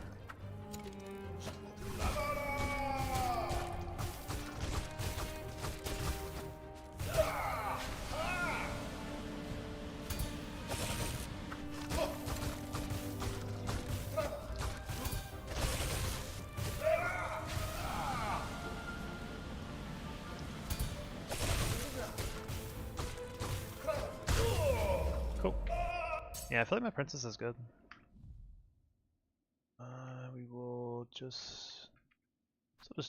Cool. Yeah, I feel like my princess is good. We will just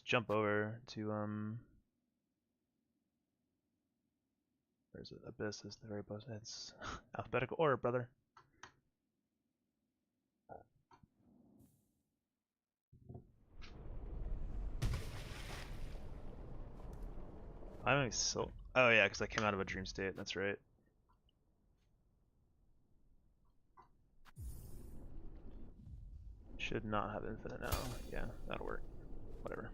jump over to where's it? Abyss is the very boss. It's alphabetical order, brother. I'm so. Oh yeah, because I came out of a dream state. That's right. Should not have infinite now. Yeah, that'll work. Whatever.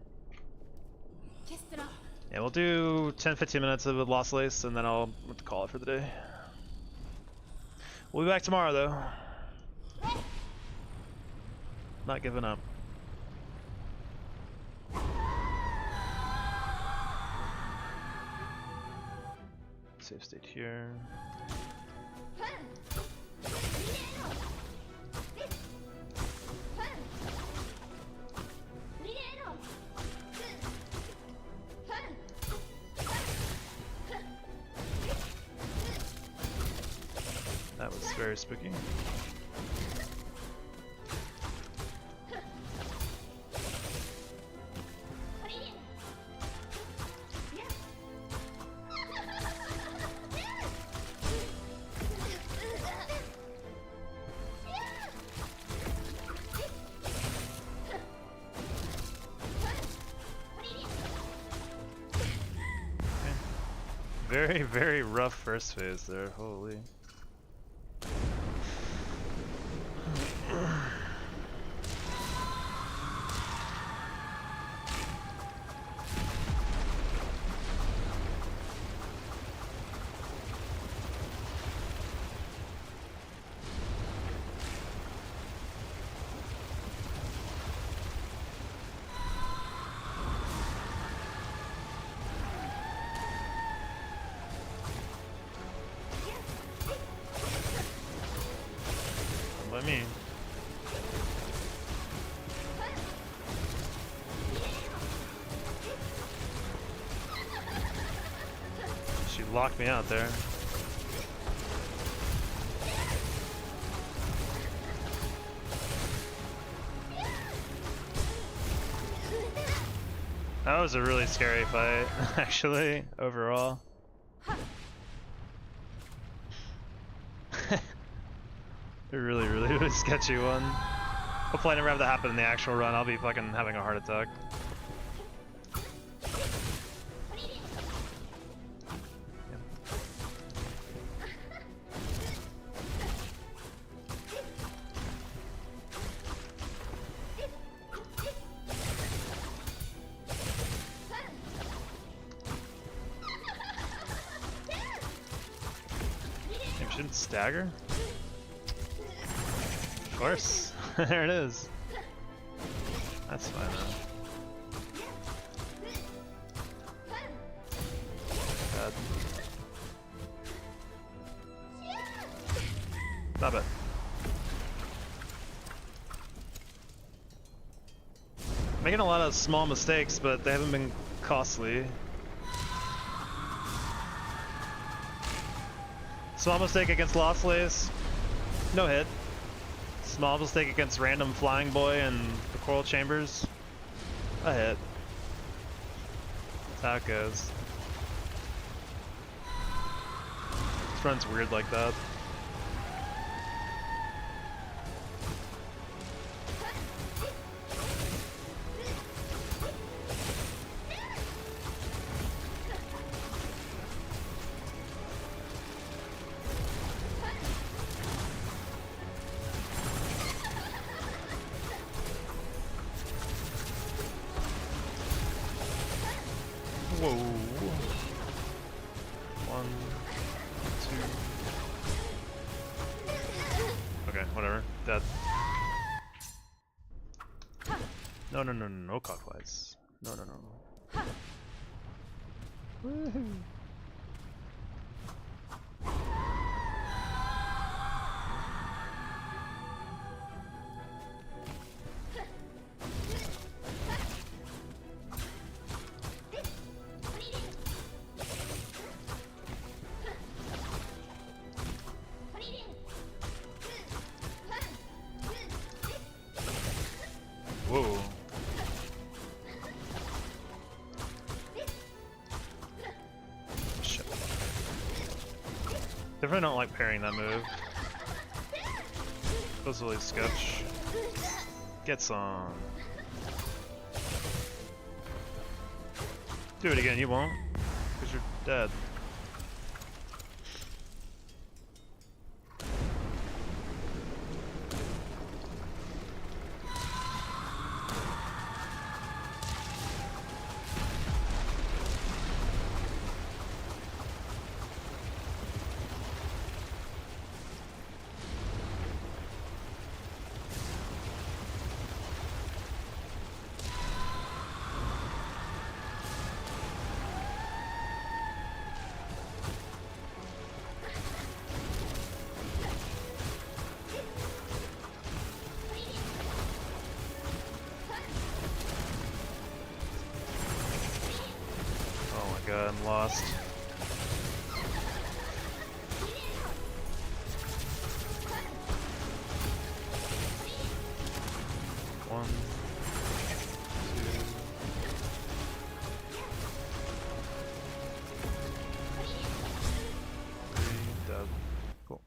Kestra. Yeah, we'll do 10-15 minutes of Lost Lace, and then I'll have to call it for the day. We'll be back tomorrow, though. Not giving up. Save state here. That was very spooky. Very, very rough first phase there, holy. By me. She locked me out there. That was a really scary fight, actually, overall. A really, really sketchy one. Hopefully I never have that happen in the actual run. I'll be fucking having a heart attack. You shouldn't stagger? Of course. There it is. That's fine though. God. Stop it. Making a lot of small mistakes, but they haven't been costly. Small mistake against Lost Lace. No hit. Small mistake against random Flying Boy and the Coral Chambers. A hit. That's how it goes. runs weird like that. Whoa. 1, 2. Okay, whatever. Dead. No, no, no, no, no cockfights. No, no, no. Woohoo. Whoa. Shit. Definitely don't like parrying that move. Feels really sketch. Get some. Do it again, you won't. Because you're dead. I'm lost. One, two. Three, dead. Cool.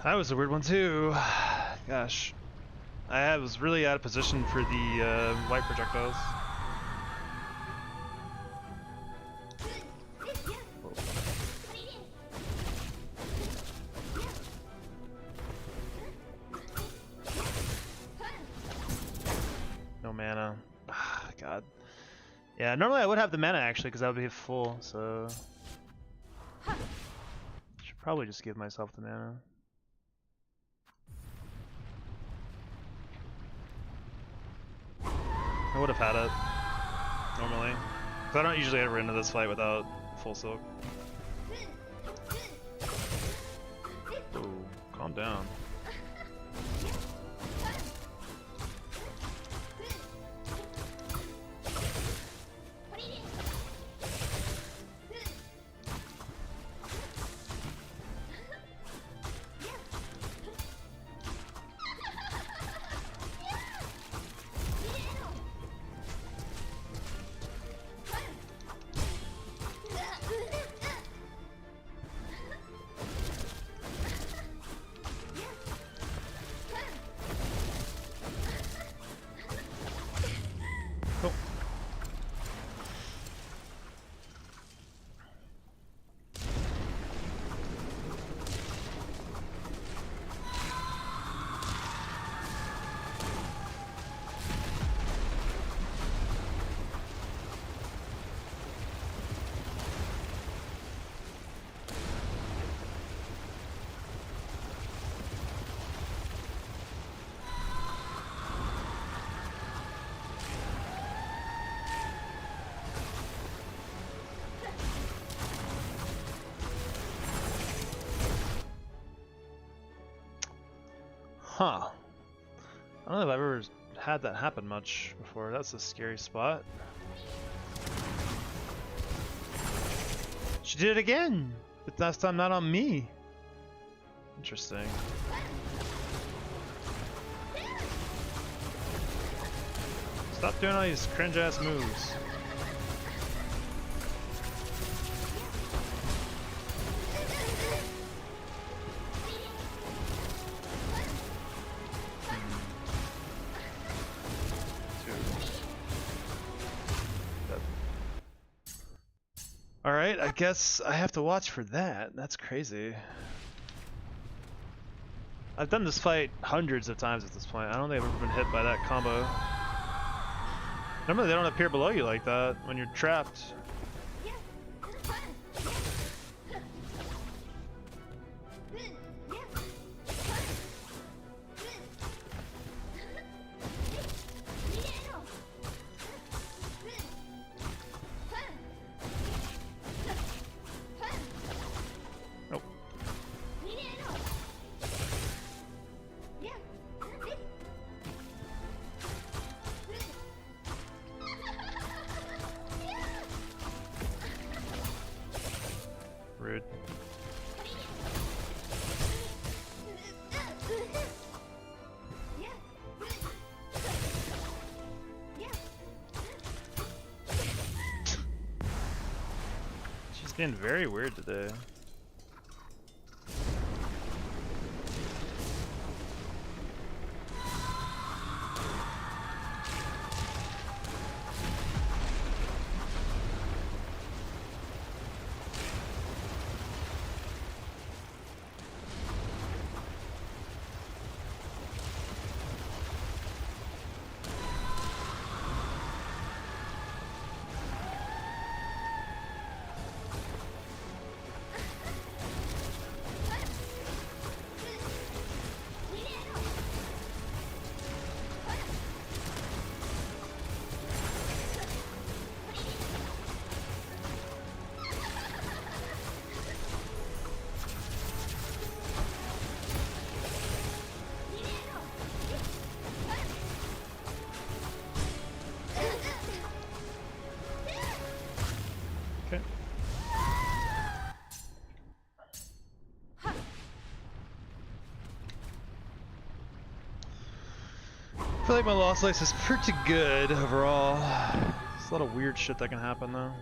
That was a weird one too. Gosh. I was really out of position for the light projectiles. No mana. God. Yeah, normally I would have the mana actually because that would be full, so should probably just give myself the mana. I would have had it normally. Because I don't usually ever into this fight without full silk. Whoa, calm down. Cool. Huh. I don't know if I've ever had that happen much before. That's a scary spot. She did it again! But last time not on me. Interesting. Stop doing all these cringe ass moves. Alright, I guess I have to watch for that. That's crazy. I've done this fight hundreds of times at this point. I don't think I've ever been hit by that combo. Remember, they don't appear below you like that when you're trapped. Rude. She's being very weird today. Okay. I feel like my loss lace is pretty good overall. There's a lot of weird shit that can happen though.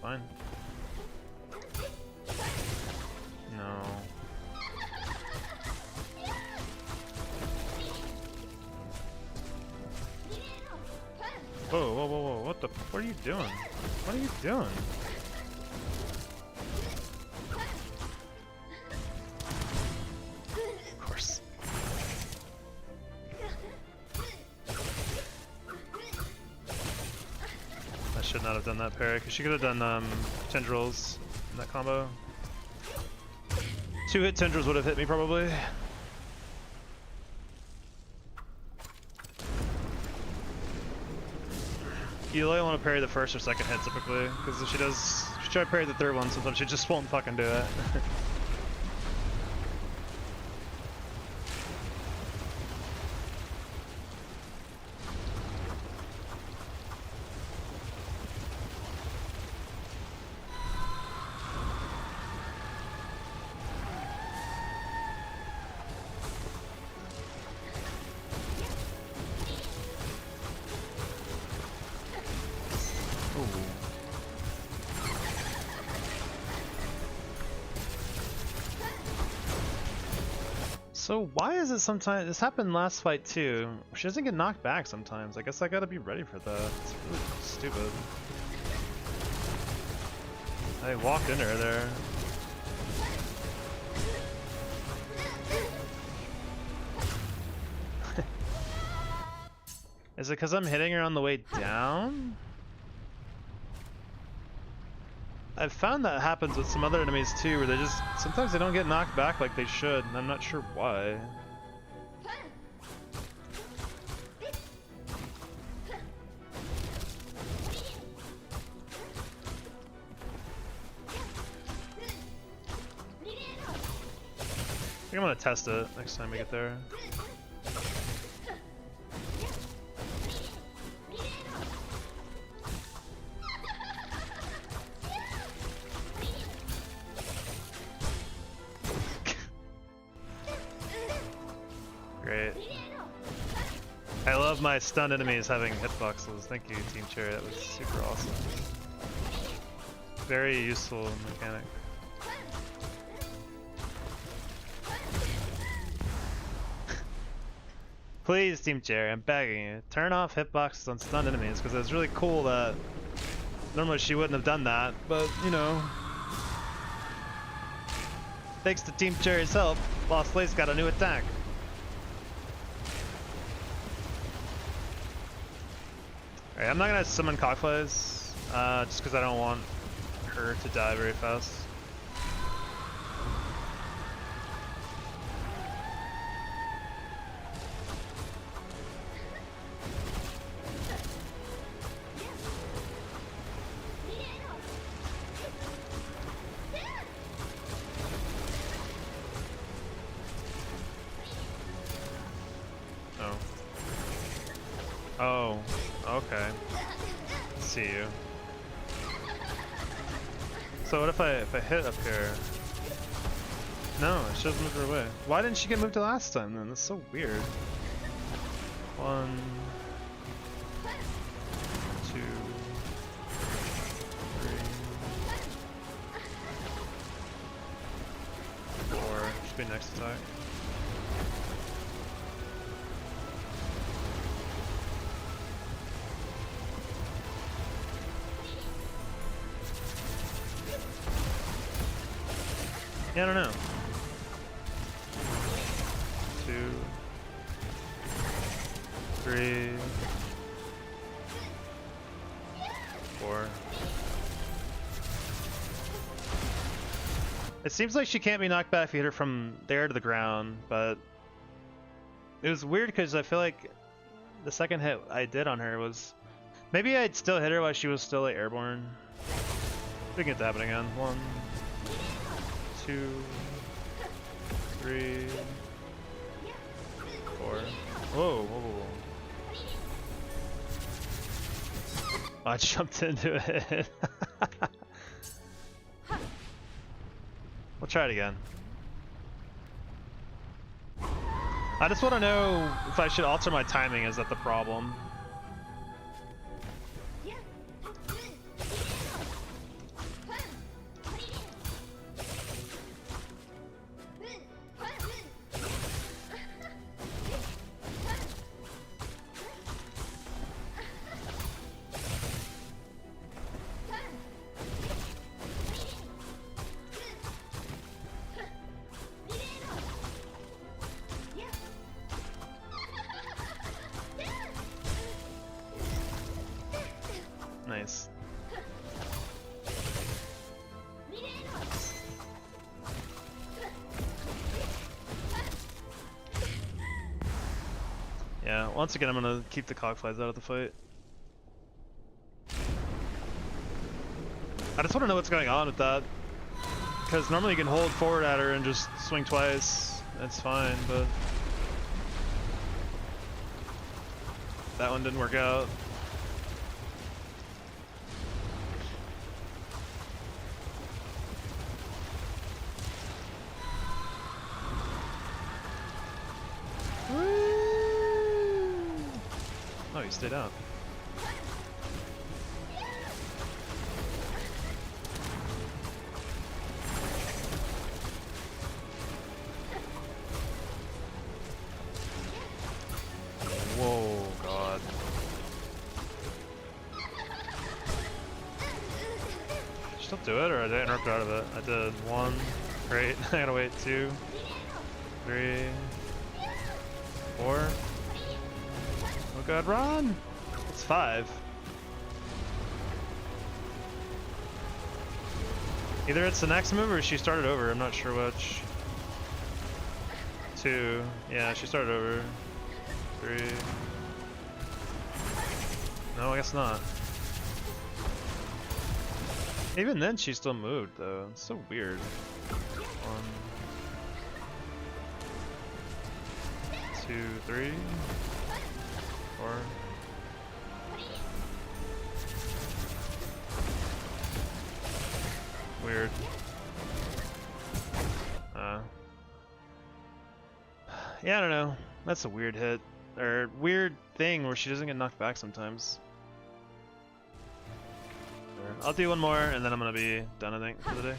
Fine. No. Whoa, whoa, whoa, whoa, what the, what are you doing? What are you doing? Of course. I should not have done that parry, because she could have done tendrils in that combo. 2-hit tendrils would have hit me probably. You only want to parry the first or second hit typically, because if she tries to parry the third one, sometimes she just won't fucking do it. So why is it sometimes, this happened last fight too, she doesn't get knocked back sometimes. I guess I gotta be ready for that. It's really stupid. I walked into her there. Is it because I'm hitting her on the way down? I've found that happens with some other enemies too, where they just, sometimes they don't get knocked back like they should, and I'm not sure why. I think I'm gonna test it next time we get there. Great. I love my stunned enemies having hitboxes. Thank you, Team Cherry. That was super awesome. Very useful mechanic. Please, Team Cherry, I'm begging you, turn off hitboxes on stunned enemies, because it's really cool that normally she wouldn't have done that, but you know. Thanks to Team Cherry's help, Lost Lace got a new attack. Alright, I'm not gonna summon Cockflies, just because I don't want her to die very fast. Oh, okay. See you. So what if I hit up here? No, I should have moved her away. Why didn't she get moved to last time then? That's so weird. 1, 2, 3, 4. Should be next attack. Yeah, I don't know. 2, 3, 4. It seems like she can't be knocked back if you hit her from there to the ground, but it was weird because I feel like the second hit I did on her was maybe I'd still hit her while she was still like airborne. We can get that happen again. 1, 2, 3, 4. Whoa, whoa, whoa. I jumped into it. We'll try it again. I just want to know if I should alter my timing. Is that the problem? Nice. Yeah, once again I'm gonna keep the Cockflies out of the fight. I just want to know what's going on with that. Because normally you can hold forward at her and just swing twice. It's fine, but that one didn't work out. Oh, you stayed out. Whoa, God. Still do it, or did I interrupt out of it? I did. 1. Great. I gotta wait. 2, 3, 4. Oh God, run! It's 5. Either it's the next move or she started over. I'm not sure which. 2. Yeah, she started over. 3. No, I guess not. Even then, she still moved, though. It's so weird. 1, 2, 3, 4. Weird. Yeah, I don't know. That's a weird hit. or weird thing where she doesn't get knocked back sometimes. I'll do one more and then I'm gonna be done, I think, for the day.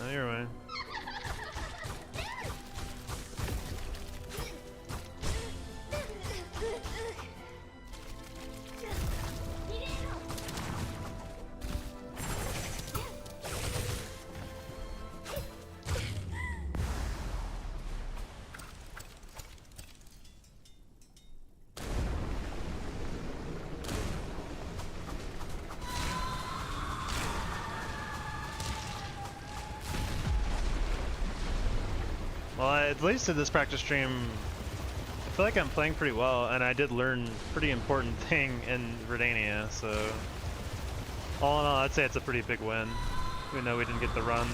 Oh, your way. Well, at least in this practice stream, I feel like I'm playing pretty well, and I did learn pretty important thing in Redania, so all in all, I'd say it's a pretty big win, even though we didn't get the run.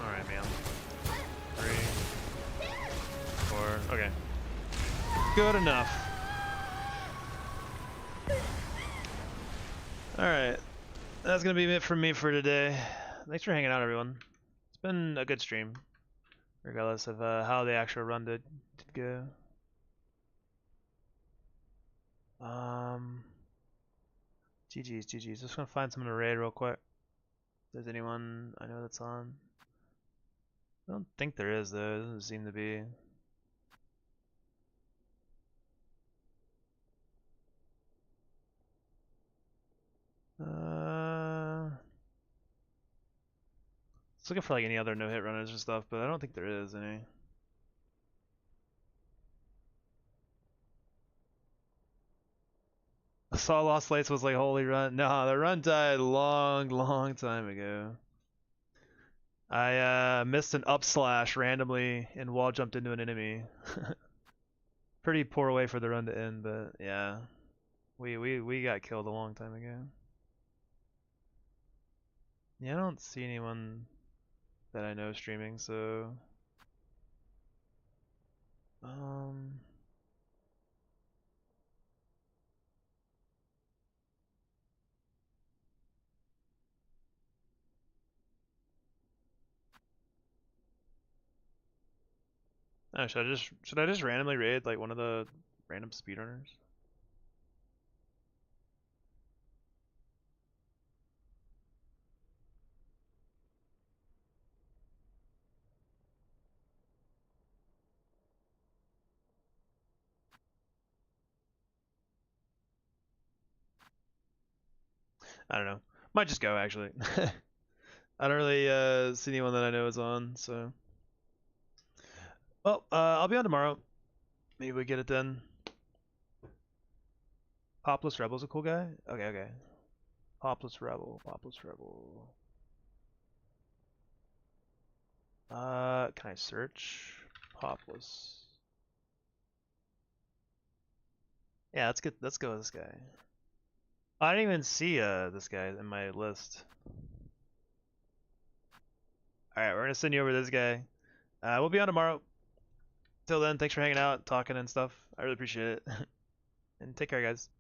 Alright, man. 3, 4, okay. Good enough. Alright, that's gonna be it from me for today. Thanks for hanging out, everyone. It's been a good stream, regardless of how the actual run did go. GG's. Just gonna find someone to raid real quick. If there's anyone I know that's on. I don't think there is, though. It doesn't seem to be. Just looking for like any other no-hit runners or stuff, but I don't think there is any. I saw Lost Lights was like holy run. No, the run died long time ago. I missed an up slash randomly and wall jumped into an enemy. Pretty poor way for the run to end, but yeah. We got killed a long time ago. Yeah, I don't see anyone that I know streaming, so oh, should I just randomly raid like one of the random speedrunners? I don't know. Might just go actually. I don't really see anyone that I know is on, so. Well, I'll be on tomorrow. Maybe we get it then. Popless Rebel's a cool guy? Okay. Popless Rebel. Can I search? Popless. Yeah, let's go with this guy. I didn't even see this guy in my list. Alright, we're gonna send you over this guy. We'll be on tomorrow. Till then, thanks for hanging out, talking and stuff. I really appreciate it. And take care, guys.